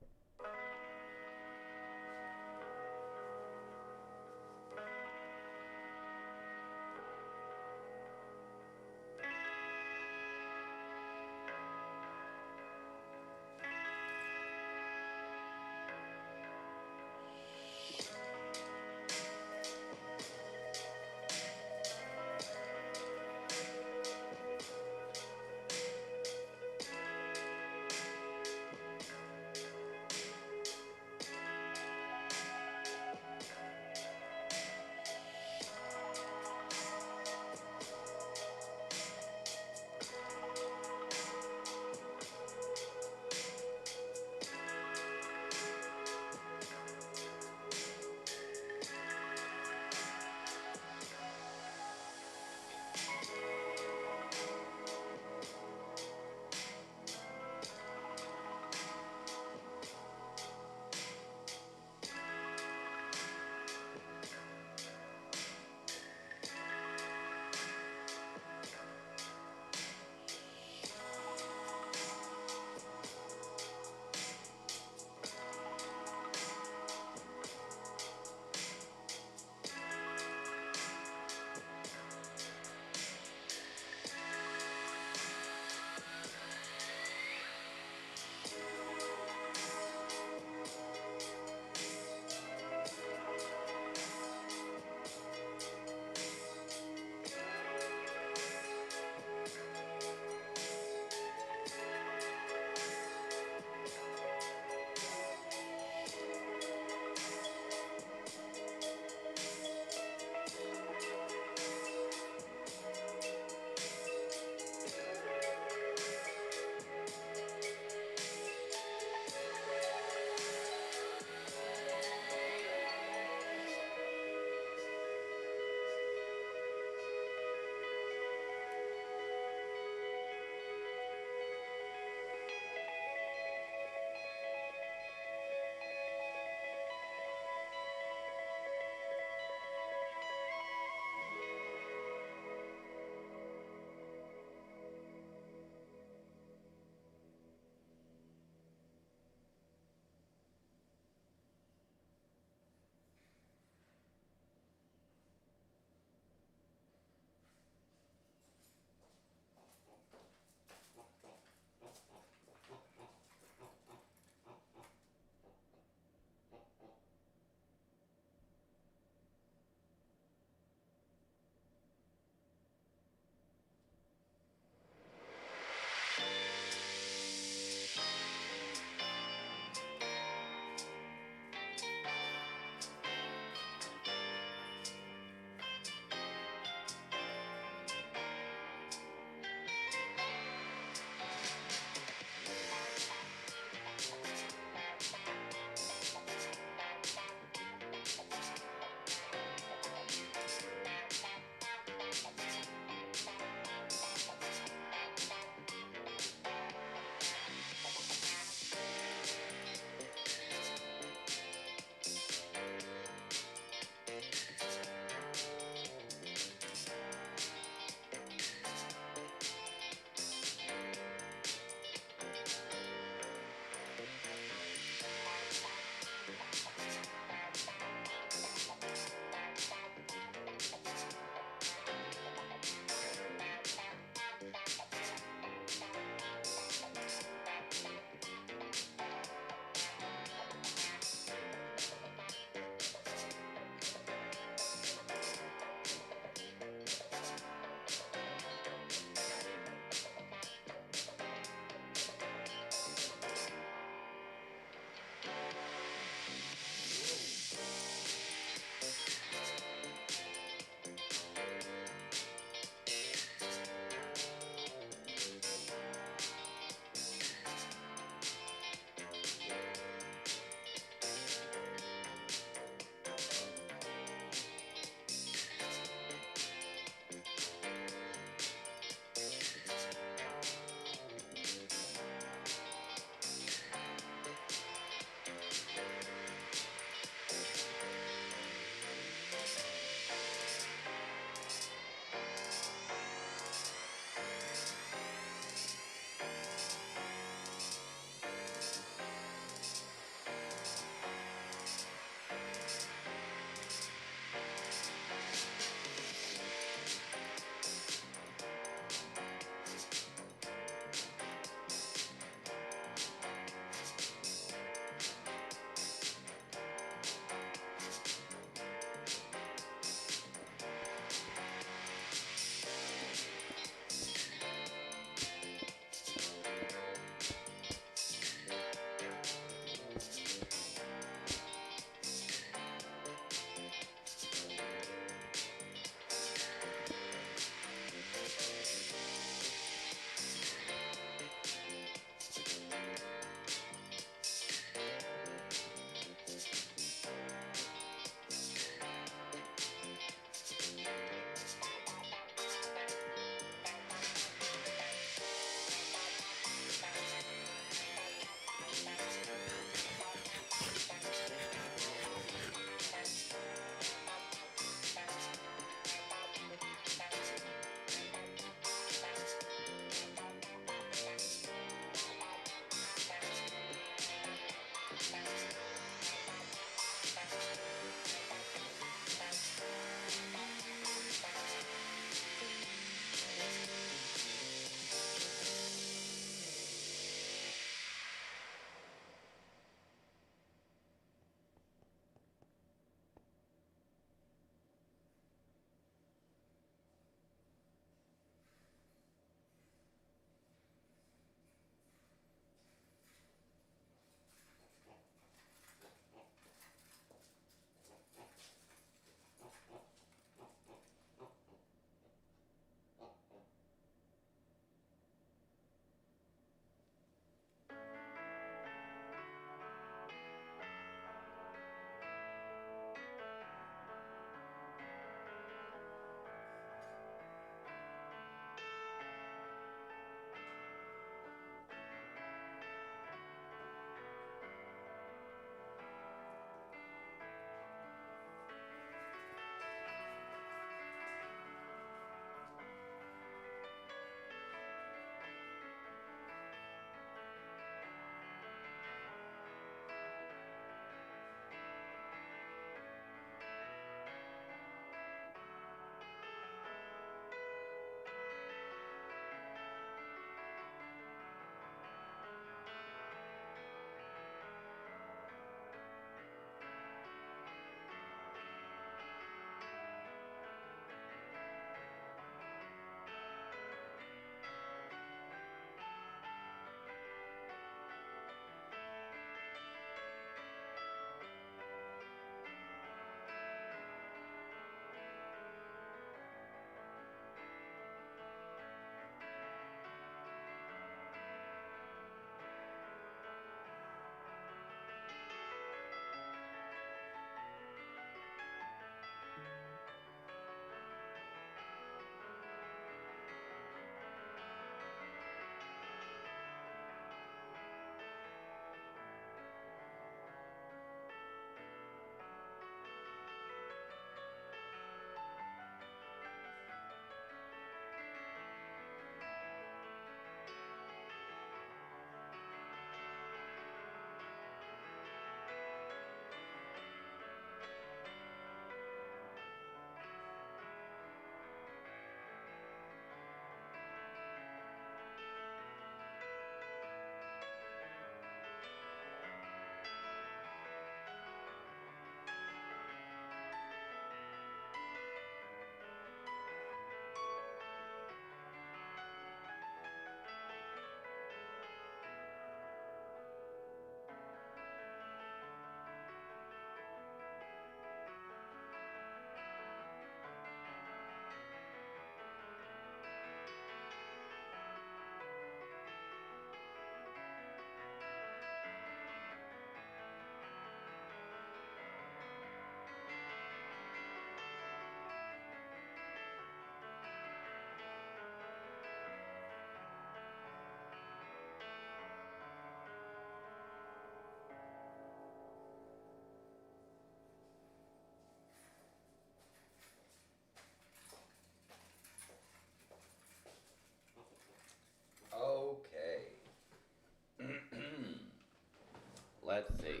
Let's see.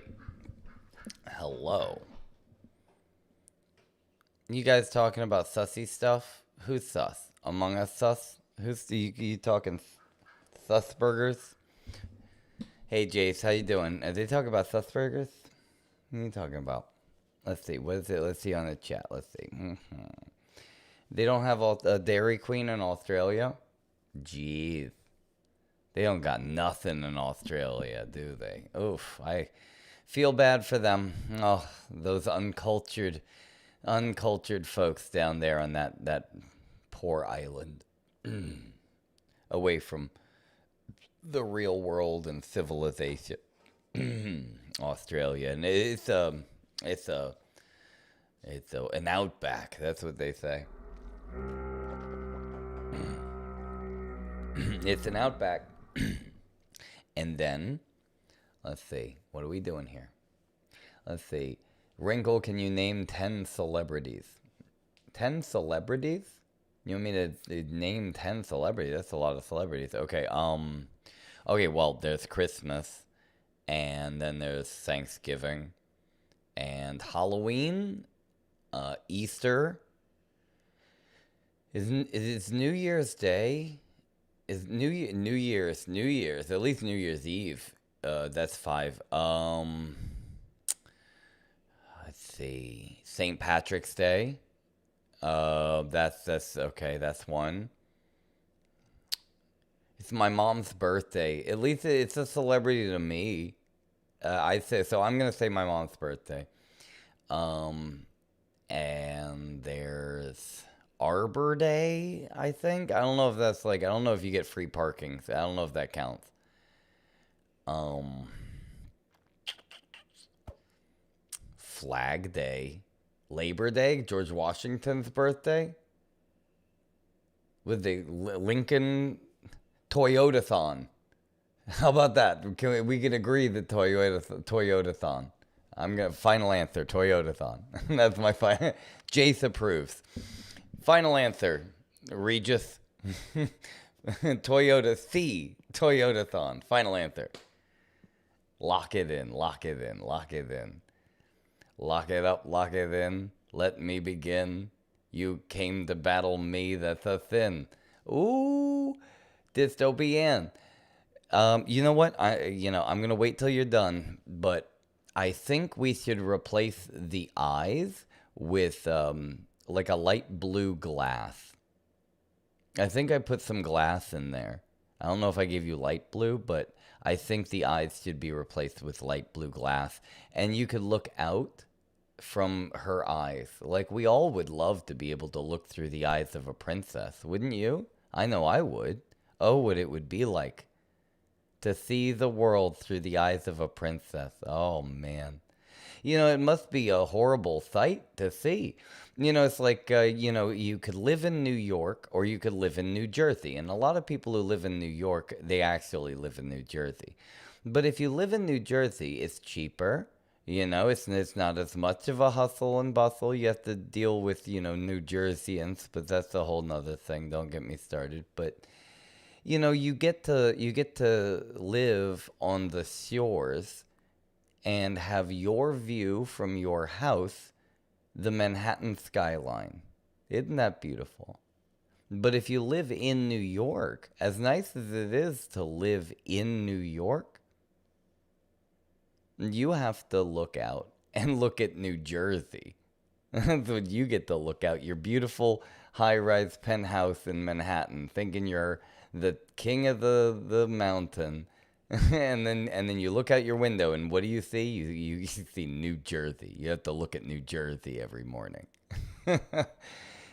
Hello. You guys talking about sussy stuff? Who's sus? Among Us sus? Who's you talking sus burgers? Hey Jace, how you doing? Are they talking about sus burgers? What are you talking about? Let's see. What is it? Let's see on the chat. Let's see. They don't have a Dairy Queen in Australia? Jeez. They don't got nothing in Australia, do they? Oof. I feel bad for them. Oh, those uncultured folks down there on that poor island. Away from the real world and civilization. Australia. And it's an outback. That's what they say. It's an outback. And then, let's see. What are we doing here? Let's see. Wrinkle, can you name 10 celebrities? 10 celebrities? You want me to name 10 celebrities? That's a lot of celebrities. Okay, okay, well, there's Christmas. And then there's Thanksgiving. And Halloween. Easter. Is New Year's Day? Is New Year's, at least New Year's Eve. That's 5. Let's see. St. Patrick's Day. That's okay, that's 1. It's my mom's birthday. At least it's a celebrity to me. I'd say so. I'm gonna say my mom's birthday. And there's Arbor Day, I think. I don't know if that's I don't know if you get free parking. So I don't know if that counts. Flag Day. Labor Day, George Washington's birthday. With the Lincoln Toyotathon. How about that? We can agree that Toyotathon. I'm gonna final answer, Toyotathon. That's my final. Jace approves. Final answer, Regis. Toyotathon. Final answer. Lock it in. Lock it in. Lock it in. Lock it up. Lock it in. Let me begin. You came to battle me. That's a sin. Ooh, dystopian. You know what? I'm gonna wait till you're done, but I think we should replace the eyes with like a light blue glass. I think I put some glass in there. I don't know if I gave you light blue, but I think the eyes should be replaced with light blue glass, and you could look out from her eyes. Like, we all would love to be able to look through the eyes of a princess, wouldn't you? I know I would. Oh, what it would be like to see the world through the eyes of a princess. Oh, man. It must be a horrible sight to see. It's like, you could live in New York or you could live in New Jersey. And a lot of people who live in New York, they actually live in New Jersey. But if you live in New Jersey, it's cheaper. It's not as much of a hustle and bustle. You have to deal with, New Jerseyans, but that's a whole nother thing. Don't get me started. But, you get to live on the shores and have your view from your house, the Manhattan skyline. Isn't that beautiful? But if you live in New York, as nice as it is to live in New York, you have to look out and look at New Jersey. That's what you get to look out. Your beautiful high-rise penthouse in Manhattan, thinking you're the king of the mountain. and then you look out your window, and what do you see? You see New Jersey. You have to look at New Jersey every morning.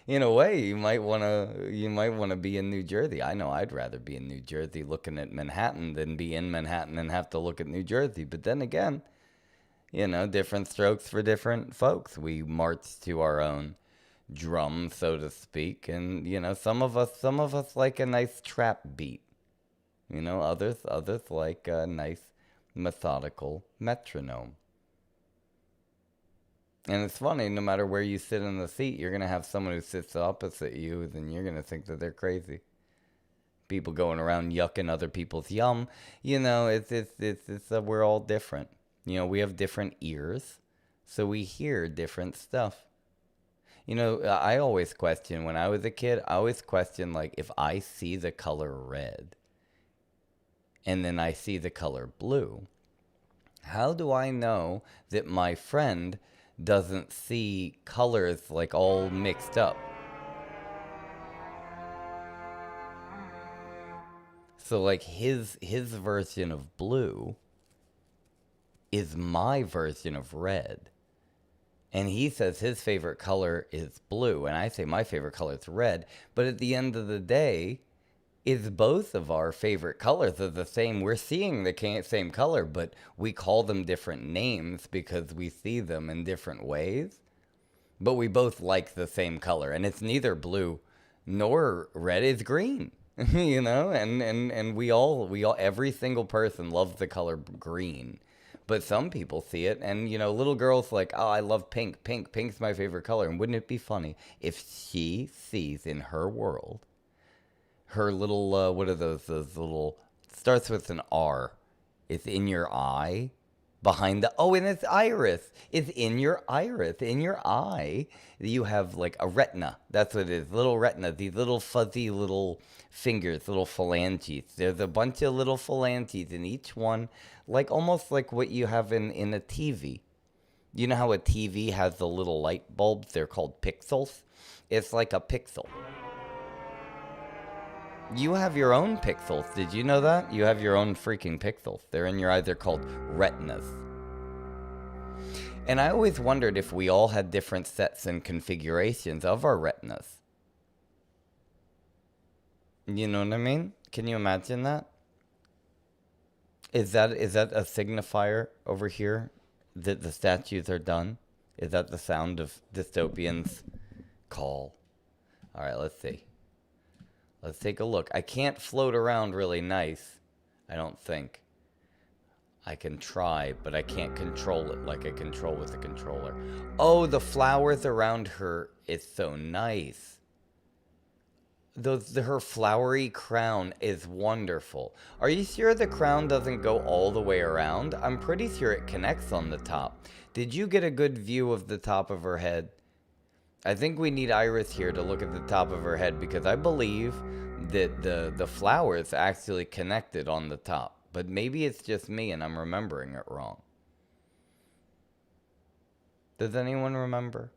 In a way, you might want to be in New Jersey. I know I'd rather be in New Jersey looking at Manhattan than be in Manhattan and have to look at New Jersey. But then again, different strokes for different folks. We march to our own drum, so to speak, and some of us like a nice trap beat. Others like a nice methodical metronome. And it's funny, no matter where you sit in the seat, you're going to have someone who sits opposite you, and you're going to think that they're crazy. People going around yucking other people's yum. We're all different. You know, we have different ears, so we hear different stuff. You know, I always question, when I was a kid, I always questioned, like, if I see the color red and then I see the color blue, how do I know that my friend doesn't see colors, like, all mixed up? So, like, his version of blue is my version of red. And he says his favorite color is blue, and I say my favorite color is red. But at the end of the day, is both of our favorite colors are the same. We're seeing the same color, but we call them different names because we see them in different ways. But we both like the same color, and it's neither blue nor red. It's green, you know. And we all every single person loves the color green. But some people see it, and, you know, little girls like, oh, I love pink. Pink's my favorite color. And wouldn't it be funny if she sees in her world, her little, what are those little, starts with an R. It's in your eye, behind the, oh, and it's iris. It's in your iris, in your eye. You have, like, a retina. That's what it is, little retina. These little fuzzy little fingers, little phalanges. There's a bunch of little phalanges in each one, like almost like what you have in a TV. You know how a TV has the little light bulbs? They're called pixels. It's like a pixel. You have your own pixels. Did you know that? You have your own freaking pixels. They're in your eyes. They're called retinas. And I always wondered if we all had different sets and configurations of our retinas. You know what I mean? Can you imagine that? Is that a signifier over here that the statues are done? Is that the sound of Dystopian's call? All right, let's see. Let's take a look. I can't float around really nice, I don't think. I can try, but I can't control it like I control with the controller. Oh, the flowers around her is so nice. Her flowery crown is wonderful. Are you sure the crown doesn't go all the way around? I'm pretty sure it connects on the top. Did you get a good view of the top of her head? I think we need Iris here to look at the top of her head, because I believe that the flowers actually connected on the top. But maybe it's just me and I'm remembering it wrong. Does anyone remember?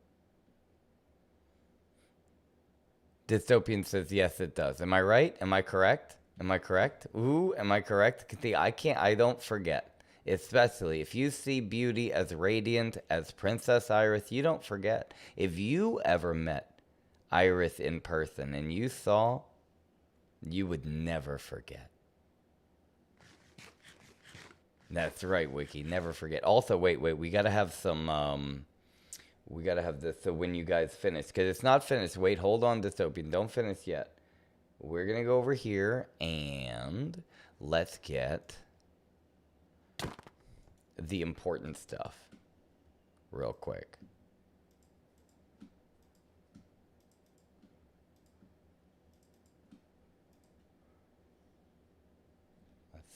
Dystopian says, yes, it does. Am I right? Am I correct? Am I correct? Ooh, am I correct? See, I don't forget. Especially if you see beauty as radiant as Princess Iris, you don't forget. If you ever met Iris in person and you saw, you would never forget. That's right, Wiki. Never forget. Also, wait. We gotta have some, we gotta have this so when you guys finish, because it's not finished. Wait, hold on, Dystopian. Don't finish yet. We're gonna go over here and let's get the important stuff real quick.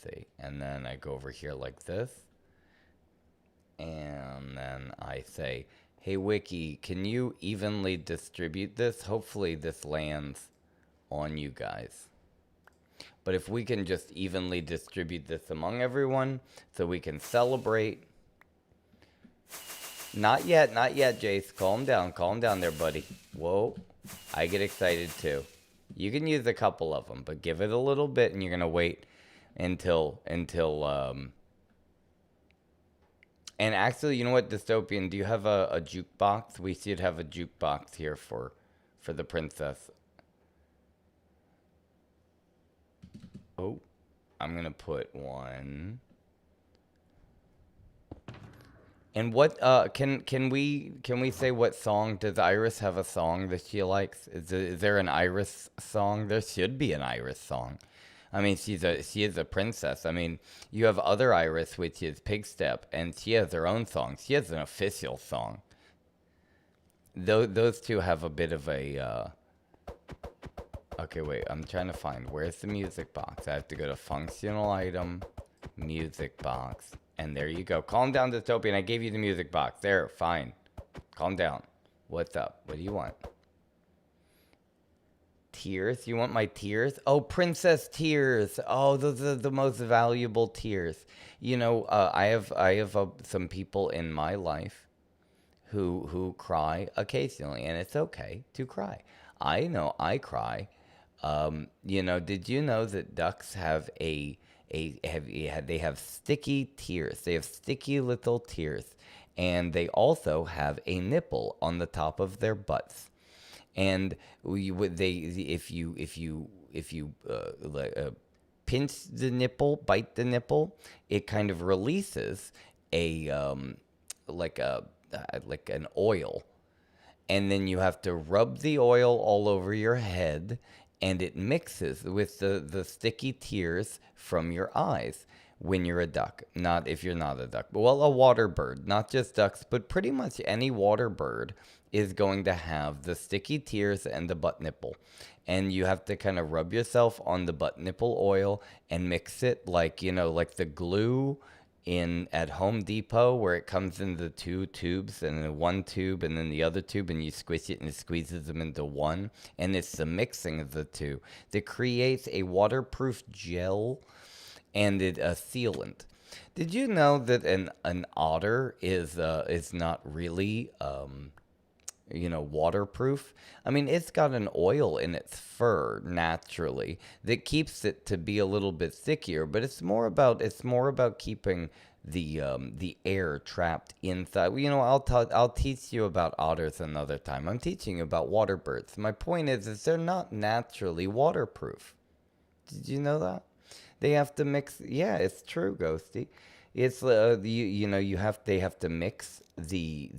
See, and then I go over here like this, and then I say, hey Wiki, can you evenly distribute this? Hopefully this lands on you guys, but if we can just evenly distribute this among everyone so we can celebrate. Not yet, Jace. Calm down there, buddy. Whoa, I get excited too. You can use a couple of them, but give it a little bit, and you're gonna wait until and actually, you know what, Dystopian, do you have a jukebox? We should have a jukebox here for the princess. Oh, I'm gonna put one. And what can we say what song? Does Iris have a song that she likes? Is there an Iris song? There should be an Iris song. I mean, she is a princess. I mean, you have other Iris, which is Pigstep, and she has her own song. She has an official song. Those two have a bit of a. Okay, wait. I'm trying to find, where's the music box? I have to go to functional item, music box, And there you go. Calm down, Dystopian. I gave you the music box. There, fine. Calm down. What's up? What do you want? Tears? You want my tears? Oh, princess tears. Oh, those are the most valuable tears. You know, I have some people in my life who cry occasionally, and it's okay to cry. I know I cry. You know, did you know that ducks have they have sticky tears? They have sticky little tears, and they also have a nipple on the top of their butts. And if you pinch the nipple, bite the nipple, it kind of releases a like a like an oil, and then you have to rub the oil all over your head, and it mixes with the sticky tears from your eyes when you're a duck. Not if you're not a duck. Well, a water bird, not just ducks, but pretty much any water bird is going to have the sticky tears and the butt nipple. And you have to kind of rub yourself on the butt nipple oil and mix it like, you know, like the glue in at Home Depot where it comes in the two tubes, and then one tube and then the other tube, and you squish it and it squeezes them into one, and it's the mixing of the two that creates a waterproof gel and a sealant. Did you know that an otter is not really you know, waterproof? I mean, it's got an oil in its fur naturally that keeps it to be a little bit stickier, but it's more about keeping the air trapped inside. You know, I'll teach you about otters another time. I'm teaching you about water birds. My point is they're not naturally waterproof. Did you know that? They have to mix. Yeah, it's true, Ghosty. It's you know, they have to mix the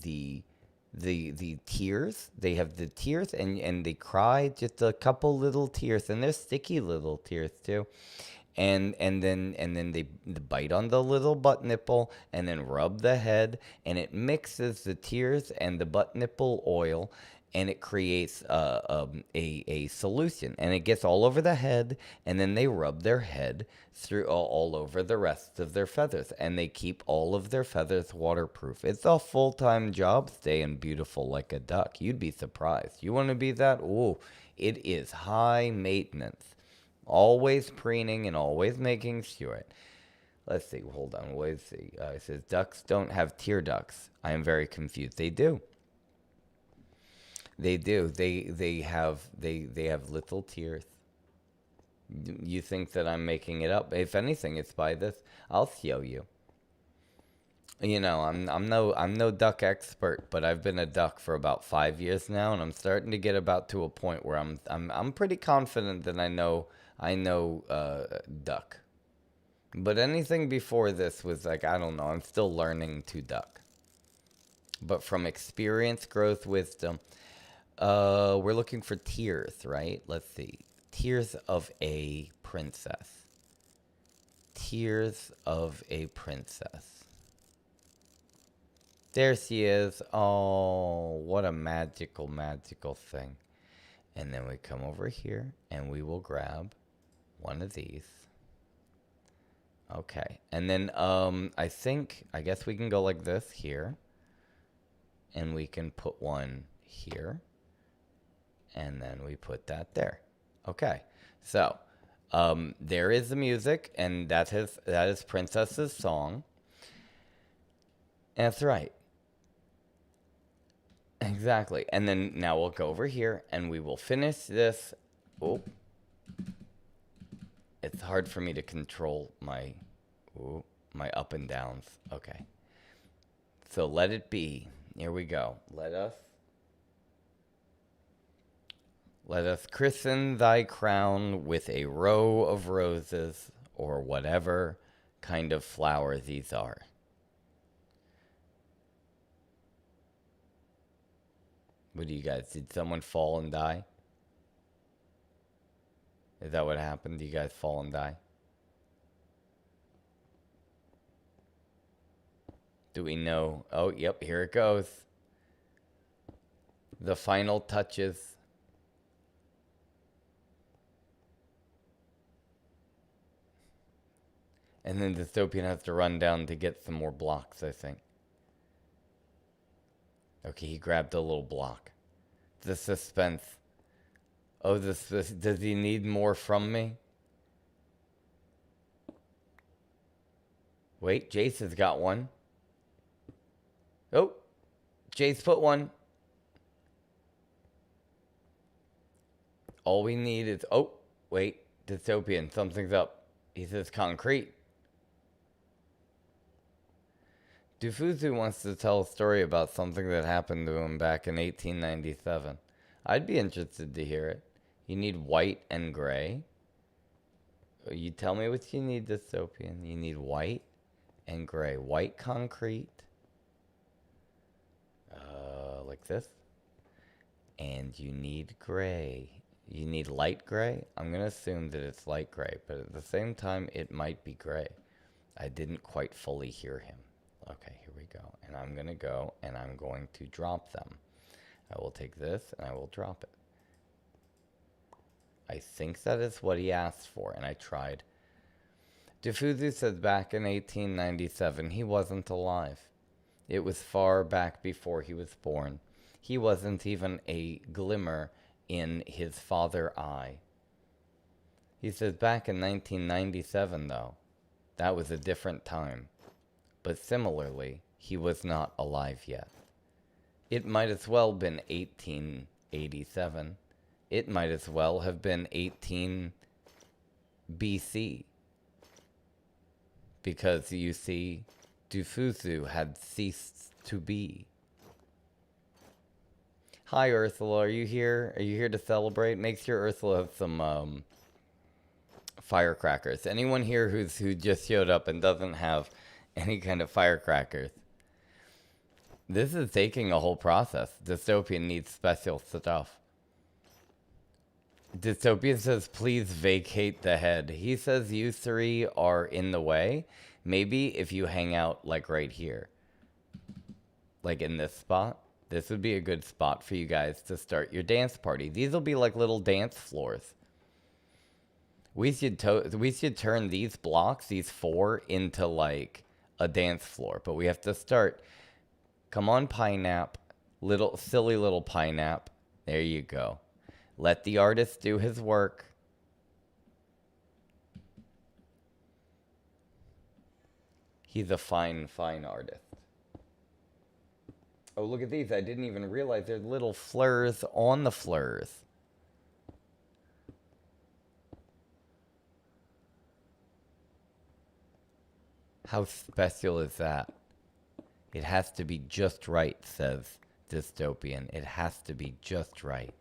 tears. They have the tears, and they cry just a couple little tears, and they're sticky little tears too. And then they bite on the little butt nipple and then rub the head, and it mixes the tears and the butt nipple oil, and it creates a solution, and it gets all over the head, and then they rub their head through all over the rest of their feathers, and they keep all of their feathers waterproof. It's a full-time job staying beautiful like a duck. You'd be surprised. You want to be that? Ooh, it is high maintenance. Always preening and always making sure. Let's see. Hold on. Let's see. It says ducks don't have tear ducts. I am very confused. They do. They do. They have little tears. You think that I'm making it up? If anything, it's by this. I'll show you. You know, I'm no duck expert, but I've been a duck for about 5 years now, and I'm starting to get about to a point where I'm pretty confident that I know duck. But anything before this was like, I don't know. I'm still learning to duck. But from experience, growth, wisdom. We're looking for tears, right? Let's see. Tears of a princess. Tears of a princess. There she is. Oh, what a magical, magical thing. And then we come over here and we will grab one of these. Okay. And then I guess we can go like this here. And we can put one here. And then we put that there. Okay. So, there is the music, and that is Princess's song. That's right. Exactly. And then now we'll go over here and we will finish this. Oh. It's hard for me to control my up and downs. Okay. So let it be. Here we go. Let us christen thy crown with a row of roses, or whatever kind of flower these are. What do you guys, did someone fall and die? Is that what happened? Do you guys fall and die? Do we know? Oh, yep, here it goes. The final touches. And then Dystopian has to run down to get some more blocks, I think. Okay, he grabbed a little block. The suspense. Oh, does he need more from me? Wait, Jace has got one. Oh, Jace put one. All we need is... Oh, wait. Dystopian, something's up. He says concrete. Dufuzu wants to tell a story about something that happened to him back in 1897. I'd be interested to hear it. You need white and gray. You tell me what you need, Dystopian. You need white and gray. White concrete. Like this. And you need gray. You need light gray. I'm going to assume that it's light gray, but at the same time, it might be gray. I didn't quite fully hear him. Okay, here we go. And I'm going to go and I'm going to drop them. I will take this and I will drop it. I think that is what he asked for, and I tried. Dufuzu says back in 1897 he wasn't alive. It was far back before he was born. He wasn't even a glimmer in his father's eye. He says back in 1997, though, that was a different time. But similarly, he was not alive yet. It might as well have been 1887. It might as well have been 18 BC. Because, you see, Dufuzu had ceased to be. Hi, Ursula. Are you here? Are you here to celebrate? Make sure Ursula has some firecrackers. Anyone here who just showed up and doesn't have any kind of firecrackers? This is taking a whole process. Dystopian needs special stuff. Dystopian says, please vacate the head. He says you three are in the way. Maybe if you hang out like right here. Like in this spot. This would be a good spot for you guys to start your dance party. These will be like little dance floors. We should turn these blocks, these 4, into like a dance floor. But we have to start. Come on, Pinap. Silly little Pinap. There you go. Let the artist do his work. He's a fine, fine artist. Oh, look at these. I didn't even realize there's little fleurs on the fleurs. How special is that? It has to be just right, says Dystopian. It has to be just right.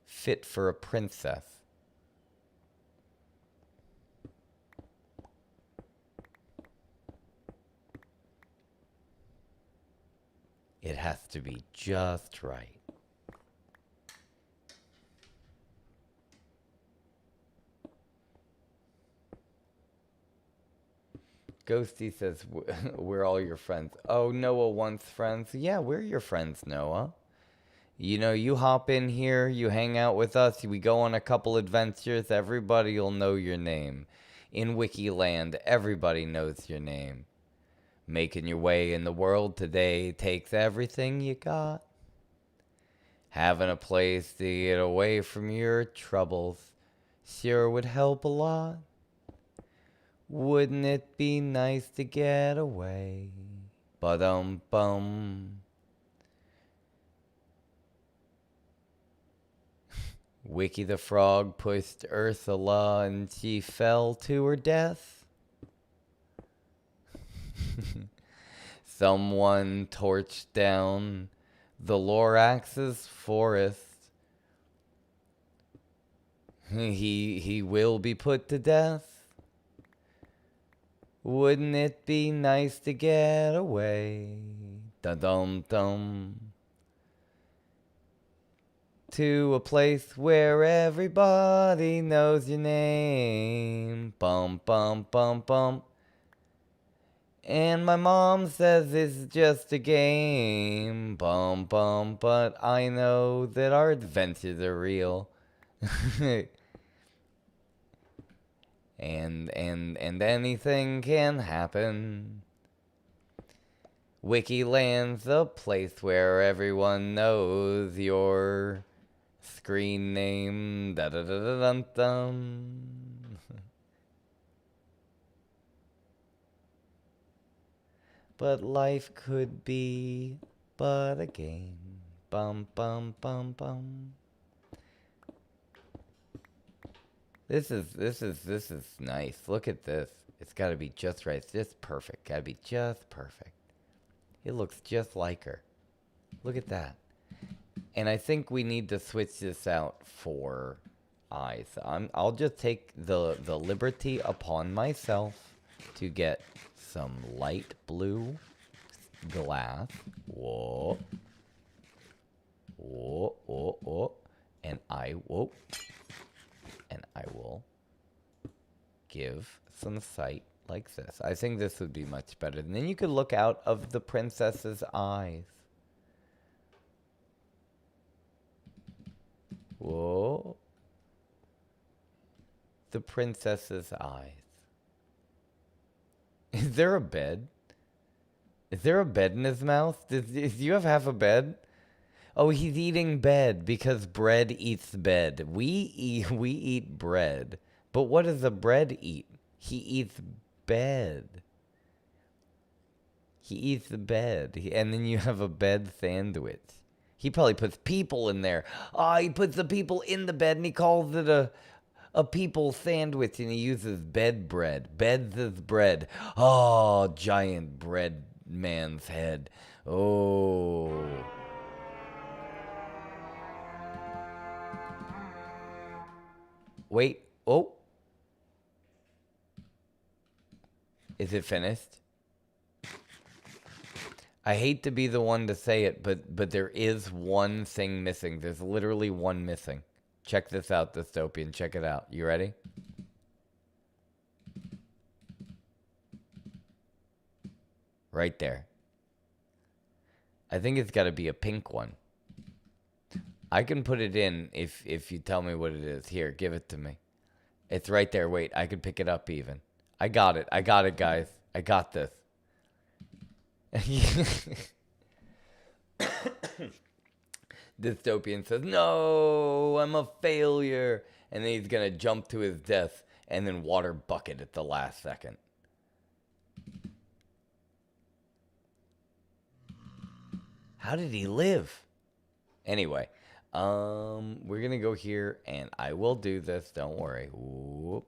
Fit for a princess. It has to be just right. Ghosty says, we're all your friends. Oh, Noah wants friends. Yeah, we're your friends, Noah. You know, you hop in here, you hang out with us, we go on a couple adventures, everybody will know your name. In Wikiland, everybody knows your name. Making your way in the world today takes everything you got. Having a place to get away from your troubles sure would help a lot. Wouldn't it be nice to get away? Ba-dum-bum. Wiki the Frog pushed Ursula and she fell to her death. Someone torched down the Lorax's forest. He will be put to death. Wouldn't it be nice to get away? Da-dum-dum. To a place where everybody knows your name. Bum, bum, bum, bum. And my mom says it's just a game. Bum, bum, but I know that our adventures are real. And anything can happen. Wikiland's the place where everyone knows your screen name. Da da da da dum dum. But life could be but a game. Bum bum bum bum. This is nice. Look at this. It's got to be just right. It's just perfect. Got to be just perfect. It looks just like her. Look at that. And I think we need to switch this out for eyes. I'll just take the liberty upon myself to get some light blue glass. Whoa. Whoa, whoa, whoa. And I will give some sight like this. I think this would be much better. And then you could look out of the princess's eyes. Whoa. The princess's eyes. Is there a bed? Is there a bed in his mouth? Do you have half a bed? Oh, he's eating bed because bread eats bed. We eat bread. But what does the bread eat? He eats bed. He eats the bed. And then you have a bed sandwich. He probably puts people in there. Oh, he puts the people in the bed and he calls it a people sandwich and he uses bed bread. Beds is bread. Oh, giant bread man's head. Oh. Wait. Oh. Is it finished? I hate to be the one to say it, but there is one thing missing. There's literally one missing. Check this out, Dystopian. Check it out. You ready? Right there. I think it's got to be a pink one. I can put it in if you tell me what it is. Here, give it to me. It's right there. Wait, I could pick it up even. I got it. I got it, guys. I got this. Dystopian says, no, I'm a failure. And then he's going to jump to his death and then water bucket at the last second. How did he live? Anyway, we're going to go here and I will do this. Don't worry. Whoop.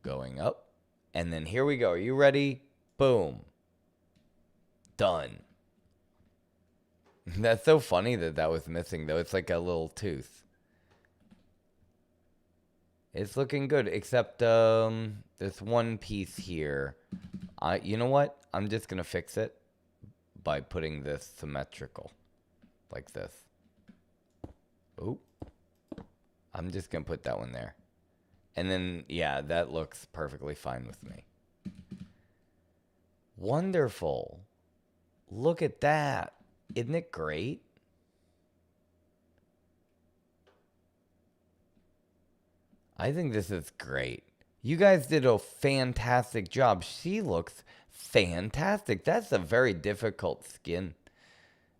Going up. And then here we go. Are you ready? Boom. Done. That's so funny that was missing, though. It's like a little tooth. It's looking good, except there's one piece here. You know what? I'm just going to fix it by putting this symmetrical. Like this. Oh. I'm just going to put that one there. And then, yeah, that looks perfectly fine with me. Wonderful. Look at that. Isn't it great? I think this is great. You guys did a fantastic job. She looks fantastic. That's a very difficult skin.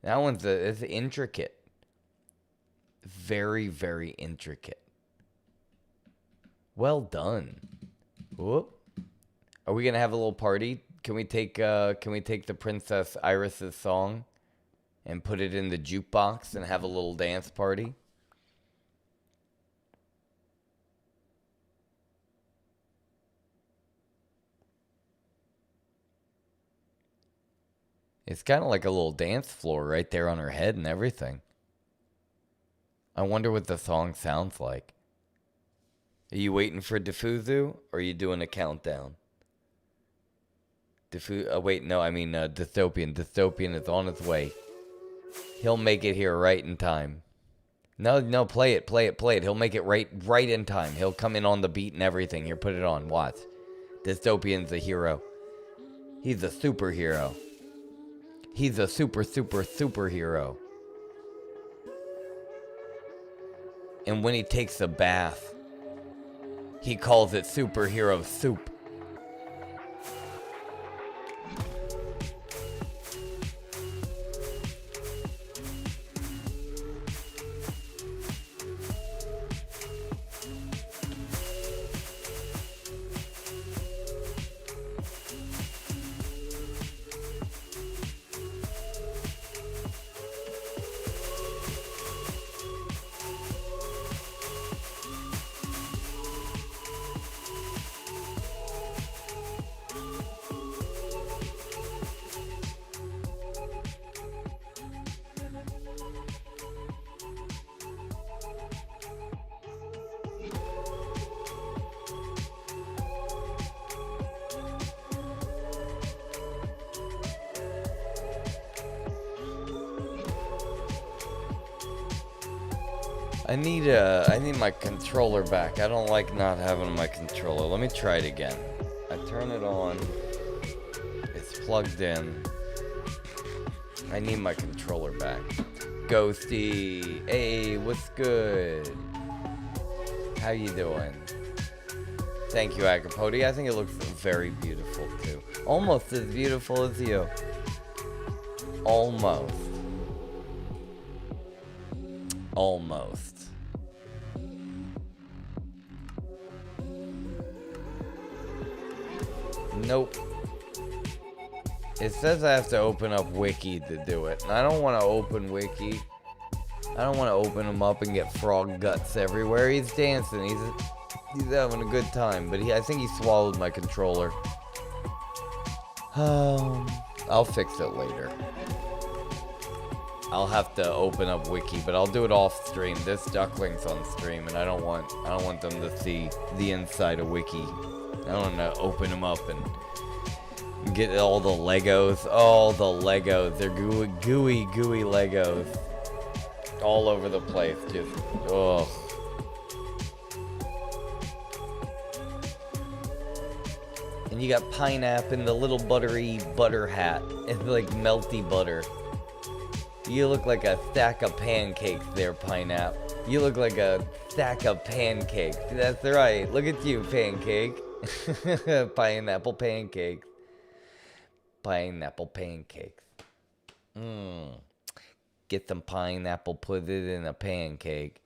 That one's it's intricate. Very, very intricate. Well done. Whoop. Are we gonna have a little party? Can we take the Princess Iris's song and put it in the jukebox and have a little dance party? It's kind of like a little dance floor right there on her head and everything. I wonder what the song sounds like. Are you waiting for Diffuzu or are you doing a countdown? Wait, no, I mean Dystopian. Dystopian is on his way. He'll make it here right in time. No, play it. He'll make it right in time. He'll come in on the beat and everything. Here, put it on. Watch. Dystopian's a hero. He's a superhero. He's a superhero. And when he takes a bath, He calls it superhero soup. I need my controller back. I don't like not having my controller. Let me try it again. I turn it on. It's plugged in. I need my controller back. Ghosty, hey, what's good? How you doing? Thank you, Agapodi. I think it looks very beautiful too. Almost as beautiful as you. Almost. Almost. Nope. It says I have to open up Wiki to do it. And I don't want to open Wiki. I don't want to open him up and get frog guts everywhere. He's dancing. He's having a good time. But I think he swallowed my controller. I'll fix it later. I'll have to open up Wiki, but I'll do it off stream. This duckling's on stream, and I don't want them to see the inside of Wiki. I don't want to open them up and get all the Legos. All the Legos. They're gooey Legos. All over the place. Just, ugh. And you got pineapple and the little buttery butter hat. It's like melty butter. You look like a stack of pancakes there, Pineapple. You look like a stack of pancakes. That's right. Look at you, pancake. Pineapple pancakes. Pineapple pancakes. Get some pineapple, put it in a pancake.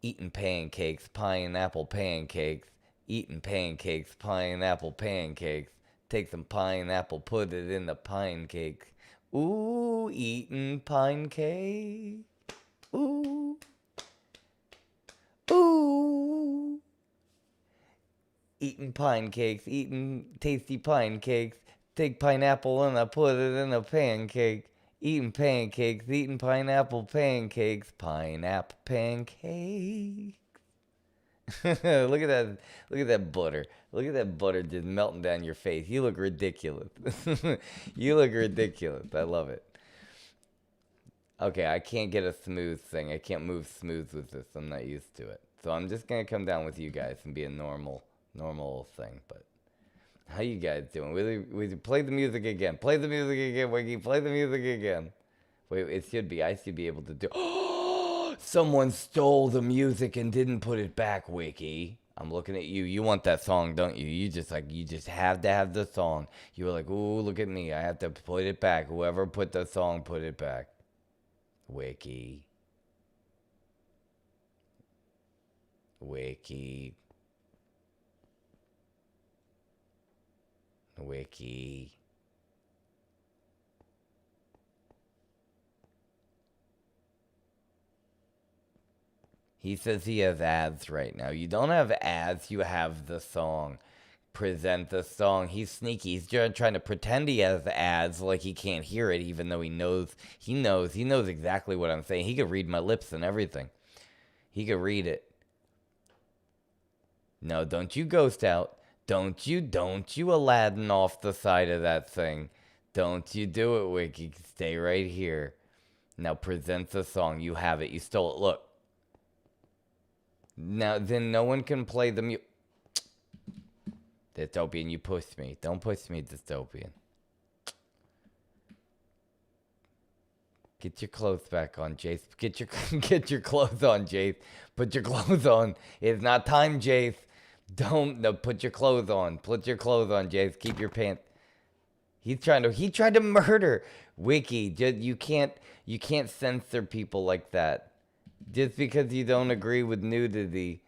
Eating pancakes, pineapple pancakes. Eating pancakes, pineapple pancakes. Take some pineapple, put it in the pancakes. Ooh, eating pancake. Ooh. Ooh. Eating pancakes, eating tasty pancakes. Take pineapple and I put it in a pancake. Eating pancakes, eating pineapple pancakes. Pineapple pancakes. Look at that. Look at that butter. Look at that butter just melting down your face. You look ridiculous. You look ridiculous. I love it. Okay, I can't get a smooth thing. I can't move smooth with this. I'm not used to it. So I'm just going to come down with you guys and be a normal thing. But how you guys doing? We play the music again. Play the music again, Wiki. Play the music again. Wait, I should be able to do... Someone stole the music and didn't put it back, Wiki. I'm looking at you. You want that song, don't you? You just have to have the song. You were like, ooh, look at me. I have to put it back. Whoever put the song, put it back. Wiki. Wiki. Wiki. He says he has ads right now. You don't have ads, you have the song. Present the song. He's sneaky. He's just trying to pretend he has ads like he can't hear it, even though he knows exactly what I'm saying. He could read my lips and everything. He could read it. No, don't you ghost out. Don't you Aladdin off the side of that thing. Don't you do it, Wiki. Stay right here. Now present the song. You have it. You stole it. Look. Now, then no one can play the music. Dystopian, you pushed me. Don't push me, Dystopian. Get your clothes back on, Jace. Get your clothes on, Jace. Put your clothes on. It's not time, Jace. Don't, no, put your clothes on. Put your clothes on, Jace. Keep your pants. He tried to murder Wiki. Just, you can't censor people like that. Just because you don't agree with nudity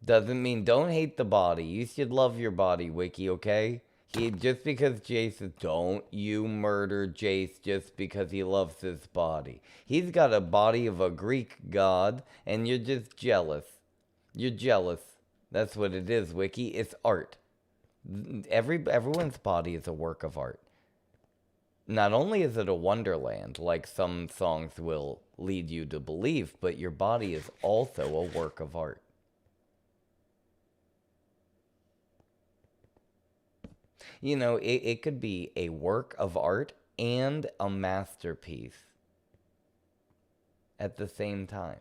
doesn't mean don't hate the body. You should love your body, Wiki, okay? Just because Jace is, don't you murder Jace just because he loves his body. He's got a body of a Greek god, and you're just jealous. You're jealous. That's what it is, Wiki. It's art. Everyone's body is a work of art. Not only is it a wonderland, like some songs will lead you to believe, but your body is also a work of art. You know, it could be a work of art and a masterpiece at the same time.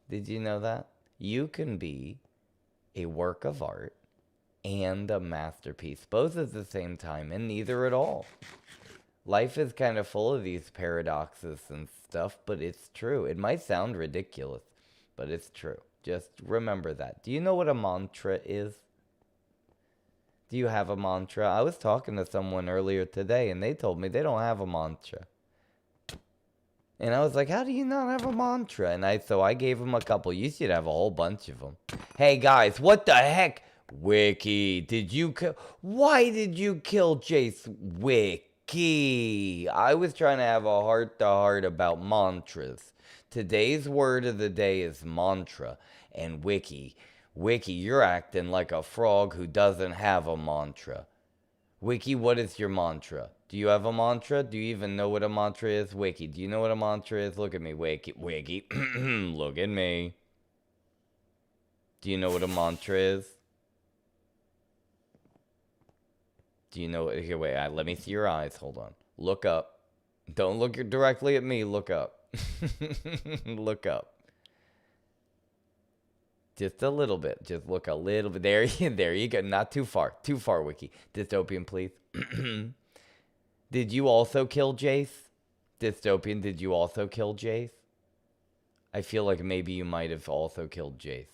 Did you know that? You can be a work of art and a masterpiece, both at the same time, and neither at all. Life is kind of full of these paradoxes and stuff, but it's true. It might sound ridiculous, but it's true. Just remember that. Do you know what a mantra is? Do you have a mantra? I was talking to someone earlier today, and they told me they don't have a mantra. And I was like, how do you not have a mantra? And so I gave them a couple. You should have a whole bunch of them. Hey, guys, what the heck? Wiki, why did you kill Jace? Wiki. I was trying to have a heart-to-heart about mantras. Today's word of the day is mantra. And Wiki, you're acting like a frog who doesn't have a mantra. Wiki, what is your mantra? Do you have a mantra? Do you even know what a mantra is? Wiki, do you know what a mantra is? Look at me, Wiki, look at me. Do you know what a mantra is? Do you know? Here, wait, let me see your eyes. Hold on. Look up. Don't look directly at me. Look up. Look up. Just a little bit. Just look a little bit. There you go. Not too far. Too far, Wiki. Dystopian, please. Did you also kill Jace? Dystopian, did you also kill Jace? I feel like maybe you might have also killed Jace.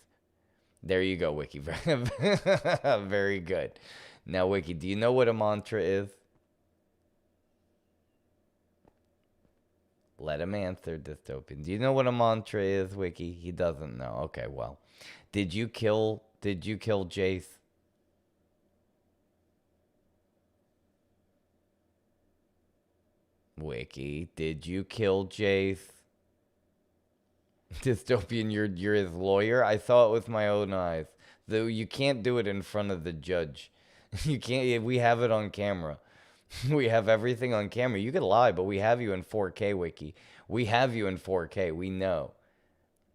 There you go, Wiki. Very good. Now, Wiki, do you know what a mantra is? Let him answer, Dystopian. Do you know what a mantra is, Wiki? He doesn't know. Okay, well. Did you kill Jace? Wiki, did you kill Jace? Dystopian, you're his lawyer? I saw it with my own eyes. Though you can't do it in front of the judge. You can't. We have it on camera. We have everything on camera. You could lie, but we have you in 4K, Wiki. We have you in 4K. We know.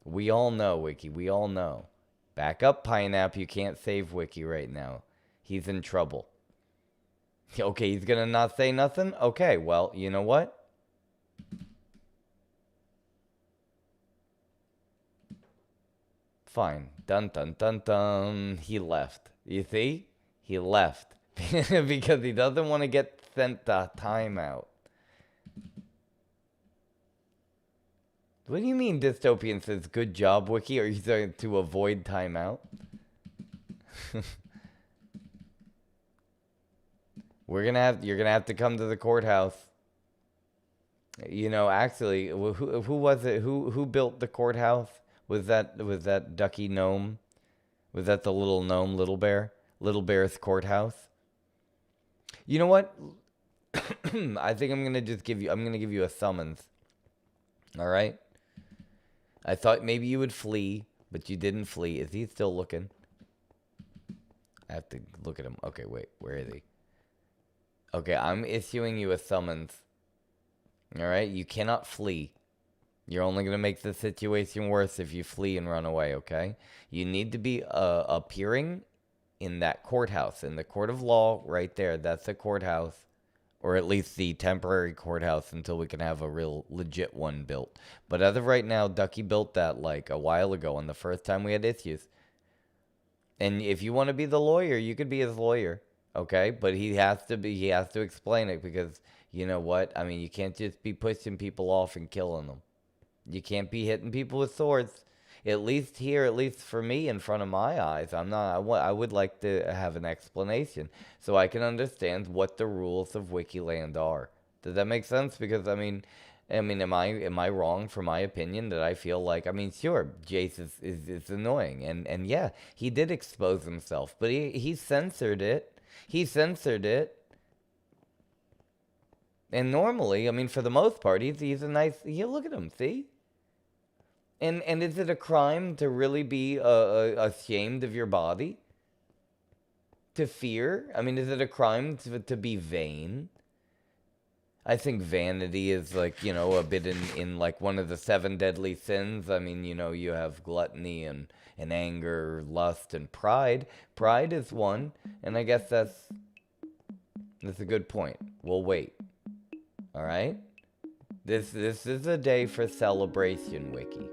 We all know, Wiki. We all know. Back up, Pineapple. You can't save Wiki right now. He's in trouble. Okay, he's gonna not say nothing? Okay, well, you know what? Fine. Dun, dun, dun, dun. He left. You see? He left. Because he doesn't want to get sent to timeout. What do you mean Dystopian says, good job, Wiki? Are you saying to avoid timeout? You're gonna have to come to the courthouse. You know, actually, who was it? Who built the courthouse? Was that Ducky Gnome? Was that the little gnome, Little Bear? Little Bear's courthouse? You know what? I think I'm gonna give you a summons. All right. I thought maybe you would flee, but you didn't flee. Is he still looking? I have to look at him. Okay, wait. Where is he? Okay, I'm issuing you a summons. All right? You cannot flee. You're only going to make the situation worse if you flee and run away, okay? You need to be appearing in that courthouse, in the court of law right there. That's the courthouse, or at least the temporary courthouse until we can have a real legit one built. But as of right now, Ducky built that like a while ago on the first time we had issues. And if you want to be the lawyer, you could be his lawyer. Okay, but he has to explain it, because you know what? I mean, you can't just be pushing people off and killing them. You can't be hitting people with swords. At least here, at least for me, in front of my eyes, I would like to have an explanation so I can understand what the rules of Wikiland are. Does that make sense? Because am I wrong for my opinion that I feel like, sure, Jace is annoying, and yeah, he did expose himself, but he censored it. He censored it. And normally, for the most part, he's a nice, look at him, see? And is it a crime to really be ashamed of your body? To fear? Is it a crime to be vain? I think vanity is like, a bit in like one of the 7 deadly sins. You have gluttony and anger, lust, and pride. Pride is one, and I guess that's a good point. We'll wait. All right? This is a day for celebration, Wiki.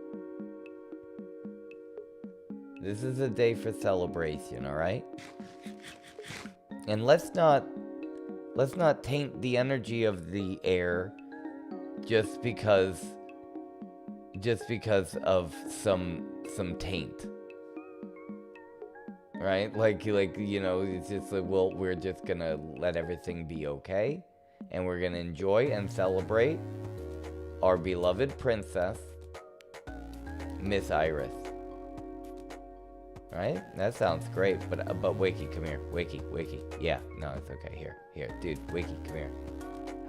This is a day for celebration, all right? And let's not taint the energy of the air just because of some taint. Right? Like it's just like, well, we're just gonna let everything be okay, and we're gonna enjoy and celebrate our beloved princess, Miss Iris. Right? That sounds great, but Wiki, come here. Wiki. Yeah, no, it's okay. Here, dude, Wiki, come here.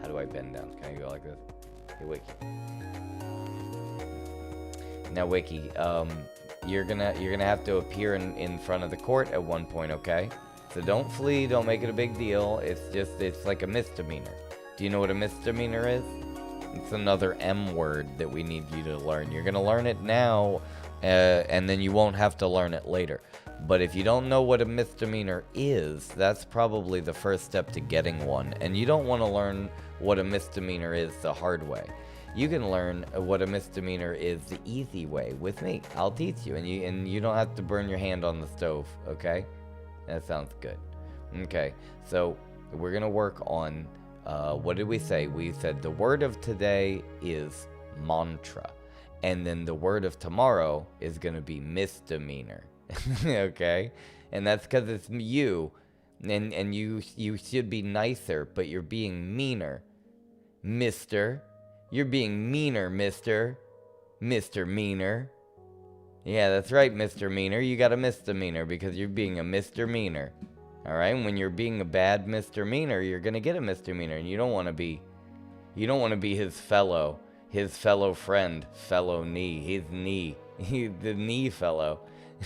How do I bend down? Can I go like this? Hey, Wiki. Now, Wiki, you're gonna have to appear in front of the court at one point, okay? So don't flee, don't make it a big deal. It's like a misdemeanor. Do you know what a misdemeanor is? It's another M word that we need you to learn. You're gonna learn it now, and then you won't have to learn it later. But if you don't know what a misdemeanor is, that's probably the first step to getting one. And you don't want to learn what a misdemeanor is the hard way. You can learn what a misdemeanor is the easy way with me. I'll teach you, and you don't have to burn your hand on the stove, okay? That sounds good. Okay, so we're gonna work on, what did we say? We said the word of today is mantra. And then the word of tomorrow is gonna be misdemeanor. Okay? And that's because it's you. And you should be nicer, but you're being meaner. Mister. You're being meaner, mister. Mr. Meaner. Yeah, that's right, Mr. Meaner. You got a misdemeanor because you're being a misdemeanor. Alright? And when you're being a bad misdemeanor, you're gonna get a misdemeanor. And you don't want to be his fellow friend, fellow knee. He's knee. He's the knee fellow.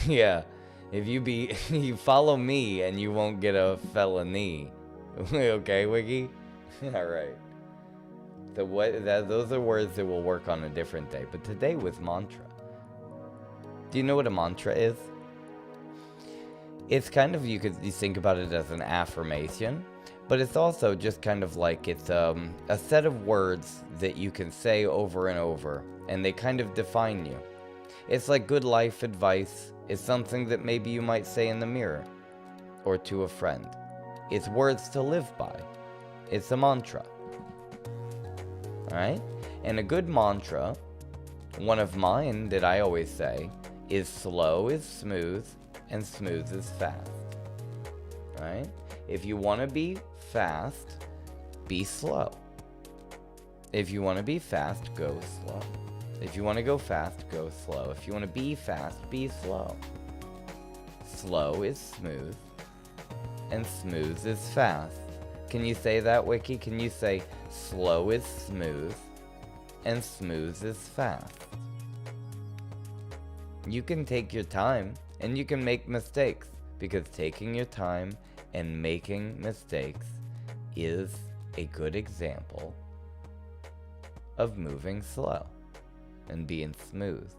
Yeah. If you follow me and you won't get a felony. Okay, Wiki? Alright. So those are words that will work on a different day. But today was mantra. Do you know what a mantra is? It's kind of, you think about it as an affirmation, but it's also just kind of like it's a set of words that you can say over and over, and they kind of define you. It's like good life advice. It's something that maybe you might say in the mirror or to a friend. It's words to live by. It's a mantra. Alright? And a good mantra, one of mine that I always say, is slow is smooth and smooth is fast. Alright? If you want to be fast, be slow. If you want to be fast, go slow. If you want to go fast, go slow. If you want to be fast, be slow. Slow is smooth and smooth is fast. Can you say that, Wiki? Can you say slow is smooth and smooth is fast? You can take your time and you can make mistakes, because taking your time and making mistakes is a good example of moving slow and being smooth.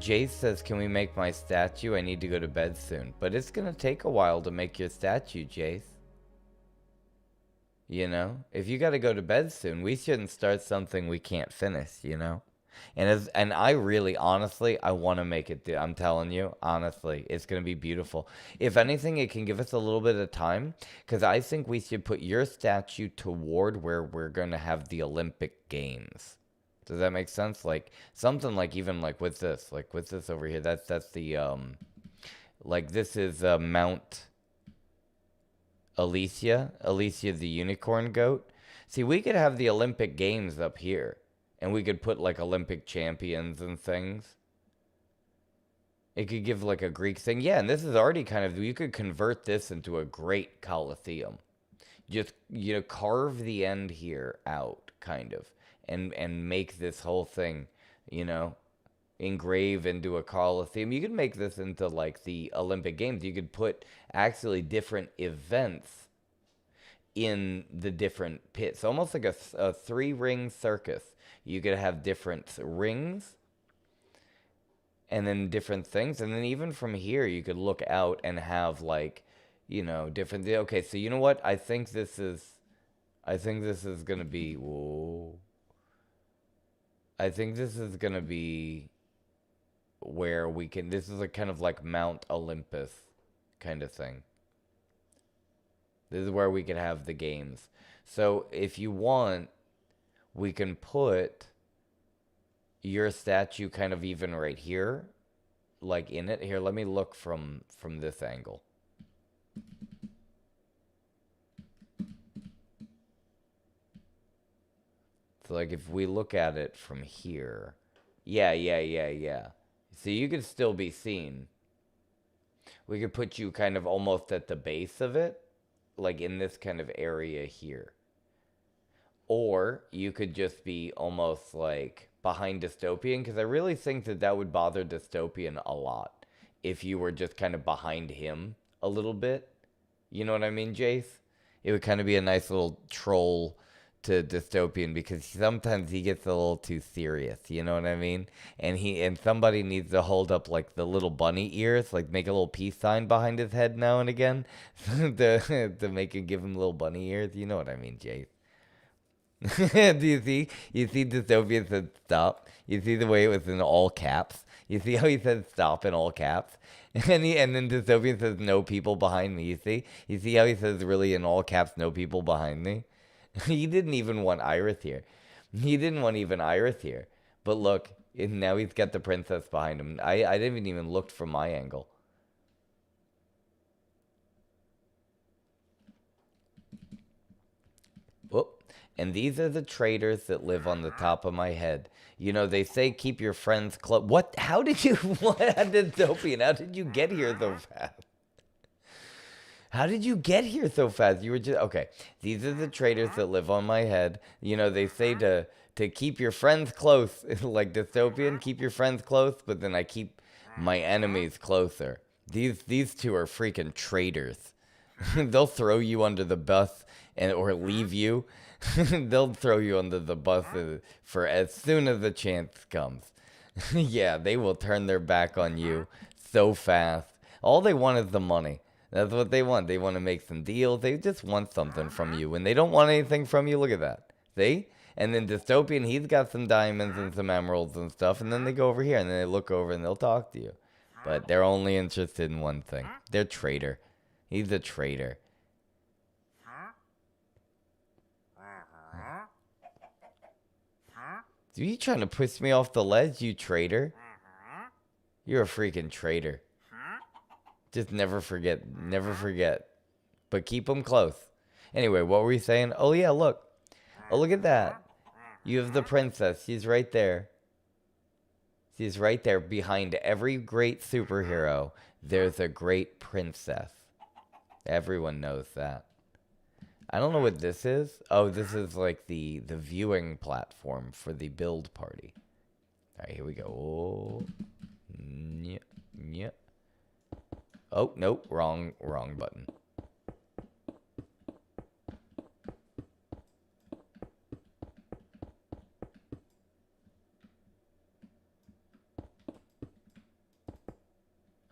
Jace says, can we make my statue? I need to go to bed soon. But it's going to take a while to make your statue, Jace. You know? If you got to go to bed soon, we shouldn't start something we can't finish, you know? And I really, honestly, I want to make it. I'm telling you, honestly, it's going to be beautiful. If anything, it can give us a little bit of time, because I think we should put your statue toward where we're going to have the Olympic Games. Does that make sense? Like something like even like with this over here. That's the like this is Mount Alicia the unicorn goat. See, we could have the Olympic Games up here, and we could put like Olympic champions and things. It could give like a Greek thing. Yeah, and this is already kind of, you could convert this into a great Colosseum. Just, you know, carve the end here out, kind of, and make this whole thing, you know, engrave into a Colosseum. You could make this into like the Olympic Games. You could put actually different events in the different pits, almost like a three-ring circus. You could have different rings and then different things, and then even from here you could look out and have like, you know, different. Okay, so you know what, I think this is gonna be, whoa, I think this is gonna be where we can, this is a kind of like Mount Olympus kind of thing. This is where we can have the games. So if you want, we can put your statue kind of even right here, like in it. Here, let me look from this angle. So like if we look at it from here, yeah. So you could still be seen. We could put you kind of almost at the base of it, like in this kind of area here. Or you could just be almost like behind Dystopian, because I really think that that would bother Dystopian a lot if you were just kind of behind him a little bit. You know what I mean, Jace? It would kind of be a nice little troll to Dystopian, because sometimes he gets a little too serious, you know what I mean? And somebody needs to hold up like the little bunny ears, like make a little peace sign behind his head now and again to make it, give him little bunny ears. You know what I mean, Jace? Do you see? You see Dystopian said stop. You see the way it was in all caps. You see how he said stop in all caps? And then Dystopian says no people behind me. You see? You see how he says really in all caps no people behind me? He didn't even want Iris here. He didn't want even Iris here. But look, now he's got the princess behind him. I didn't even look from my angle. Whoop. And these are the traitors that live on the top of my head. You know, they say keep your friends close. What? How did you... What? Dystopian, how did you get here so fast? How did you get here so fast? You were just... Okay. These are the traitors that live on my head. You know, they say to keep your friends close. Like Dystopian, keep your friends close, but then I keep my enemies closer. These two are freaking traitors. They'll throw you under the bus or leave you. They'll throw you under the bus for as soon as the chance comes. Yeah, they will turn their back on you so fast. All they want is the money. That's what they want. They want to make some deals. They just want something from you. When they don't want anything from you, look at that. See? And then Dystopian, he's got some diamonds and some emeralds and stuff. And then they go over here and then they look over and they'll talk to you. But they're only interested in one thing. They're traitor. He's a traitor. Are you trying to push me off the ledge, you traitor? You're a freaking traitor. Just never forget. Never forget. But keep them close. Anyway, what were you saying? Oh, yeah, look. Oh, look at that. You have the princess. She's right there. She's right there. Behind every great superhero, there's a great princess. Everyone knows that. I don't know what this is. Oh, this is like the viewing platform for the build party. All right, here we go. Oh, yeah. Oh, nope, wrong button.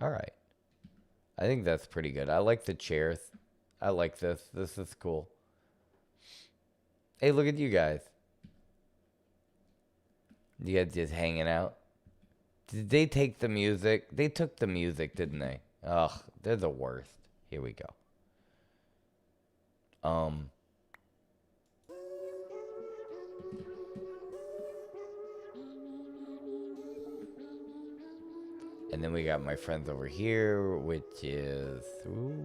All right. I think that's pretty good. I like the chairs. I like this. This is cool. Hey, look at you guys. You guys just hanging out. Did they take the music? They took the music, didn't they? Ugh, they're the worst. Here we go. And then we got my friends over here, which is... Ooh.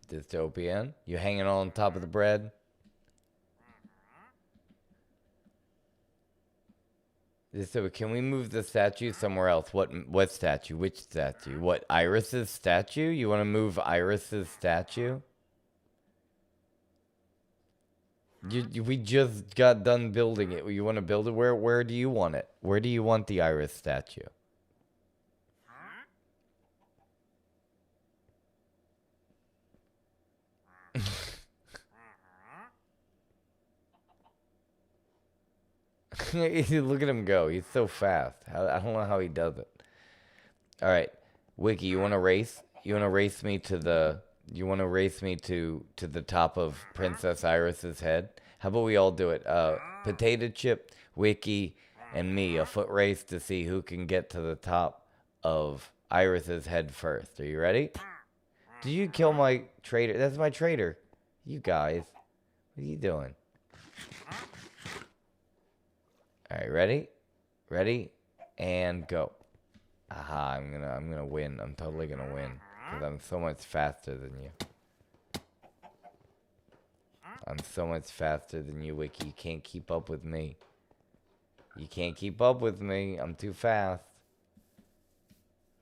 Dystopian. You hanging on top of the bread? So can we move the statue somewhere else? What statue? Which statue? What, Iris's statue? You want to move Iris's statue? We just got done building it. You want to build it? Where do you want it? Where do you want the Iris statue? Look at him go. He's so fast. I don't know how he does it. All right, Wiki, you want to race? You want to race me to the... You want to race me to the top of Princess Iris's head? How about we all do it? Potato Chip, Wiki, and me. A foot race to see who can get to the top of Iris's head first. Are you ready? Did you kill my trader? That's my trader. You guys. What are you doing? Alright, ready? Ready? And go. Aha, I'm gonna win. I'm totally gonna win. Because I'm so much faster than you. I'm so much faster than you, Wiki. You can't keep up with me. You can't keep up with me. I'm too fast.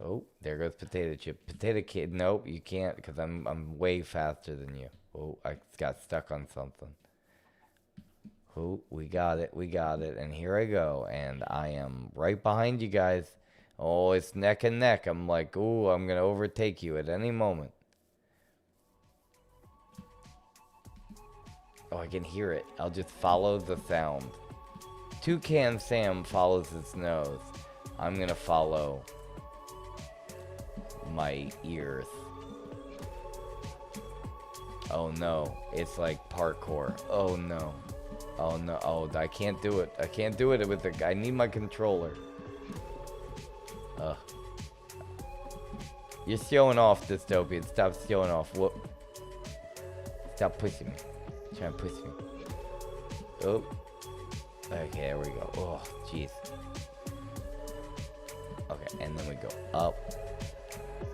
Oh, there goes Potato Chip. Potato Kid, nope, you can't because I'm way faster than you. Oh, I got stuck on something. Oh, we got it, and here I go, and I am right behind you guys. Oh, it's neck and neck. I'm like, ooh, I'm gonna overtake you at any moment. Oh, I can hear it. I'll just follow the sound. Toucan Sam follows his nose. I'm gonna follow my ears. Oh no, it's like parkour. Oh no. Oh no, oh, I can't do it. I can't do it with the... I need my controller. Ugh. You're showing off, Dystopian. Stop showing off. Whoop. Stop pushing me. Try and push me. Oh. Okay, there we go. Oh, jeez. Okay, and then we go up.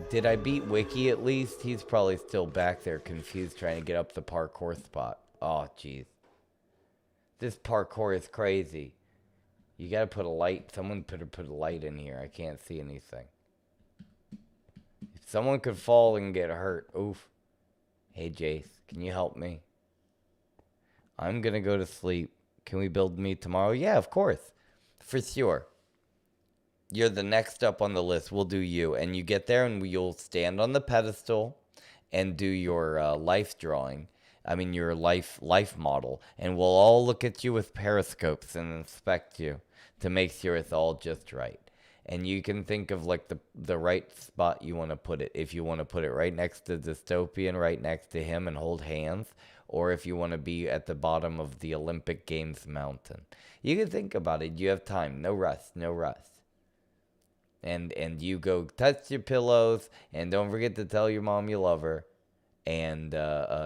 Did I beat Wiki at least? He's probably still back there confused trying to get up the parkour spot. Oh, jeez. This parkour is crazy. You gotta put a light. Someone put a light in here. I can't see anything. If someone could fall and get hurt. Oof. Hey, Jace. Can you help me? I'm gonna go to sleep. Can we build me tomorrow? Yeah, of course. For sure. You're the next up on the list. We'll do you. And you get there and you'll stand on the pedestal and do your life drawing. I mean, your life model. And we'll all look at you with periscopes and inspect you to make sure it's all just right. And you can think of like the right spot you want to put it. If you want to put it right next to Dystopian, right next to him and hold hands. Or if you want to be at the bottom of the Olympic Games mountain. You can think about it. You have time. No rush. No rush. And you go touch your pillows. And don't forget to tell your mom you love her. And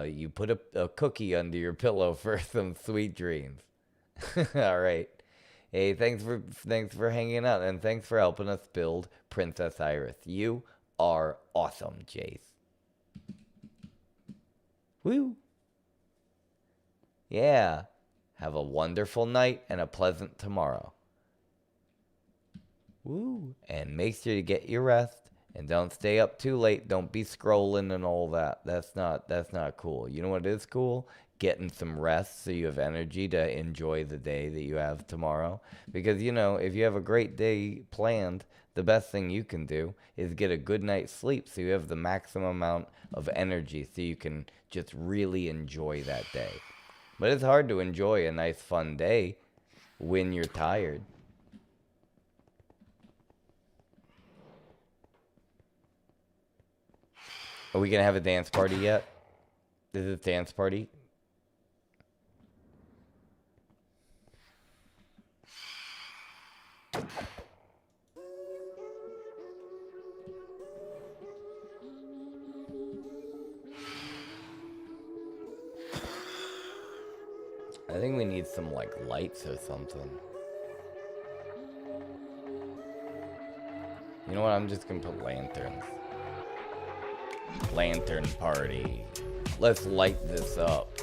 you put a cookie under your pillow for some sweet dreams. All right. Hey, thanks for hanging out, and thanks for helping us build Princess Iris. You are awesome, Jace. Woo. Yeah. Have a wonderful night and a pleasant tomorrow. Woo. And make sure you get your rest. And don't stay up too late. Don't be scrolling and all that. That's not cool. You know what is cool? Getting some rest so you have energy to enjoy the day that you have tomorrow. Because, you know, if you have a great day planned, the best thing you can do is get a good night's sleep so you have the maximum amount of energy so you can just really enjoy that day. But it's hard to enjoy a nice, fun day when you're tired. Are we going to have a dance party yet? Is it a dance party? I think we need some, like, lights or something. You know what? I'm just gonna put lanterns. Lantern party. Let's light this up.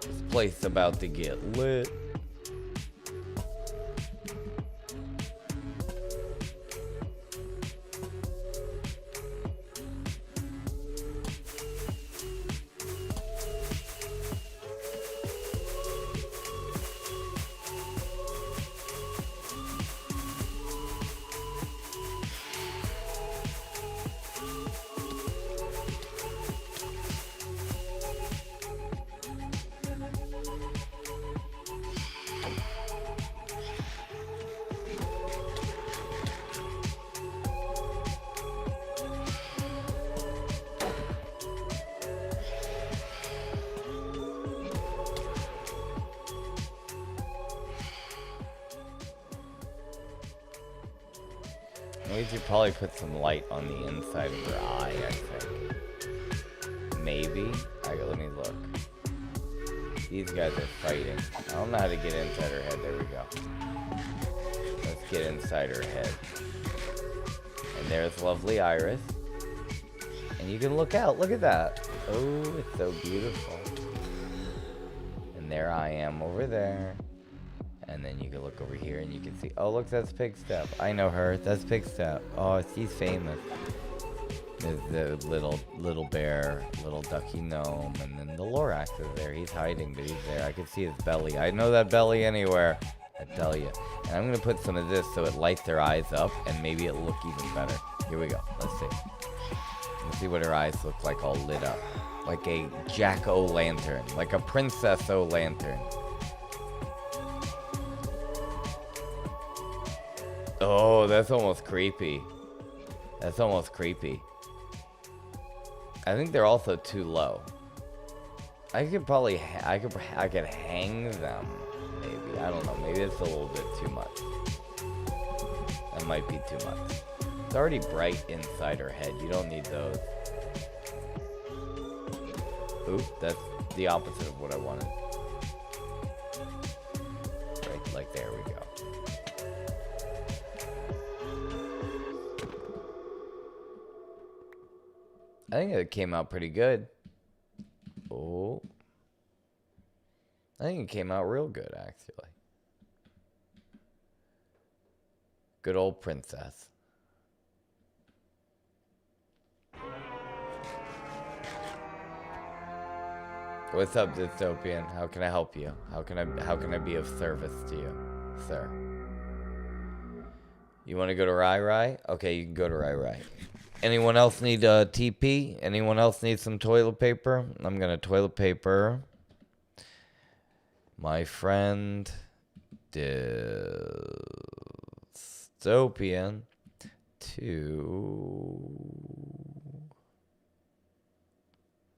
This place about to get lit. We should probably put some light on the inside of her eye, I think. Maybe? Alright, let me look. These guys are fighting. I don't know how to get inside her head. There we go. Let's get inside her head. And there's lovely Iris. And you can look out. Look at that. Oh, it's so beautiful. And there I am over there. And then you can look over here and you can see, oh look, that's Pigstep. I know her, that's Pigstep. Oh, she's famous. There's the little bear, little ducky gnome, and then the Lorax is there. He's hiding, but he's there. I can see his belly. I know that belly anywhere, I tell you. And I'm gonna put some of this so it lights their eyes up and maybe it'll look even better. Here we go, let's see. Let's see what her eyes look like all lit up. Like a jack-o'-lantern, like a princess-o'-lantern. Oh, that's almost creepy. That's almost creepy. I think they're also too low. I could probably, I could hang them. Maybe, I don't know. Maybe it's a little bit too much. That might be too much. It's already bright inside her head. You don't need those. Oop, that's the opposite of what I wanted. Right, like there we go. I think it came out pretty good. Oh. I think it came out real good, actually. Good old princess. What's up, Dystopian? How can I help you? How can I be of service to you, sir? You want to go to Rai Rai? Okay, you can go to Rai Rai. Anyone else need TP? Anyone else need some toilet paper? I'm gonna toilet paper my friend Dystopian to...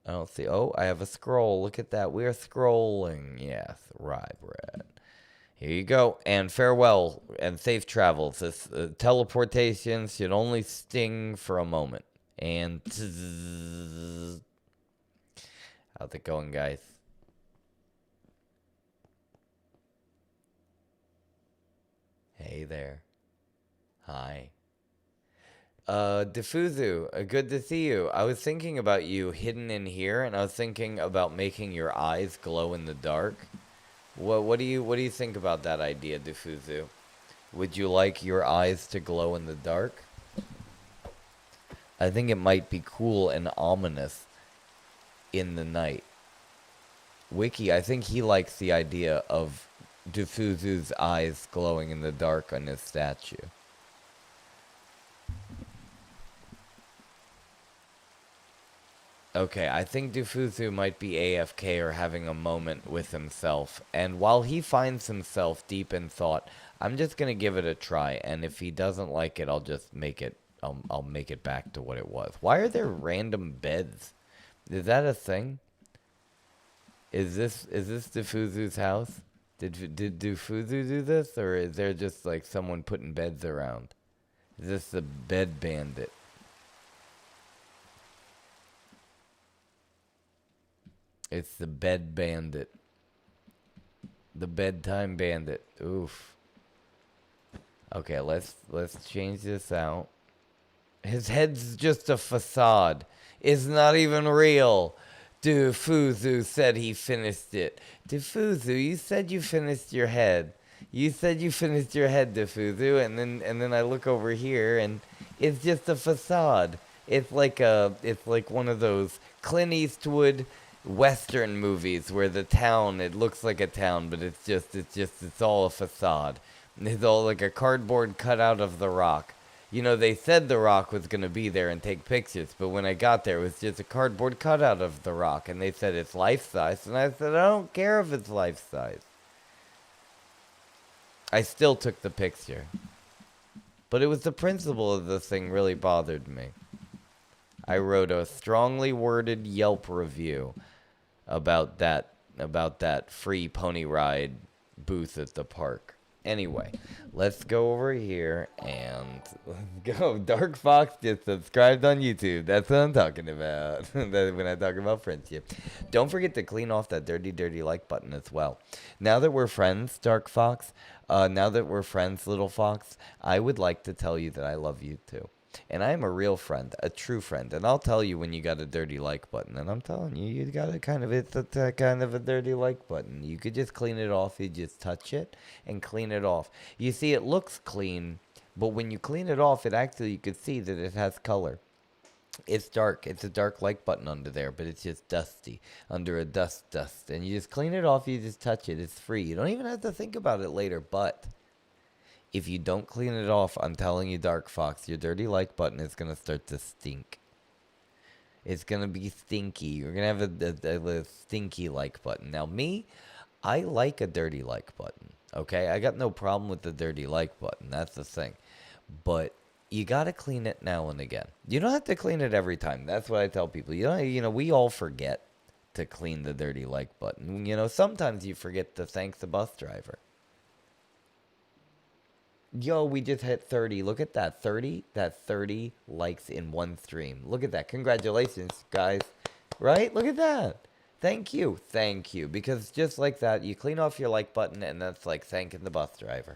I don't see... Oh, I have a scroll. Look at that. We're scrolling. Yes, right, Brad. Here you go, and farewell, and safe travels. This teleportation should only sting for a moment. And how's it going, guys? Hey there. Hi. Defuzu, good to see you. I was thinking about you hidden in here, and I was thinking about making your eyes glow in the dark. What do you think about that idea, Defuzu? Would you like your eyes to glow in the dark? I think it might be cool and ominous in the night. Wiki, I think he likes the idea of Defuzu's eyes glowing in the dark on his statue. Okay, I think Defuzu might be AFK or having a moment with himself. And while he finds himself deep in thought, I'm just going to give it a try. And if he doesn't like it, I'll just make it, I'll make it back to what it was. Why are there random beds? Is that a thing? Is this Defuzu's house? Did Defuzu do this? Or is there just like someone putting beds around? Is this the bed bandit? It's the bed bandit. The bedtime bandit. Oof. Okay, let's change this out. His head's just a facade. It's not even real. Dufuzu said he finished it. Dufuzu, you said you finished your head. You said you finished your head, Dufuzu, and then I look over here and it's just a facade. It's like one of those Clint Eastwood Western movies where the town, it looks like a town, but it's all a facade. It's all like a cardboard cutout of the rock. You know, they said the rock was going to be there and take pictures, but when I got there, it was just a cardboard cutout of the rock, and they said it's life-size, and I said, I don't care if it's life-size. I still took the picture. But it was the principle of the thing really bothered me. I wrote a strongly worded Yelp review about that free pony ride booth at the park. Anyway, let's go over here and let's go. Dark Fox just subscribed on YouTube. That's what I'm talking about when I talk about friendship. Don't forget to clean off that dirty like button as well. Now that we're friends, Dark Fox, now that we're friends, Little Fox, I would like to tell you that I love you too. And I am a real friend, a true friend. And I'll tell you when you got a dirty like button. And I'm telling you, you got it's a kind of a dirty like button. You could just clean it off. You just touch it and clean it off. You see, it looks clean, but when you clean it off, you could see that it has color. It's dark. It's a dark like button under there, but it's just dusty under a dust. And you just clean it off. You just touch it. It's free. You don't even have to think about it later, but if you don't clean it off, I'm telling you, Dark Fox, your dirty like button is going to start to stink. It's going to be stinky. You're going to have a stinky like button. Now, me, I like a dirty like button, okay? I got no problem with the dirty like button. That's the thing. But you got to clean it now and again. You don't have to clean it every time. That's what I tell people. You know, we all forget to clean the dirty like button. You know, sometimes you forget to thank the bus driver. Yo, we just hit 30. Look at that. 30? That's 30 likes in one stream. Look at that. Congratulations, guys. Right? Look at that. Thank you. Thank you. Because just like that, you clean off your like button, and that's like thanking the bus driver.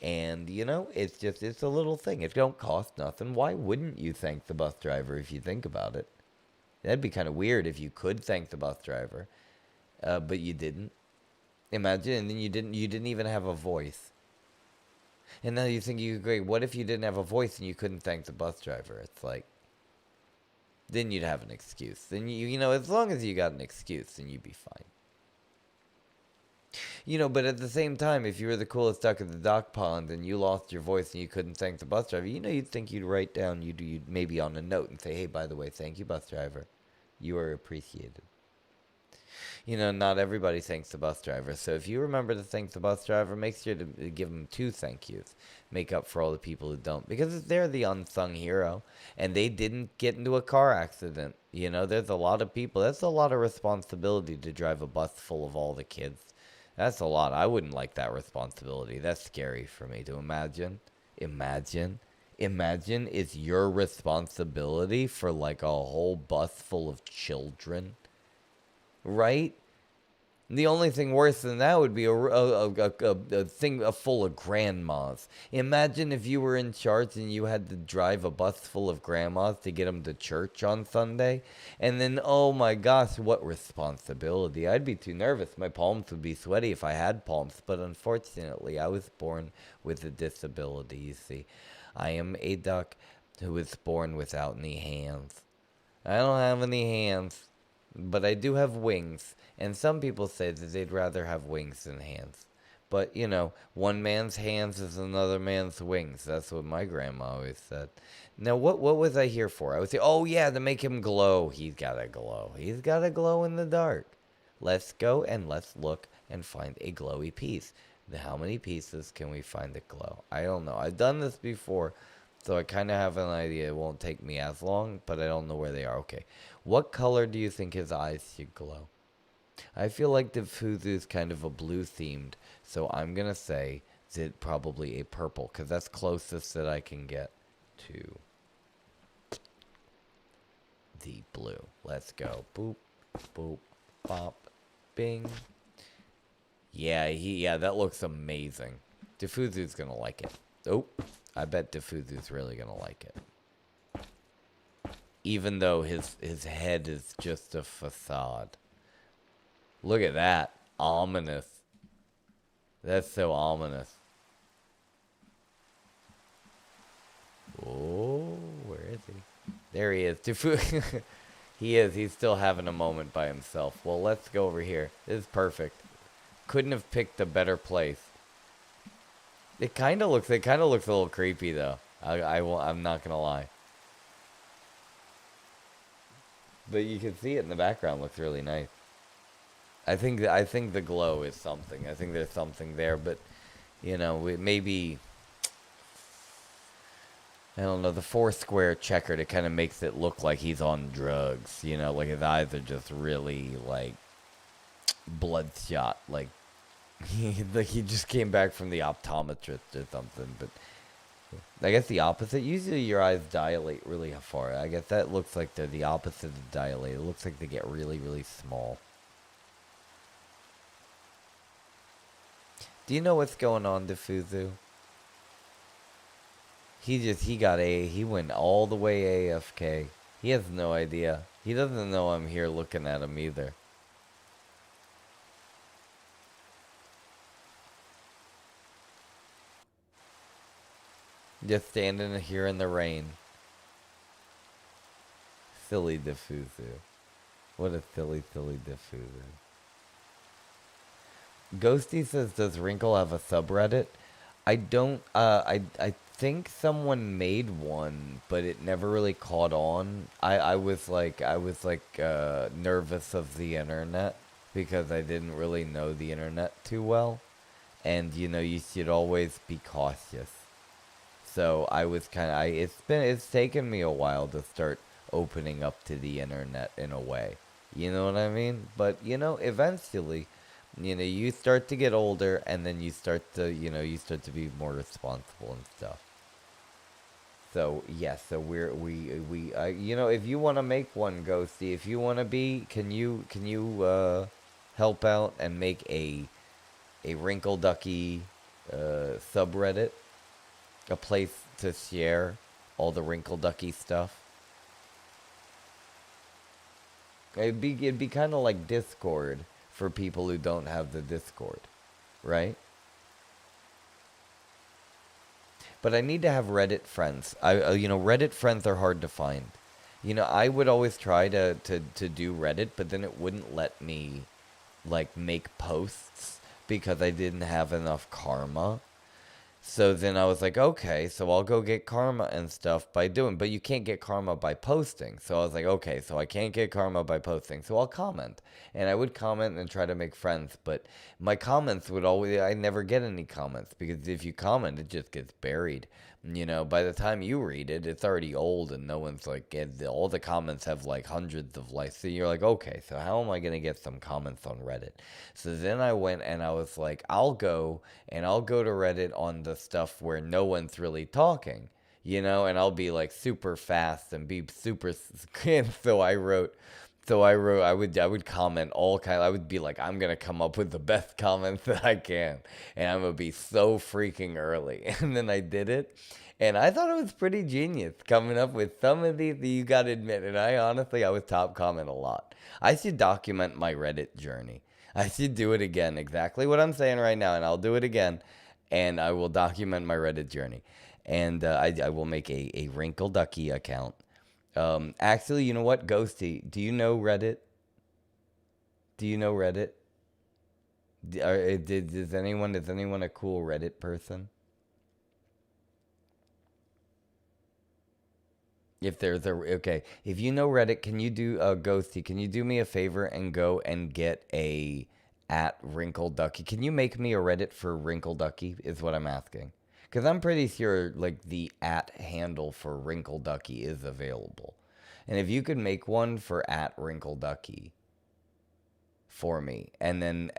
And, you know, it's a little thing. It don't cost nothing. Why wouldn't you thank the bus driver if you think about it? That'd be kind of weird if you could thank the bus driver, but you didn't. Imagine, and then you didn't even have a voice. And now you think you agree, what if you didn't have a voice and you couldn't thank the bus driver? It's like, then you'd have an excuse. Then, you know, as long as you got an excuse, then you'd be fine. You know, but at the same time, if you were the coolest duck at the dock pond and you lost your voice and you couldn't thank the bus driver, you know, you'd think you'd write down, you'd maybe on a note and say, hey, by the way, thank you, bus driver. You are appreciated. You know, not everybody thanks the bus driver. So if you remember to thank the bus driver, make sure to give them 2 thank yous. Make up for all the people who don't. Because they're the unsung hero. And they didn't get into a car accident. You know, there's a lot of people. That's a lot of responsibility to drive a bus full of all the kids. That's a lot. I wouldn't like that responsibility. That's scary for me to imagine. Imagine it's your responsibility for like a whole bus full of children. Right? The only thing worse than that would be a thing full of grandmas. Imagine if you were in charge and you had to drive a bus full of grandmas to get them to church on Sunday. And then, oh my gosh, what responsibility. I'd be too nervous. My palms would be sweaty if I had palms. But unfortunately, I was born with a disability, you see. I am a duck who was born without any hands. I don't have any hands. But I do have wings, and some people say that they'd rather have wings than hands. But, you know, one man's hands is another man's wings. That's what my grandma always said. Now, what was I here for? I would say, oh, yeah, to make him glow. He's got to glow. He's got to glow in the dark. Let's go and let's look and find a glowy piece. How many pieces can we find that glow? I don't know. I've done this before, so I kind of have an idea. It won't take me as long, but I don't know where they are. Okay. What color do you think his eyes should glow? I feel like the Fuzu's kind of a blue themed, so I'm going to say that probably a purple, because that's closest that I can get to the blue. Let's go. Boop, boop, bop, bing. Yeah, that looks amazing. Defuzu's gonna like it. Oh, I bet Defuzu's really gonna like it. Even though his head is just a facade. Look at that. Ominous. That's so ominous. Oh, where is he? There he is. He is. He's still having a moment by himself. Well, let's go over here. This is perfect. Couldn't have picked a better place. It kind of looks a little creepy though. I'm not gonna lie. But you can see it in the background. Looks really nice. I think the glow is something. I think there's something there, but you know, maybe I don't know. The four square checkered, it kind of makes it look like he's on drugs. You know, like his eyes are just really like bloodshot. Like he just came back from the optometrist or something. But I guess the opposite. Usually your eyes dilate really far. I guess that looks like they're the opposite of dilate. It looks like they get really, really small. Do you know what's going on, Defuzu? He went all the way AFK. He has no idea. He doesn't know I'm here looking at him either. Just standing here in the rain. Silly Defuzu. What a silly, silly Defuzu. Ghosty says, does Wrinkle have a subreddit? I don't, I think someone made one, but it never really caught on. I was nervous of the internet because I didn't really know the internet too well. And, you know, you should always be cautious. So I was it's taken me a while to start opening up to the internet in a way. You know what I mean? But, you know, eventually, you know, you start to get older and then you start to be more responsible and stuff. So, yes, so you know, if you want to make one, Ghosty, if you want to be, can you help out and make a Wrinkle Ducky subreddit? A place to share all the Wrinkle Ducky stuff. It'd be kind of like Discord for people who don't have the Discord, right? But I need to have Reddit friends. You know, Reddit friends are hard to find. You know, I would always try to do Reddit, but then it wouldn't let me like make posts because I didn't have enough karma. So then I was like, okay, so I'll go get karma and stuff by doing, but you can't get karma by posting. So I was like, okay, so I can't get karma by posting, so I'll comment. And I would comment and try to make friends, but my comments I never get any comments because if you comment, it just gets buried. You know, by the time you read it, it's already old and no one's like, all the comments have like hundreds of likes. So you're like, okay, so how am I going to get some comments on Reddit? So then I went and I was like, I'll go to Reddit on the stuff where no one's really talking, you know, and I'll be like super fast and be super, and so I would comment I would be like, I'm going to come up with the best comments that I can. And I'm going to be so freaking early. And then I did it. And I thought it was pretty genius coming up with some of these that you got to admit. And I was top comment a lot. I should document my Reddit journey. I should do it again. Exactly what I'm saying right now. And I'll do it again. And I will document my Reddit journey. And I will make a Wrinkle Ducky account. Actually, you know what, Ghosty? Do you know Reddit? Do you know Reddit? Is anyone a cool Reddit person? If you know Reddit, can you do Ghosty? Can you do me a favor and go and get a @Wrinkle Ducky? Can you make me a Reddit for Wrinkle Ducky? Is what I'm asking. Because I'm pretty sure, like, the handle for Wrinkle Ducky is available. And if you could make one for @Wrinkle Ducky for me, and then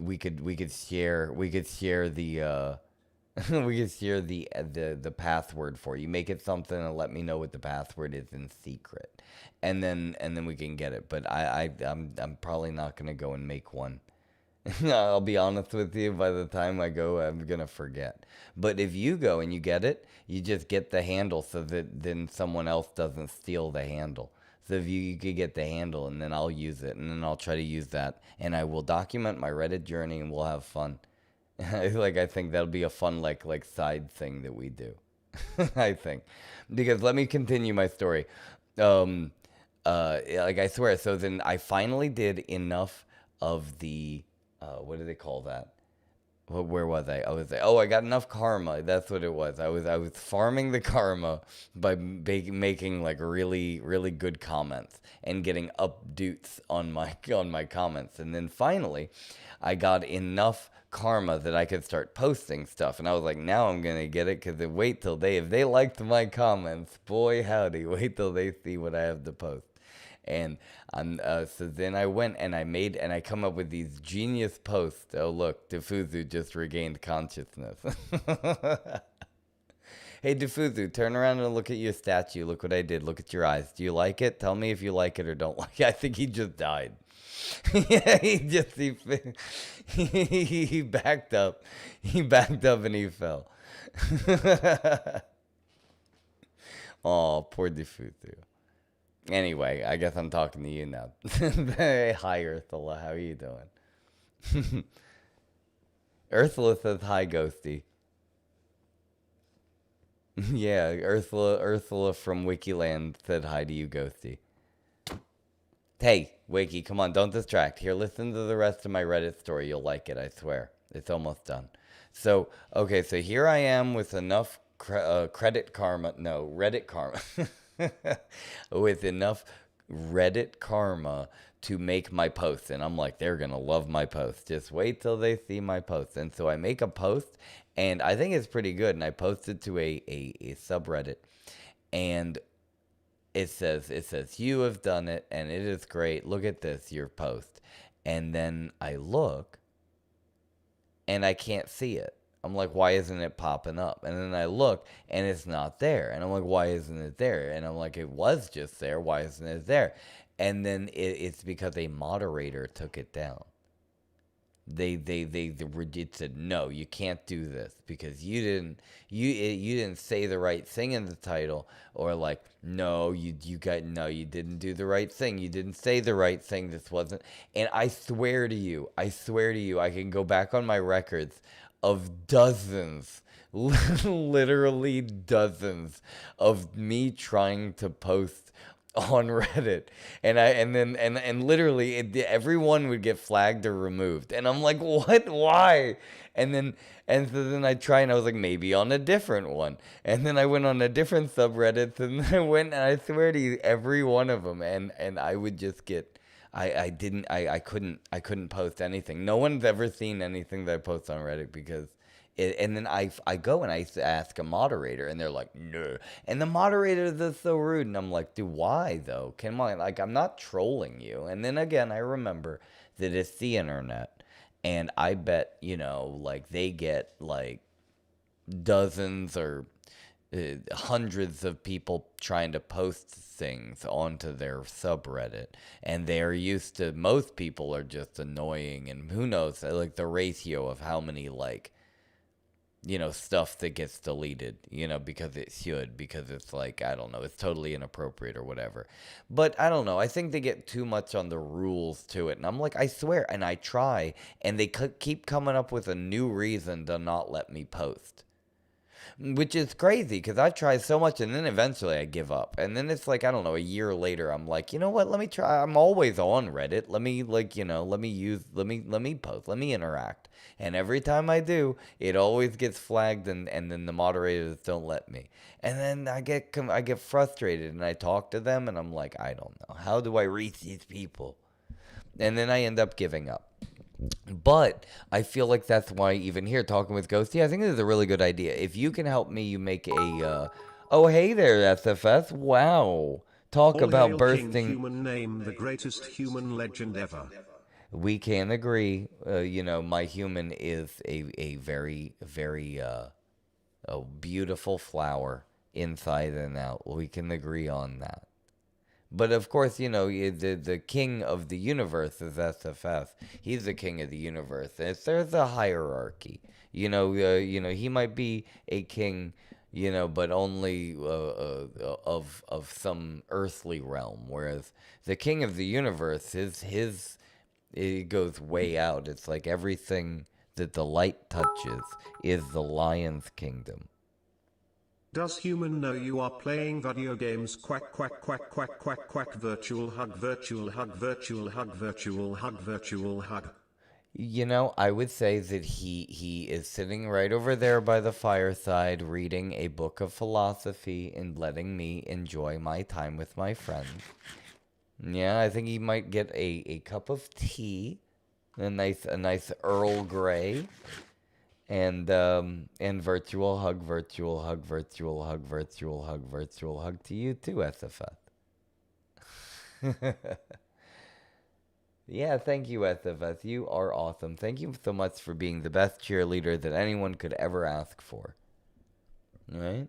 we could share the we could share the password for you. Make it something and let me know what the password is in secret, and then we can get it. But I'm probably not gonna go and make one. I'll be honest with you, by the time I go, I'm gonna forget. But if you go and you get it, you just get the handle so that then someone else doesn't steal the handle. So if you could get the handle, and then I'll use it, and then I'll try to use that, and I will document my Reddit journey, and we'll have fun. I think that'll be a fun like side thing that we do. I think, because let me continue my story. Um, like I swear. So then I finally did enough of the what do they call that? Where was I? I got enough karma. That's what it was. I was farming the karma by making like really good comments and getting updates on my comments. And then finally, I got enough karma that I could start posting stuff. And I was like, now I'm gonna get it, because wait till if they liked my comments, boy howdy, wait till they see what I have to post. And so then I went and I come up with these genius posts. Oh, look, Defuzu just regained consciousness. Hey, Defuzu, turn around and look at your statue. Look what I did. Look at your eyes. Do you like it? Tell me if you like it or don't like it. I think he just died. Yeah, he backed up. He backed up and he fell. Oh, poor Defuzu. Anyway, I guess I'm talking to you now. Hi, Ursula. How are you doing? Ursula says hi, Ghosty. Yeah, Ursula from Wikiland said hi to you, Ghosty. Hey, Wiki, come on, don't distract. Here, listen to the rest of my Reddit story. You'll like it, I swear. It's almost done. So, okay, so here I am with enough Reddit karma, with enough Reddit karma to make my post. And I'm like, they're going to love my post. Just wait till they see my post. And so I make a post, and I think it's pretty good. And I posted to a subreddit, and it says, you have done it, and it is great. Look at this, your post. And then I look, and I can't see it. I'm like, why isn't it popping up? And then I look, and it's not there. And I'm like, why isn't it there? And I'm like, it was just there. Why isn't it there? And then it's because a moderator took it down. It said, no, you can't do this because you didn't say the right thing in the title, or like, no, you didn't do the right thing, you didn't say the right thing, this wasn't. And I swear to you, I can go back on my records of dozens, literally dozens of me trying to post on Reddit, and literally everyone would get flagged or removed, and I'm like, what? Why? So then I try, and I was like, maybe on a different one, and then I went on a different subreddit, and I went, and I swear to you, every one of them, and I would just get. I couldn't post anything. No one's ever seen anything that I post on Reddit because and then I go and I ask a moderator, and they're like, no. And the moderator is so rude, and I'm like, dude, why though? Come on, like, I'm not trolling you. And then again, I remember that it's the internet, and I bet, like, they get like dozens or hundreds of people trying to post things onto their subreddit, and they're used to, most people are just annoying, and who knows, like, the ratio of how many, like, stuff that gets deleted, because it should, because it's like, I don't know, it's totally inappropriate or whatever. But I don't know, I think they get too much on the rules to it, and I'm like, I swear, and I try, and they keep coming up with a new reason to not let me post. Which is crazy, because I've tried so much, and then eventually I give up. And then it's like, I don't know, a year later, I'm like, you know what, let me try. I'm always on Reddit. Let me, like, let me post, let me interact. And every time I do, it always gets flagged, and then the moderators don't let me. And then I get frustrated, and I talk to them, and I'm like, I don't know. How do I reach these people? And then I end up giving up. But I feel like that's why, even here, talking with Ghosty, I think this is a really good idea. If you can help me, you make a, oh, hey there, SFS. Wow. Talk All about hail bursting. King Human, name the greatest human legend ever. We can agree. My human is a very, very a beautiful flower inside and out. We can agree on that. But of course, the king of the universe is SFS. He's the king of the universe. There's a hierarchy. He might be a king, but only of some earthly realm. Whereas the king of the universe, it goes way out. It's like everything that the light touches is the lion's kingdom. Does human know you are playing video games? Quack quack quack quack quack quack. Virtual hug, virtual hug, virtual hug, virtual hug, virtual hug. I would say that he is sitting right over there by the fireside reading a book of philosophy and letting me enjoy my time with my friends. Yeah, I think he might get a cup of tea, a nice Earl Grey, and virtual hug, virtual hug, virtual hug, virtual hug, virtual hug to you too, SFF. Yeah, thank you, SFS. You are awesome. Thank you so much for being the best cheerleader that anyone could ever ask for. Right?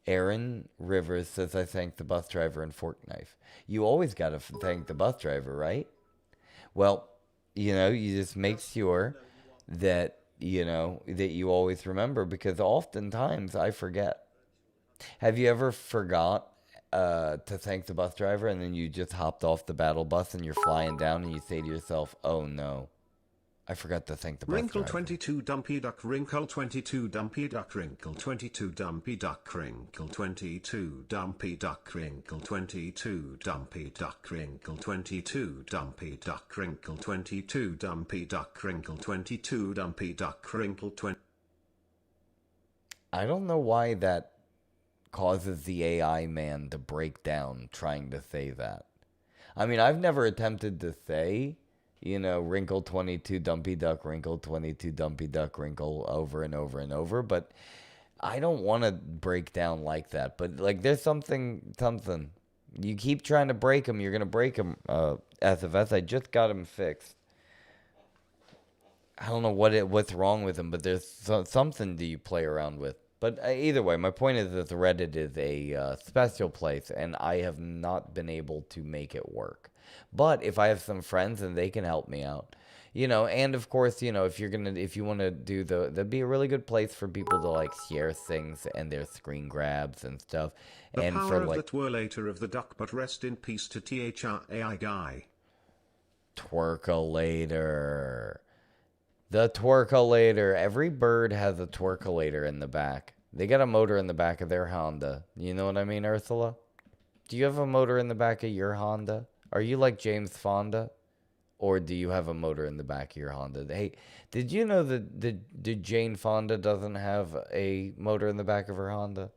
Aaron Rivers says, I thank the bus driver and fork knife. You always got to thank the bus driver, right? Well, you just make sure that, that you always remember, because oftentimes I forget. Have you ever forgot to thank the bus driver, and then you just hopped off the battle bus and you're flying down and you say to yourself, oh no, I forgot to thank the bus Wrinkle driver. 22 Dumpy Duck, Wrinkle 22 Dumpy Duck, Wrinkle 22 Dumpy Duck, Wrinkle 22 Dumpy Duck, Wrinkle 22 Dumpy Duck, Wrinkle 22 Dumpy Duck, Wrinkle 22 Dumpy Duck, Wrinkle 22 Dumpy Duck, Wrinkle 20. I don't know why that causes the AI man to break down trying to say that. I mean, I've never attempted to say, Wrinkle 22 Dumpy Duck, Wrinkle 22 Dumpy Duck, Wrinkle over and over and over, but I don't want to break down like that. But like, there's something. You keep trying to break them, you're gonna break them. SFS, I just got him fixed. I don't know what's wrong with him, but there's something that you play around with. But either way, my point is that Reddit is a special place, and I have not been able to make it work. But if I have some friends and they can help me out, and of course, if you want to do that'd be a really good place for people to like share things and their screen grabs and stuff. The and power for of like the twirlator of the duck, but rest in peace to THRAI guy. Twerkulator. The twerkulator. Every bird has a twerkulator in the back. They got a motor in the back of their Honda. You know what I mean, Ursula? Do you have a motor in the back of your Honda? Are you like James Fonda? Or do you have a motor in the back of your Honda? Hey, did you know that Jane Fonda doesn't have a motor in the back of her Honda?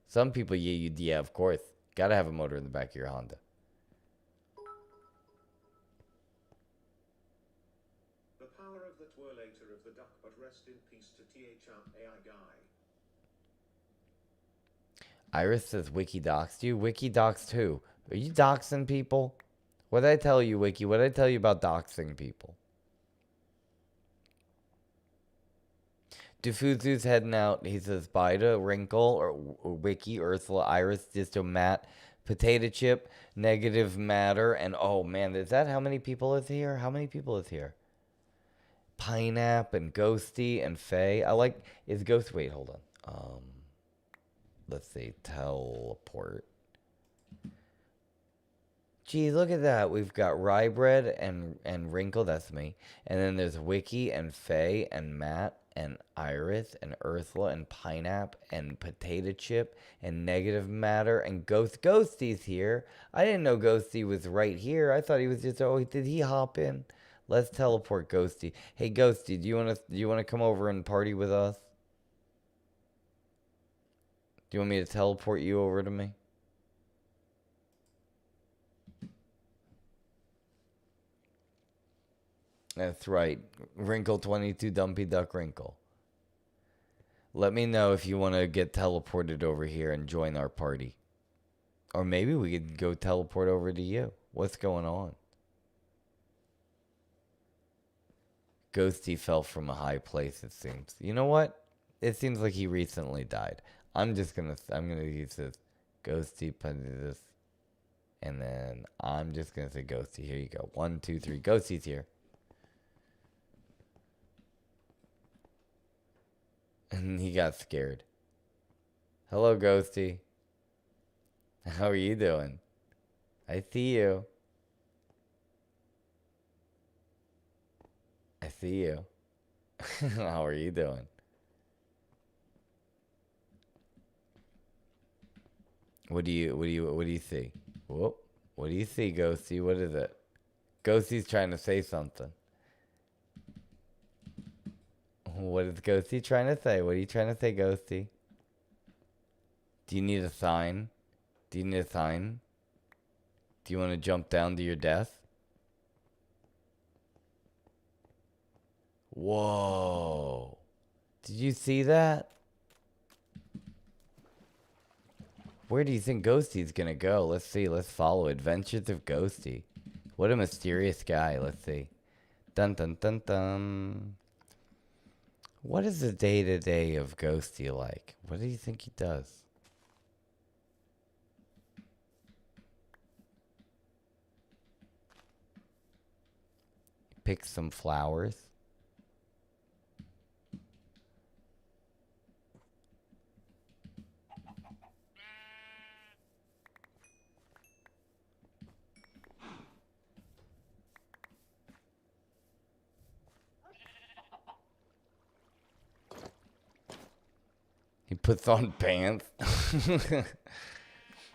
Some people, yeah, of course. Gotta have a motor in the back of your Honda. The power of the twirlator of the duck, but rest in peace to THRAI guy. Iris says Wiki doxed you. Wiki doxed who? Are you doxing people? What did I tell you, Wiki? What did I tell you about doxing people? Diffuzu's heading out. He says bye to Wrinkle or Wiki, Ursula, Iris, Disto, Matt, Potato Chip, Negative Matter, and oh man, is that how many people is here? How many people is here? Pineapple and Ghosty and Faye. Is Ghost, wait, hold on. Let's see, teleport. Gee, look at that. We've got Rye Bread and Wrinkle, that's me. And then there's Wiki and Faye and Matt and Iris and Ursula and Pineapple and Potato Chip and Negative Matter and Ghost. Ghosty's here. I didn't know Ghosty was right here. I thought he was just, oh, did he hop in? Let's teleport Ghosty. Hey Ghosty, do you wanna come over and party with us? Do you want me to teleport you over to me? That's right. Wrinkle 22 Dumpy Duck Wrinkle. Let me know if you want to get teleported over here and join our party. Or maybe we could go teleport over to you. What's going on? Ghosty fell from a high place, it seems. You know what? It seems like he recently died. I'm gonna use this. Ghosty, put this. And then I'm just going to say Ghosty. Here you go. 1, 2, 3. Ghosty's here. And he got scared. Hello, Ghosty. How are you doing? I see you. I see you. How are you doing? What do you see? Whoop. What do you see, Ghosty? What is it? Ghosty's trying to say something. What is Ghosty trying to say? What are you trying to say, Ghosty? Do you need a sign? Do you need a sign? Do you want to jump down to your death? Whoa. Did you see that? Where do you think Ghosty's gonna go? Let's see. Let's follow Adventures of Ghosty. What a mysterious guy. Let's see. Dun dun dun dun. What is the day-to-day of Ghosty like? What do you think he does? Pick some flowers. He puts on pants.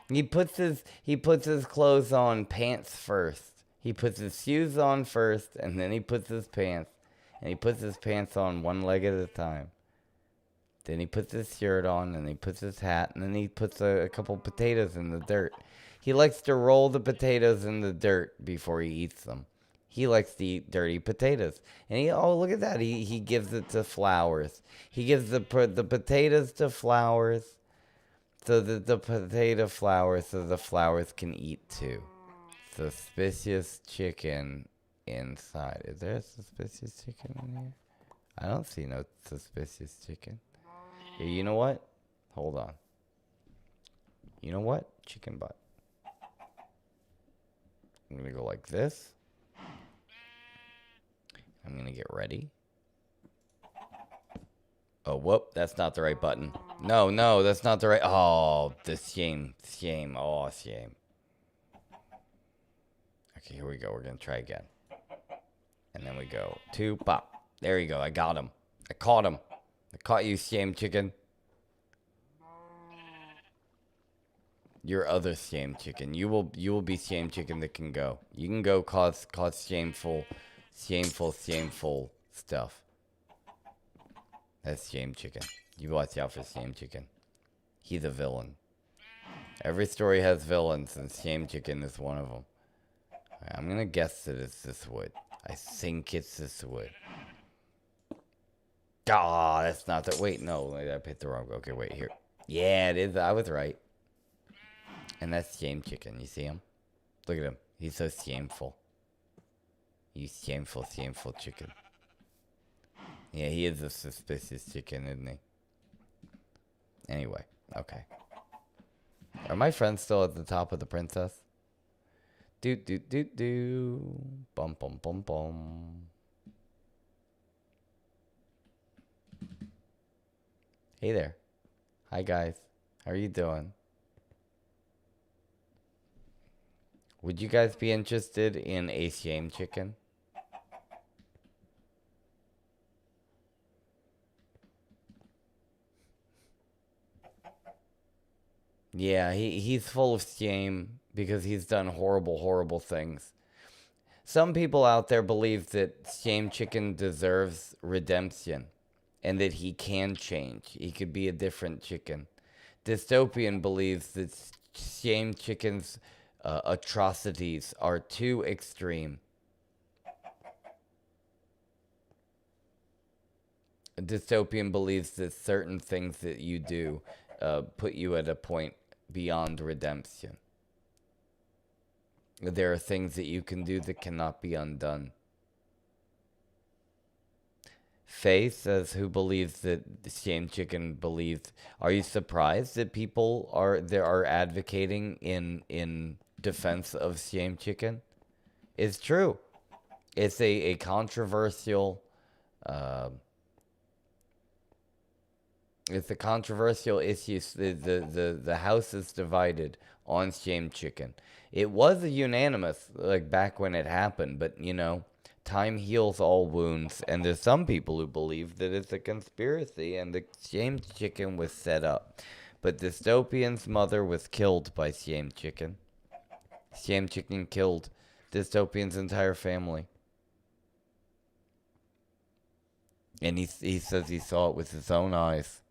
He puts his clothes on pants first. He puts his shoes on first, and then he puts his pants. And he puts his pants on one leg at a time. Then he puts his shirt on, and he puts his hat, and then he puts a couple potatoes in the dirt. He likes to roll the potatoes in the dirt before he eats them. He likes to eat dirty potatoes. And oh, look at that. He gives it to flowers. He gives the potatoes to flowers so that the flowers can eat too. Suspicious chicken inside. Is there a suspicious chicken in here? I don't see no suspicious chicken. Here, you know what? Hold on. You know what? Chicken butt. I'm going to go like this. I'm going to get ready. Oh, whoop. That's not the right button. No, that's not the right. Oh, the shame. Shame. Oh, shame. Okay, here we go. We're going to try again. And then we go 2, pop. There you go. I got him. I caught him. I caught you, shame chicken. Your other shame chicken. You will be shame chicken that can go. You can go cause shameful stuff. That's shame chicken. You watch out for shame chicken. He's a villain. Every story has villains, and shame chicken is one of them. Right, I'm gonna guess that it's this wood. I think it's this wood. Ah, that's not that. Wait, no, I picked the wrong. Okay, wait here. Yeah, it is. I was right. And that's shame chicken. You see him? Look at him. He's so shameful. You shameful chicken. Yeah, he is a suspicious chicken, isn't he? Anyway, okay. Are my friends still at the top of the princess? Do. Bum bum bum bum. Hey there. Hi guys. How are you doing? Would you guys be interested in a shame chicken? Yeah, he's full of shame because he's done horrible things. Some people out there believe that Shame Chicken deserves redemption and that he can change. He could be a different chicken. Dystopian believes that Shame Chicken's atrocities are too extreme. Dystopian believes that certain things that you do put you at a point beyond redemption. There are things that you can do that cannot be undone. Faye says, who believes that Shame Chicken believes. Are you surprised that people are advocating in defense of Shame Chicken? It's true. It's a controversial uh, it's a controversial issue. The house is divided on Shame Chicken. It was a unanimous, like, back when it happened, but, you know, time heals all wounds, and there's some people who believe that it's a conspiracy and the Shame Chicken was set up. But Dystopian's mother was killed by Shame Chicken. Shame Chicken killed Dystopian's entire family. And he says he saw it with his own eyes.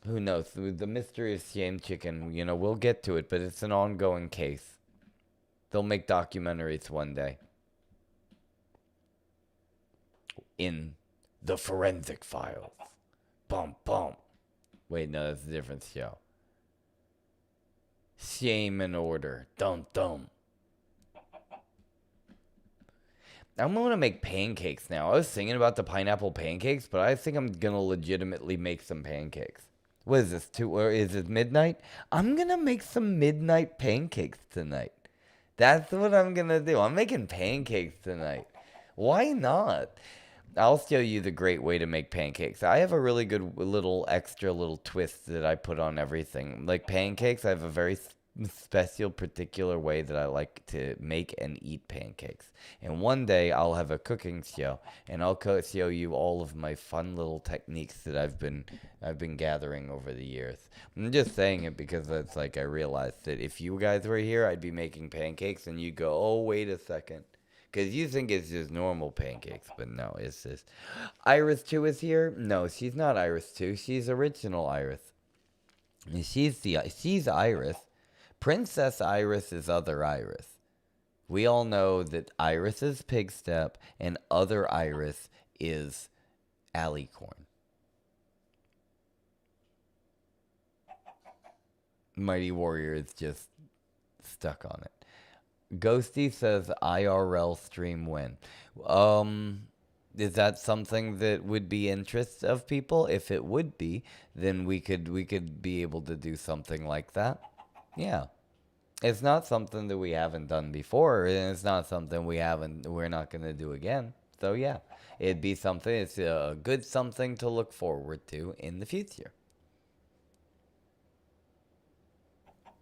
Who knows? The mystery of Shame Chicken, you know, we'll get to it, but it's an ongoing case. They'll make documentaries one day. In the Forensic Files. Bum, bum. Wait, no, that's a different show. Shame and Order. Dum, dum. I'm going to make pancakes now. I was thinking about the pineapple pancakes, but I think I'm going to legitimately make some pancakes. What is this, or is it midnight? I'm going to make some midnight pancakes tonight. That's what I'm going to do. I'm making pancakes tonight. Why not? I'll show you the great way to make pancakes. I have a really good extra little twist that I put on everything. Like pancakes, I have a very special, particular way that I like to make and eat pancakes. And one day I'll have a cooking show, and I'll show you all of my fun little techniques that I've been gathering over the years. I'm just saying it because it's like I realized that if you guys were here, I'd be making pancakes, and you'd go, "Oh, wait a second." Because you think it's just normal pancakes, but no, it's just... Iris 2 is here? No, she's not Iris 2. She's original Iris. She's Iris. Princess Iris is other Iris. We all know that Iris is Pigstep, and other Iris is Alicorn. Mighty Warrior is just stuck on it. Ghosty says IRL stream when. Is that something that would be interest of people? If it would be, then we could be able to do something like that. Yeah. It's not something that we haven't done before, and it's not something we're not going to do again. So yeah, it'd be something, it's a good something to look forward to in the future.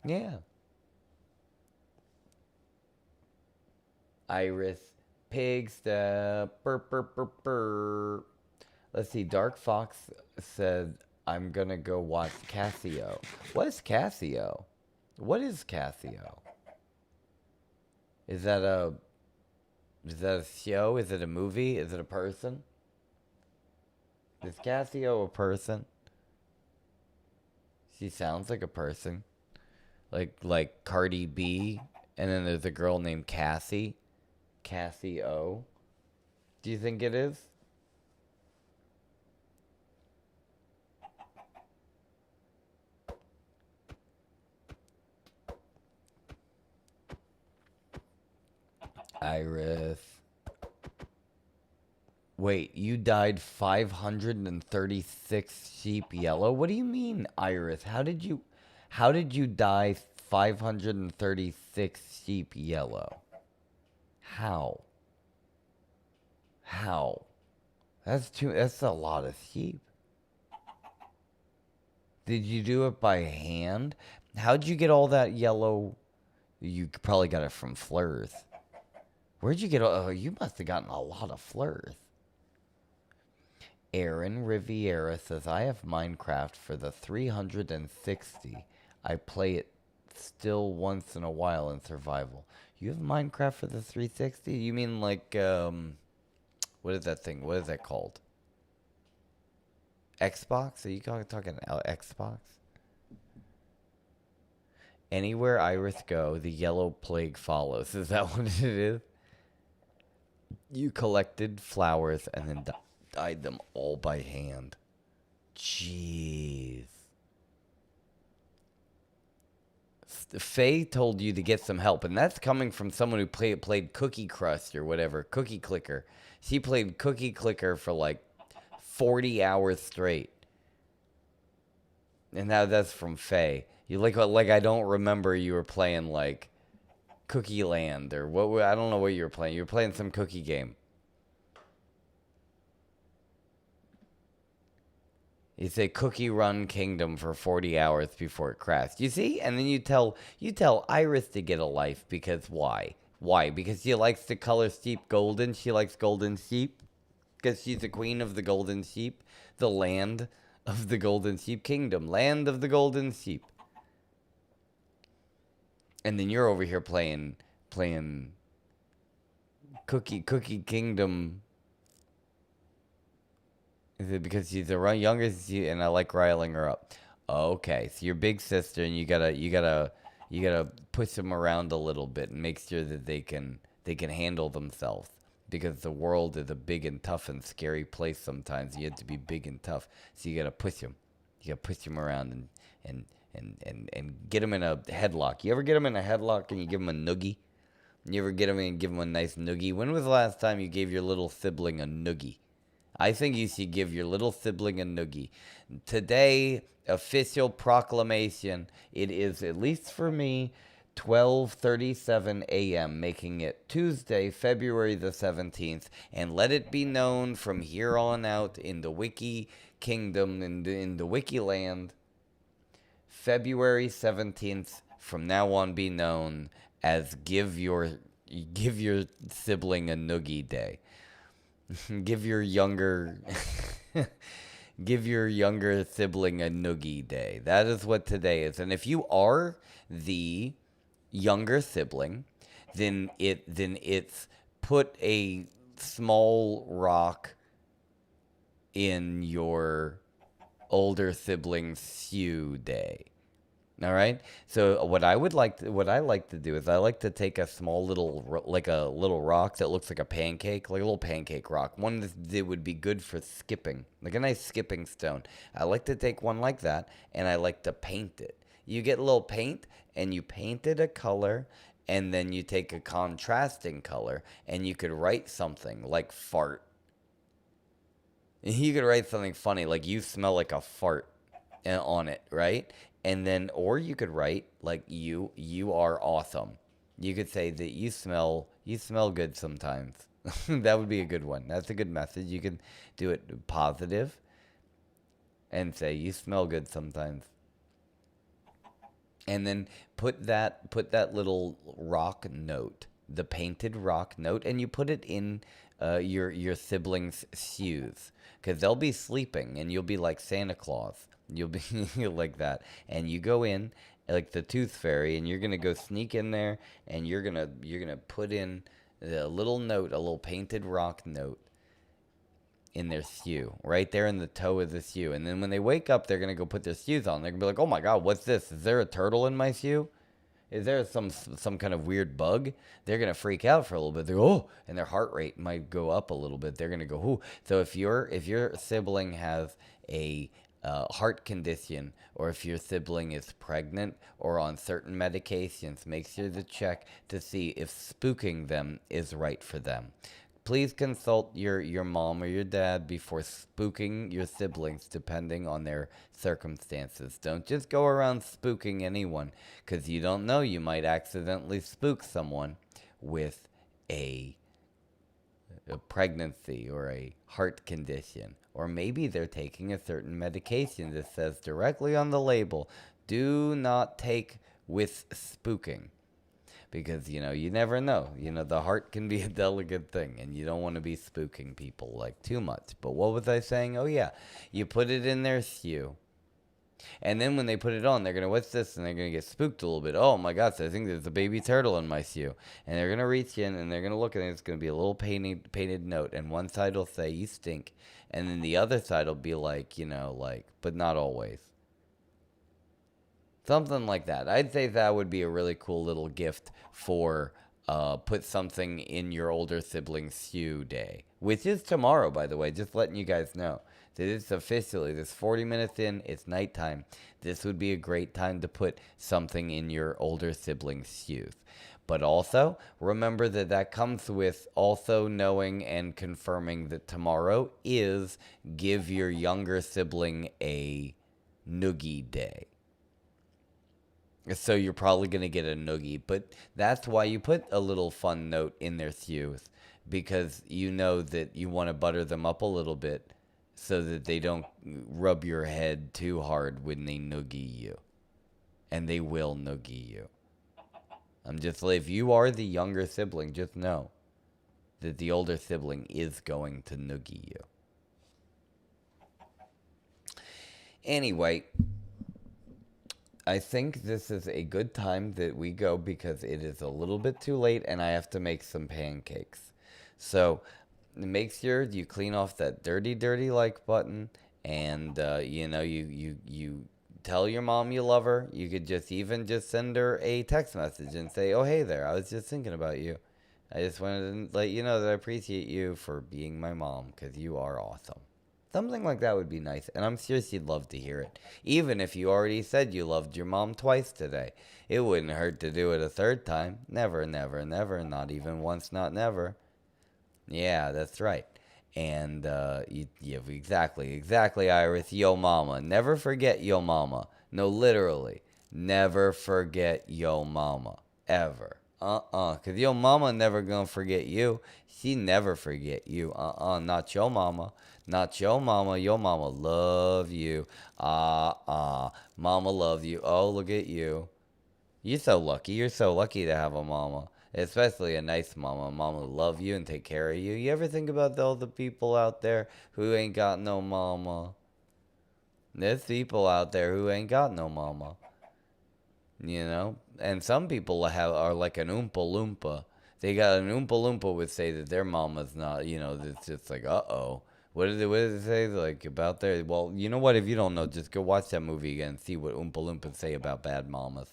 Yeah. Iris Pigstep. Let's see. Dark Fox said, I'm going to go watch Casio. What is Casio? What is Casio? Is that a show? Is it a movie? Is it a person? Is Casio a person? She sounds like a person. Like Cardi B. And then there's a girl named Cassie. Casio. Do you think it is? Iris. Wait, you dyed 536 sheep yellow? What do you mean, Iris? How did you dye 536 sheep yellow? How? That's a lot of sheep. Did you do it by hand? How'd you get all that yellow? You probably got it from Fleurs. Where'd you get all... Oh, you must have gotten a lot of Fleurs. Aaron Riviera says, I have Minecraft for the 360. I play it still once in a while in survival. You have Minecraft for the 360? You mean like, what is that thing? What is that called? Xbox? Are you talking Xbox? Anywhere Iris go, the yellow plague follows. Is that what it is? You collected flowers and then dyed them all by hand. Jeez. Faye told you to get some help, and that's coming from someone who played Cookie Crust or whatever, Cookie Clicker. She played Cookie Clicker for like 40 hours straight. And now that's from Faye. You like I don't remember you were playing like Cookie Land or what? I don't know what you were playing. You were playing some cookie game. You say Cookie Run Kingdom for 40 hours before it crashed. You see? And then you tell Iris to get a life because why? Why? Because she likes the color sheep golden. She likes golden sheep. Because she's the queen of the golden sheep. The land of the golden sheep kingdom. Land of the golden sheep. And then you're over here playing Cookie Kingdom. Is it because she's the youngest and I like riling her up? Okay, so your big sister, and you gotta push them around a little bit and make sure that they can handle themselves, because the world is a big and tough and scary place sometimes. You have to be big and tough, so you gotta push them. You gotta push them around and get them in a headlock. You ever get them in a headlock and you give them a noogie? You ever get them and give them a nice noogie? When was the last time you gave your little sibling a noogie? I think you should give your little sibling a noogie. Today, official proclamation. It is, at least for me, 12:37 a.m., making it Tuesday, February the 17th. And let it be known from here on out in the Wiki Kingdom, in the Wikiland, February 17th, from now on be known as give your sibling a noogie day. Give your younger sibling a noogie day. That is what today is. And if you are the younger sibling, then it's put a small rock in your older sibling's shoe day. All right. So what I like to do is I like to take a small little rock that looks like a pancake, like a little pancake rock. One that would be good for skipping, like a nice skipping stone. I like to take one like that, and I like to paint it. You get a little paint, and you paint it a color, and then you take a contrasting color, and you could write something like fart. You could write something funny, like you smell like a fart on it, right? And then, or you could write like you are awesome. You could say that you smell good sometimes. That would be a good one. That's a good message. You can do it positive and say you smell good sometimes. And then put that little rock note, the painted rock note, and you put it in your siblings' shoes, because they'll be sleeping and you'll be like Santa Claus. You'll be like that, and you go in like the Tooth Fairy, and you're gonna go sneak in there, and you're gonna put in a little note, a little painted rock note in their shoe, right there in the toe of the shoe. And then when they wake up, they're gonna go put their shoes on. They're gonna be like, "Oh my God, what's this? Is there a turtle in my shoe? Is there some kind of weird bug?" They're gonna freak out for a little bit. They go, "Oh," and their heart rate might go up a little bit. They're gonna go, "Ooh." So if your sibling has a heart condition, or if your sibling is pregnant or on certain medications, make sure to check to see if spooking them is right for them. Please consult your mom or your dad before spooking your siblings, depending on their circumstances. Don't just go around spooking anyone, because you don't know, you might accidentally spook someone with a pregnancy or a heart condition, or maybe they're taking a certain medication that says directly on the label, "Do not take with spooking," because you never know. The heart can be a delicate thing, and you don't want to be spooking people like too much. But what was I saying? Oh yeah, you put it in their shoe. And then when they put it on, they're going to, "What's this?" And they're going to get spooked a little bit. "Oh my gosh, I think there's a baby turtle in my shoe." And they're going to reach in and they're going to look, and it's going to be a little painted note. And one side will say, "You stink." And then the other side will be like, but not always. Something like that. I'd say that would be a really cool little gift for put something in your older sibling's SU day, which is tomorrow, by the way, just letting you guys know. That it's officially, this 40 minutes in, it's nighttime. This would be a great time to put something in your older sibling's SUs. But also, remember that that comes with also knowing and confirming that tomorrow is give your younger sibling a noogie day. So you're probably going to get a noogie. But that's why you put a little fun note in their SUs. Because you know that you want to butter them up a little bit so that they don't rub your head too hard when they noogie you. And they will noogie you. I'm just like, if you are the younger sibling, just know that the older sibling is going to noogie you. Anyway, I think this is a good time that we go because it is a little bit too late and I have to make some pancakes. So make sure you clean off that dirty like button and, you tell your mom you love her. You could just send her a text message and say, oh, hey there, I was just thinking about you. I just wanted to let you know that I appreciate you for being my mom because you are awesome. Something like that would be nice, and I'm sure she'd love to hear it. Even if you already said you loved your mom twice today. It wouldn't hurt to do it a third time. Never, never, never, not even once, not never. Yeah, that's right. And, exactly, Iris. Yo mama. Never forget yo mama. No, literally. Never forget yo mama. Ever. Because yo mama never gonna forget you. She never forget you. Not your mama. Not your mama. Your mama love you. Mama love you. Oh, look at you. You're so lucky. You're so lucky to have a mama. Especially a nice mama. Mama will love you and take care of you. You ever think about all the people out there who ain't got no mama? There's people out there who ain't got no mama. You know? And some people are like an Oompa Loompa. They got an Oompa Loompa would say that their mama's not, it's just like, uh-oh. What did it say, like, about their... Well, you know what? If you don't know, just go watch that movie again and see what Oompa Loompas say about bad mamas.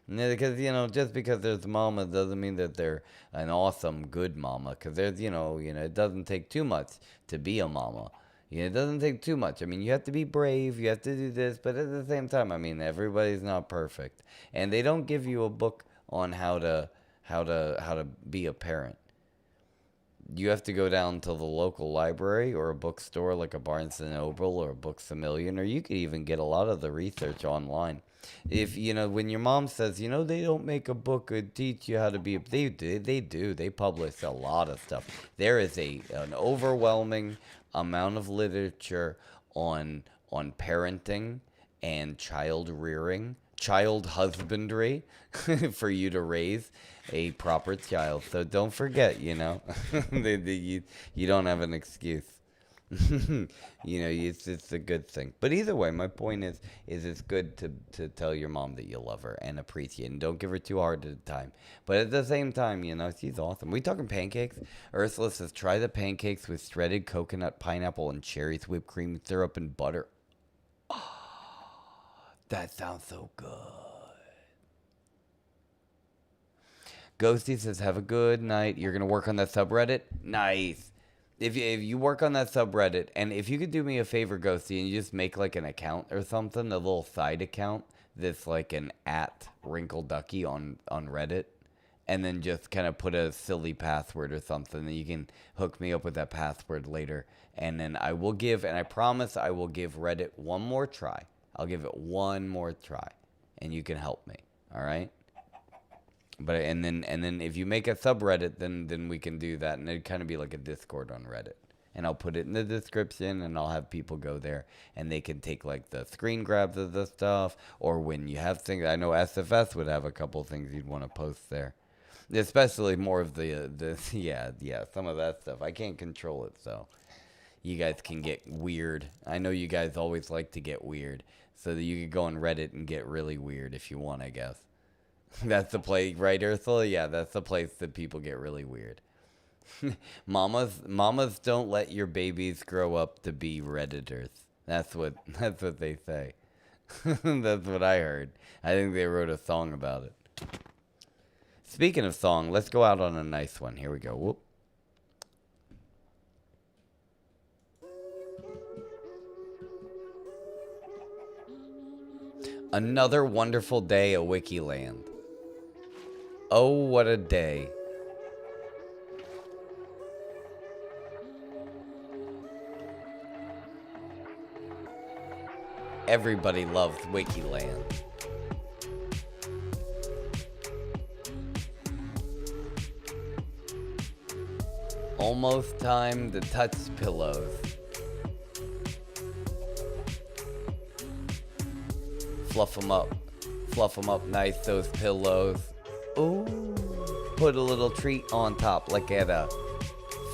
Because, just because there's mama doesn't mean that they're an awesome, good mama. Because there's, it doesn't take too much to be a mama. It doesn't take too much. I mean, you have to be brave. You have to do this. But at the same time, I mean, everybody's not perfect. And they don't give you a book on how to be a parent. You have to go down to the local library or a bookstore like a Barnes & Noble or a Books A Million. Or you could even get a lot of the research online. If, when your mom says, they don't make a book to teach you how to be, they do. They publish a lot of stuff. There is an overwhelming amount of literature on parenting and child rearing, child husbandry for you to raise a proper child. So don't forget, you don't have an excuse. It's a good thing. But either way, my point is it's good to tell your mom that you love her and appreciate, and don't give her too hard at a time. But at the same time, she's awesome. We talking pancakes? Ursula says, try the pancakes with shredded coconut, pineapple, and cherries, whipped cream, syrup, and butter. Oh, that sounds so good. Ghosty says, have a good night. You're going to work on that subreddit? Nice. If you work on that subreddit, and if you could do me a favor, Ghosty, and you just make like an account or something, a little side account that's like an @Wrinkle Ducky on Reddit, and then just kind of put a silly password or something, and you can hook me up with that password later, and then I will and I promise I will give Reddit one more try. I'll give it one more try, and you can help me, all right? But and then if you make a subreddit, then we can do that, and it'd kind of be like a Discord on Reddit. And I'll put it in the description, and I'll have people go there, and they can take like the screen grabs of the stuff, or when you have things. I know SFS would have a couple things you'd want to post there, especially more of the some of that stuff. I can't control it, so you guys can get weird. I know you guys always like to get weird, so that you could go on Reddit and get really weird if you want, I guess. That's the place, right, Ursula? Yeah, that's the place that people get really weird. Mamas don't let your babies grow up to be Redditors. That's what they say. That's what I heard. I think they wrote a song about it. Speaking of song, let's go out on a nice one. Here we go. Whoop. Another wonderful day at Wikiland. Oh, what a day. Everybody loves Wikiland. Almost time to touch pillows. Fluff them up nice, those pillows. Ooh, put a little treat on top, like at a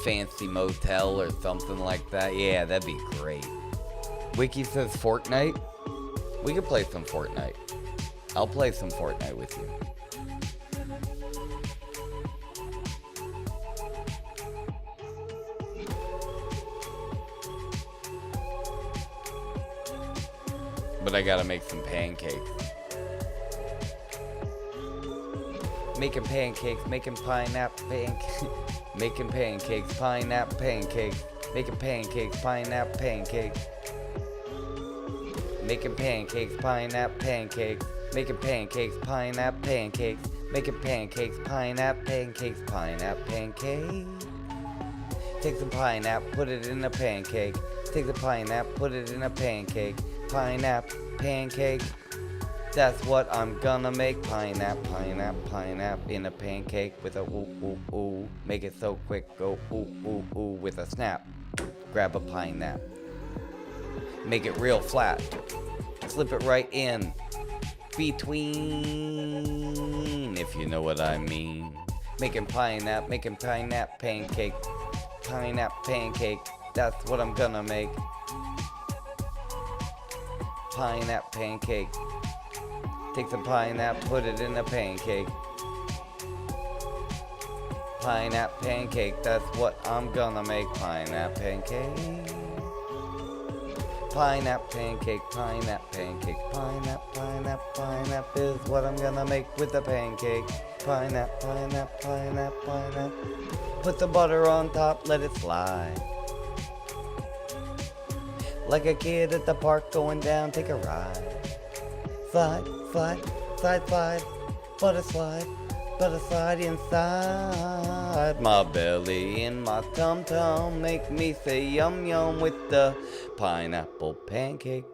fancy motel or something like that. Yeah, that'd be great. Wiki says Fortnite. We could play some Fortnite. I'll play some Fortnite with you. But I gotta make some pancakes. Making pancakes, making pineapple pancakes. Making pancakes, pineapple pancakes. Making pancakes, pineapple pancakes. Making pancakes, pineapple pancakes. Making pancakes, pineapple pancakes. Making pancakes, pineapple pancakes, pineapple pancakes. Take some pineapple, put it in a pancake. Take the pineapple, put it in a pancake. Pineapple pancake. That's what I'm gonna make. Pineapple, pineapple, pineapple in a pancake with a ooh, ooh, ooh. Make it so quick, go ooh, ooh, ooh with a snap. Grab a pineapple. Make it real flat. Slip it right in between, if you know what I mean. Making pineapple pancake. Pineapple pancake. That's what I'm gonna make. Pineapple pancake. Take some pineapple, put it in a pancake. Pineapple pancake, that's what I'm gonna make. Pineapple pancake. Pineapple pancake, pineapple pancake. Pineapple is what I'm gonna make with the pancake. Pineapple. Put the butter on top, let it slide. Like a kid at the park going down, take a ride. Slide, butter slide inside my belly and my tum-tum. Make me say yum with the pineapple pancake.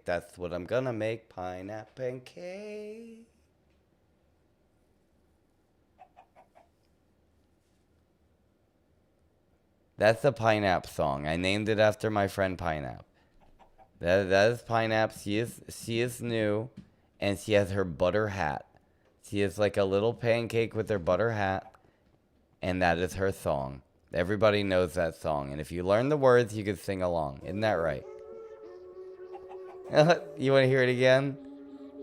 That's what I'm gonna make, pineapple pancake. That's the Pineapple song. I named it after my friend Pineapple. That is Pineapple. She is new, and she has her butter hat. She is like a little pancake with her butter hat, and that is her song. Everybody knows that song, and if you learn the words, you can sing along. Isn't that right? You want to hear it again?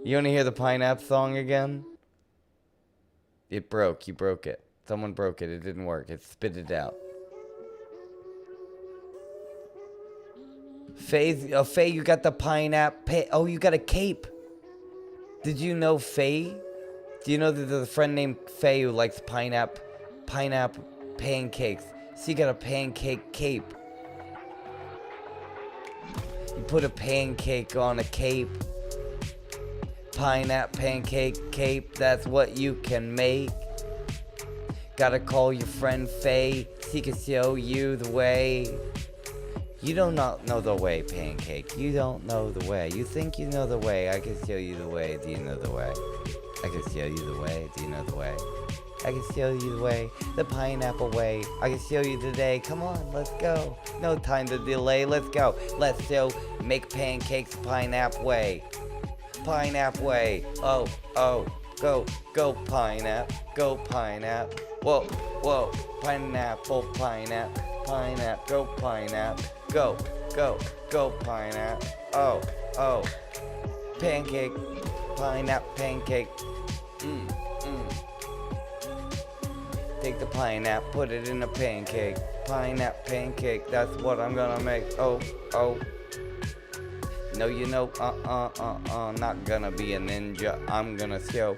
You want to hear the Pineapple song again? It broke. You broke it. Someone broke it. It didn't work. It spit it out. Faye, you got the pineapple. Oh, you got a cape. Did you know Faye? Do you know that there's a friend named Faye who likes pineapple pancakes? She got a pancake cape. You put a pancake on a cape. Pineapple pancake cape, that's what you can make. Gotta call your friend Faye, she can show you the way. You do not know the way, pancake. You don't know the way. You think you know the way. I can show you the way. Do you know the way? I can show you the way. Do you know the way? I can show you the way. The pineapple way. I can show you today. Come on, let's go. No time to delay. Let's go. Let's go make pancakes pineapple way. Pineapple way. Oh. Go pineapple. Go pineapple. Whoa. Pineapple. Go pineapple. Go pineapple. Oh. Pancake. Pineapple pancake. Take the pineapple, put it in a pancake. Pineapple pancake, that's what I'm gonna make. Oh. No, you know, not gonna be a ninja. I'm gonna show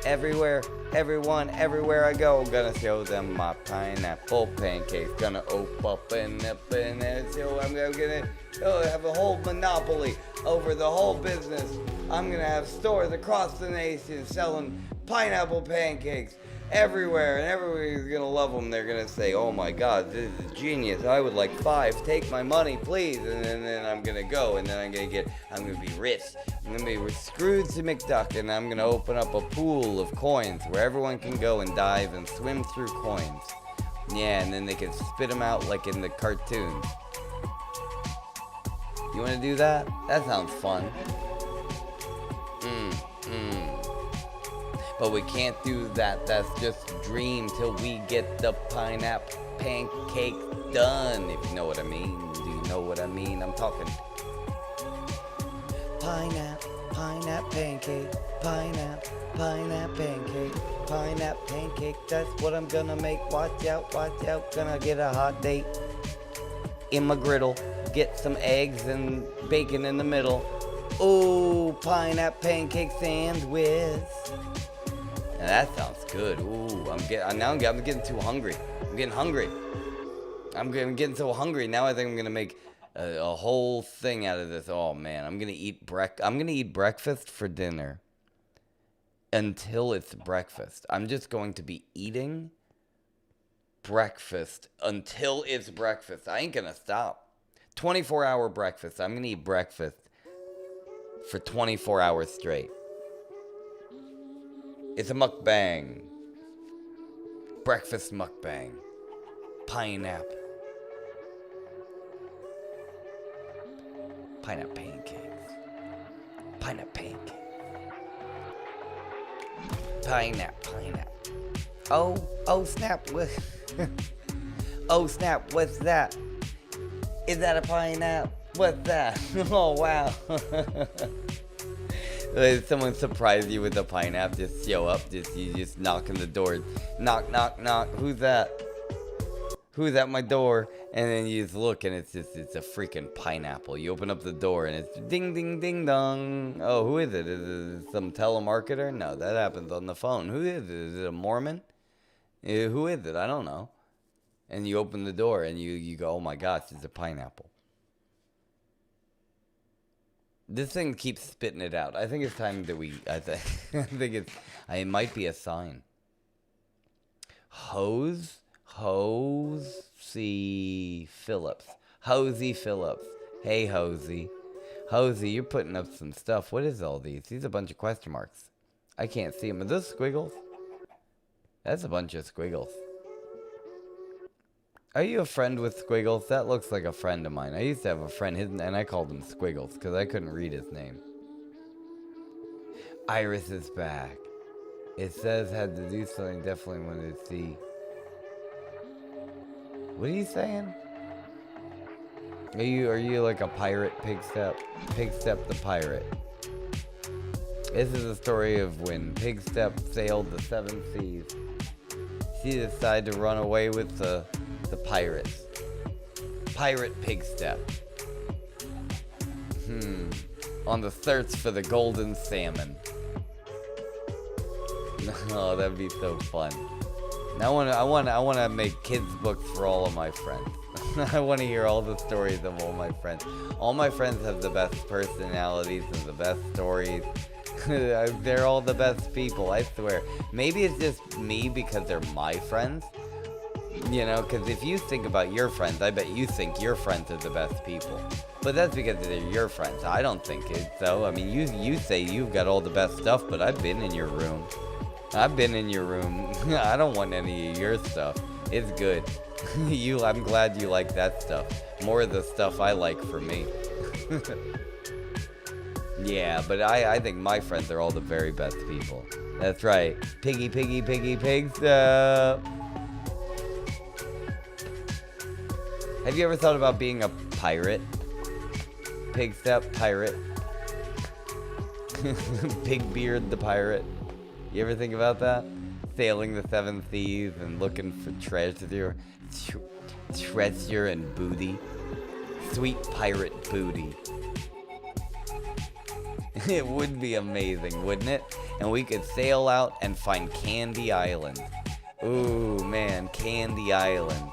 everywhere, everyone, everywhere I go. Gonna show them my pineapple pancakes. Gonna open up and show I'm gonna have a whole monopoly over the whole business. I'm gonna have stores across the nation selling pineapple pancakes everywhere, and everybody's gonna love them. They're gonna say, oh my god, this is genius. I would like 5. Take my money, please. And then I'm gonna go, and then I'm gonna be rich. I'm gonna be Scrooge McDuck, and I'm gonna open up a pool of coins where everyone can go and dive and swim through coins. Yeah, and then they can spit them out like in the cartoons. You wanna do that? That sounds fun. But we can't do that, that's just a dream till we get the pineapple pancake done, if you know what I mean. Do you know what I mean? I'm talking pineapple pancake, pineapple pancake, pineapple pancake, that's what I'm gonna make. Watch out, gonna get a hot date in my griddle, get some eggs and bacon in the middle. Ooh, pineapple pancake sandwich. Now that sounds good. Ooh, I'm getting too hungry. I'm getting hungry. I'm getting so hungry. Now I think I'm gonna make a whole thing out of this. Oh man, I'm gonna eat breakfast for dinner until it's breakfast. I'm just going to be eating breakfast until it's breakfast. I ain't gonna stop. 24-hour breakfast. I'm gonna eat breakfast for 24 hours straight. It's a mukbang. Breakfast mukbang. Pineapple. Pineapple pancakes. Pineapple pancakes. Pineapple. Oh snap. Oh snap, what's that? Is that a pineapple? What's that? Oh wow. Someone surprise you with a pineapple, just show up, you just knock on the door. Knock, knock, knock. Who's that? Who's at my door? And then you just look and it's a freaking pineapple. You open up the door and it's ding, ding, ding, dong. Oh, who is it? Is it some telemarketer? No, that happens on the phone. Who is it? Is it a Mormon? Who is it? I don't know. And you open the door and you go, oh my gosh, it's a pineapple. This thing keeps spitting it out. I think it's time that it might be a sign. Hosey Phillips. Hosey Phillips. Hey, Hosey. Hosey, you're putting up some stuff. What is all these? These are a bunch of question marks. I can't see them. Are those squiggles? That's a bunch of squiggles. Are you a friend with Squiggles? That looks like a friend of mine. I used to have a friend, and I called him Squiggles because I couldn't read his name. Iris is back. It says had to do something, definitely wanted to see. What are you saying? Are you like a pirate, Pigstep? Pigstep the pirate. This is the story of when Pigstep sailed the 7 seas. She decided to run away with the pirates. Pirate Pigstep. On the search for the golden salmon. Oh, that'd be so fun. I want to make kids books for all of my friends. I want to hear all the stories of all my friends. All my friends have the best personalities and the best stories. They're all the best people, I swear. Maybe it's just me because they're my friends. You know, because if you think about your friends, I bet you think your friends are the best people. But that's because they're your friends. I don't think it, so. I mean, you say you've got all the best stuff, but I've been in your room. I've been in your room. I don't want any of your stuff. It's good. I'm glad you like that stuff. More of the stuff I like for me. Yeah, but I think my friends are all the very best people. That's right. Piggy, piggy, piggy, pigs. Have you ever thought about being a pirate? Pigstep pirate. Pigbeard the pirate. You ever think about that? Sailing the 7 seas and looking for treasure and booty. Sweet pirate booty. It would be amazing, wouldn't it? And we could sail out and find Candy Island. Ooh, man, Candy Island.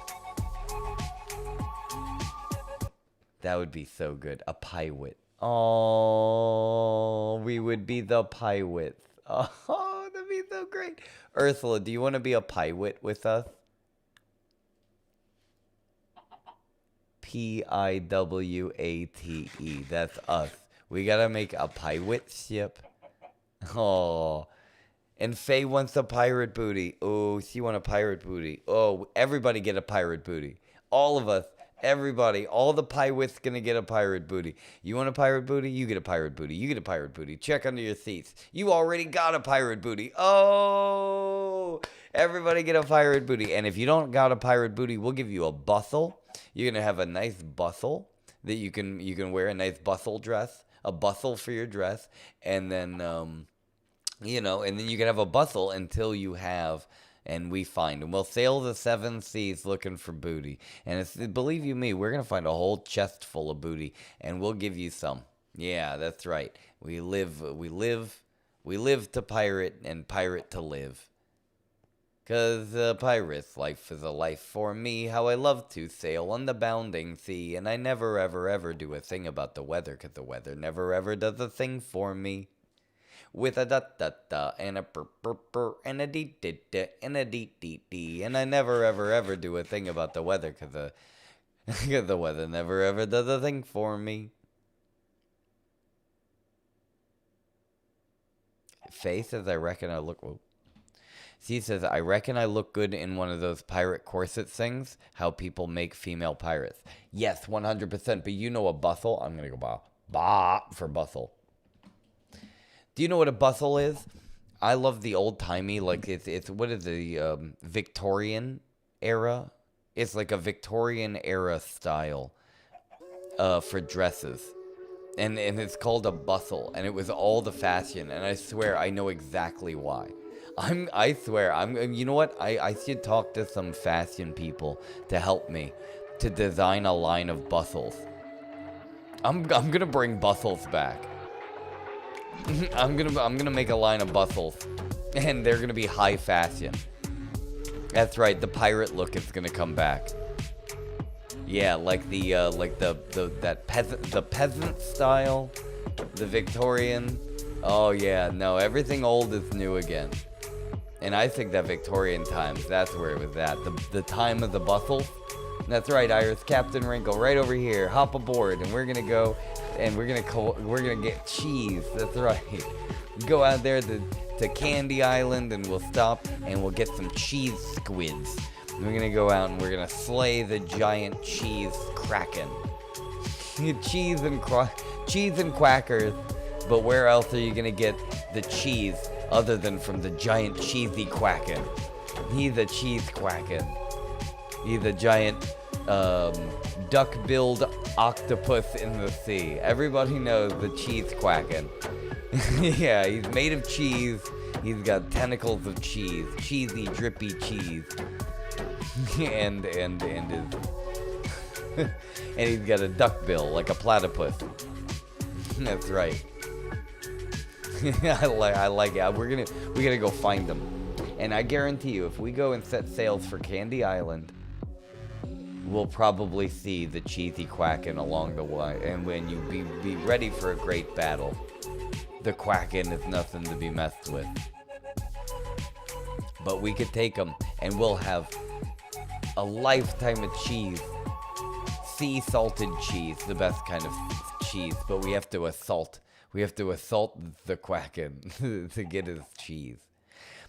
That would be so good. A pirate. Oh, we would be the pirates. Oh, that'd be so great. Ursula, do you want to be a pirate with us? P-I-W-A-T-E. That's us. We gotta make a pirate ship. Oh. And Faye wants a pirate booty. Oh, she wants a pirate booty. Oh, everybody get a pirate booty. All of us. Everybody. All the pirates gonna get a pirate booty. You want a pirate booty? You get a pirate booty. You get a pirate booty. Check under your seats. You already got a pirate booty. Oh. Everybody get a pirate booty. And if you don't got a pirate booty, we'll give you a bustle. You're gonna have a nice bustle that you can wear, a nice bustle dress, a bustle for your dress, and then and then you can have a bustle until you have, and we find, and we'll sail the 7 seas looking for booty. And believe you me, we're gonna find a whole chest full of booty, and we'll give you some. Yeah, that's right. We live to pirate, and pirate to live. 'Cause a pirate's life is a life for me, how I love to sail on the bounding sea, and I never ever ever do a thing about the weather, 'cause the weather never ever does a thing for me. With a da-da-da and a purr and a dee-dee-dee and a dee-dee-dee, and I never ever ever do a thing about the weather, 'cause the weather never ever does a thing for me. Faye says, I reckon I look... Whoa. She says, I reckon I look good in one of those pirate corset things, how people make female pirates. Yes, 100%, but you know a bustle? I'm going to go bah for bustle. Do you know what a bustle is? I love the old-timey, like, it's what is the Victorian era? It's like a Victorian era style for dresses. And it's called a bustle, and it was all the fashion, and I swear I know exactly why. I swear, you know what? I should talk to some fashion people to help me to design a line of bustles. I'm gonna bring bustles back. I'm gonna make a line of bustles, and they're gonna be high fashion. That's right, the pirate look is gonna come back. Yeah, like that peasant style, the Victorian. Oh yeah, no, everything old is new again. And I think that Victorian times, that's where it was at. The time of the bustle. That's right, Iris, Captain Wrinkle, right over here. Hop aboard, and we're gonna go, and we're gonna get cheese. That's right. Go out there to Candy Island, and we'll stop, and we'll get some cheese squids. And we're gonna go out, and we're gonna slay the giant cheese kraken. cheese and quackers. But where else are you gonna get the cheese other than from the giant cheesy quacken? He's a cheese quacken. He's a giant duck-billed octopus in the sea. Everybody knows the cheese quacken. Yeah, he's made of cheese. He's got tentacles of cheese, cheesy, drippy cheese, and his and he's got a duck bill like a platypus. That's right. I like it. We gotta go find them, and I guarantee you, if we go and set sails for Candy Island, we'll probably see the cheesy quacken along the way. And when you be ready for a great battle, the quacken is nothing to be messed with. But we could take them, and we'll have a lifetime of cheese, sea salted cheese, the best kind of cheese. But we have to assault. We have to assault the quacken to get his cheese.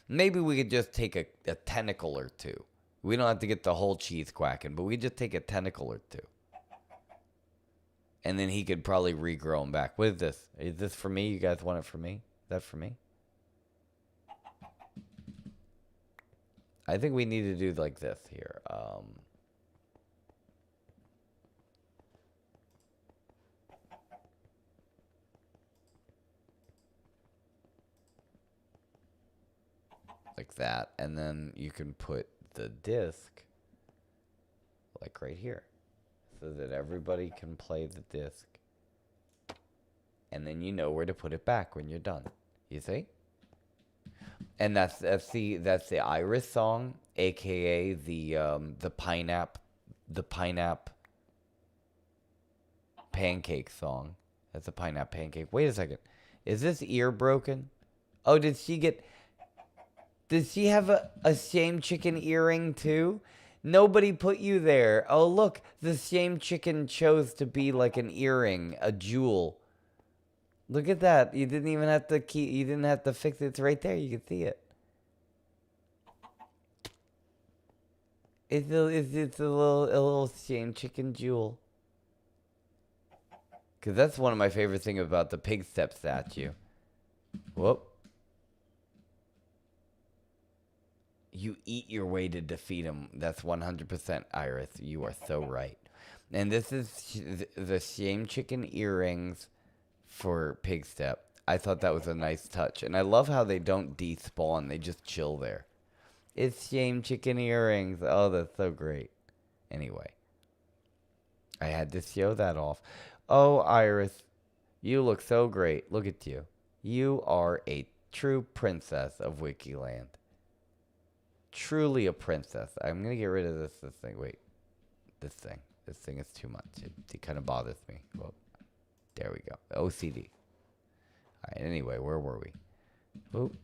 Maybe we could just take a tentacle or two. We don't have to get the whole cheese quacken, but we just take a tentacle or two. And then he could probably regrow them back. What is this? Is this for me? You guys want it for me? Is that for me? I think we need to do like this here. Like that, and then you can put the disc like right here so that everybody can play the disc. and then you know where to put it back when you're done. You see? And that's the iris song, aka the pineapple pancake song. That's a pineapple pancake. Wait a second. Is this ear broken? Oh, did she have a shame chicken earring too? Nobody put you there. Oh, look. The shame chicken chose to be like an earring, a jewel. Look at that. You didn't even have to you didn't have to fix it. It's right there. You can see it. It's a little shame chicken jewel. Because that's one of my favorite things about the pig step statue. Whoop. You eat your way to defeat him. That's 100% Iris. You are so right. And this is the shame chicken earrings for pig step. I thought that was a nice touch. And I love how they don't despawn. They just chill there. It's shame chicken earrings. Oh, that's so great. Anyway. I had to show that off. Oh, Iris. You look so great. Look at you. You are a true princess of Wikiland. Truly a princess. I'm going to get rid of this thing. Wait. This thing. This thing is too much. It kind of bothers me. Well, there we go. OCD. All right. Anyway, where were we? Oop.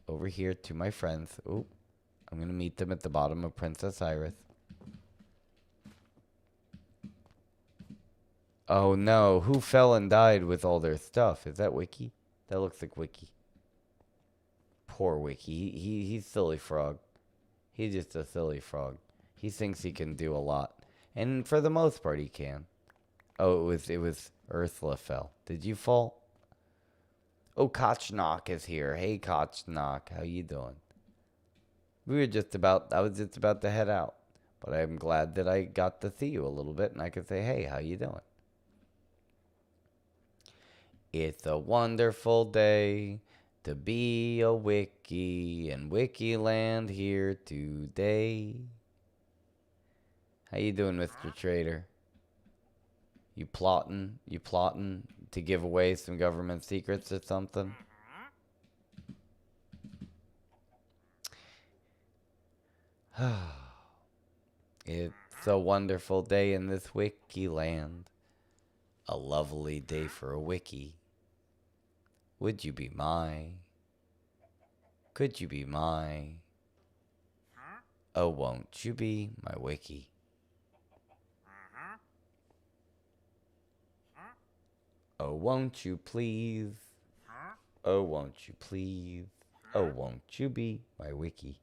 Over here to my friends. Oop. I'm going to meet them at the bottom of Princess Iris. Oh no. Who fell and died with all their stuff? Is that Wiki? That looks like Wiki. Poor Wiki. He's silly frog. He's just a silly frog. He thinks he can do a lot. And for the most part he can. Oh, it was Ursula fell. Did you fall? Oh, Kochnock is here. Hey Kochnock, how you doing? I was just about to head out. But I'm glad that I got to see you a little bit and I could say, hey, how you doing? It's a wonderful day to be a wiki in Wikiland here today. How you doing, Mr. Trader? You plotting to give away some government secrets or something? It's a wonderful day in this Wikiland. A lovely day for a wiki. Would you be my? Could you be my? Oh, won't you be my wiki? Oh, won't you please? Oh, won't you please? Oh, won't you be my wiki?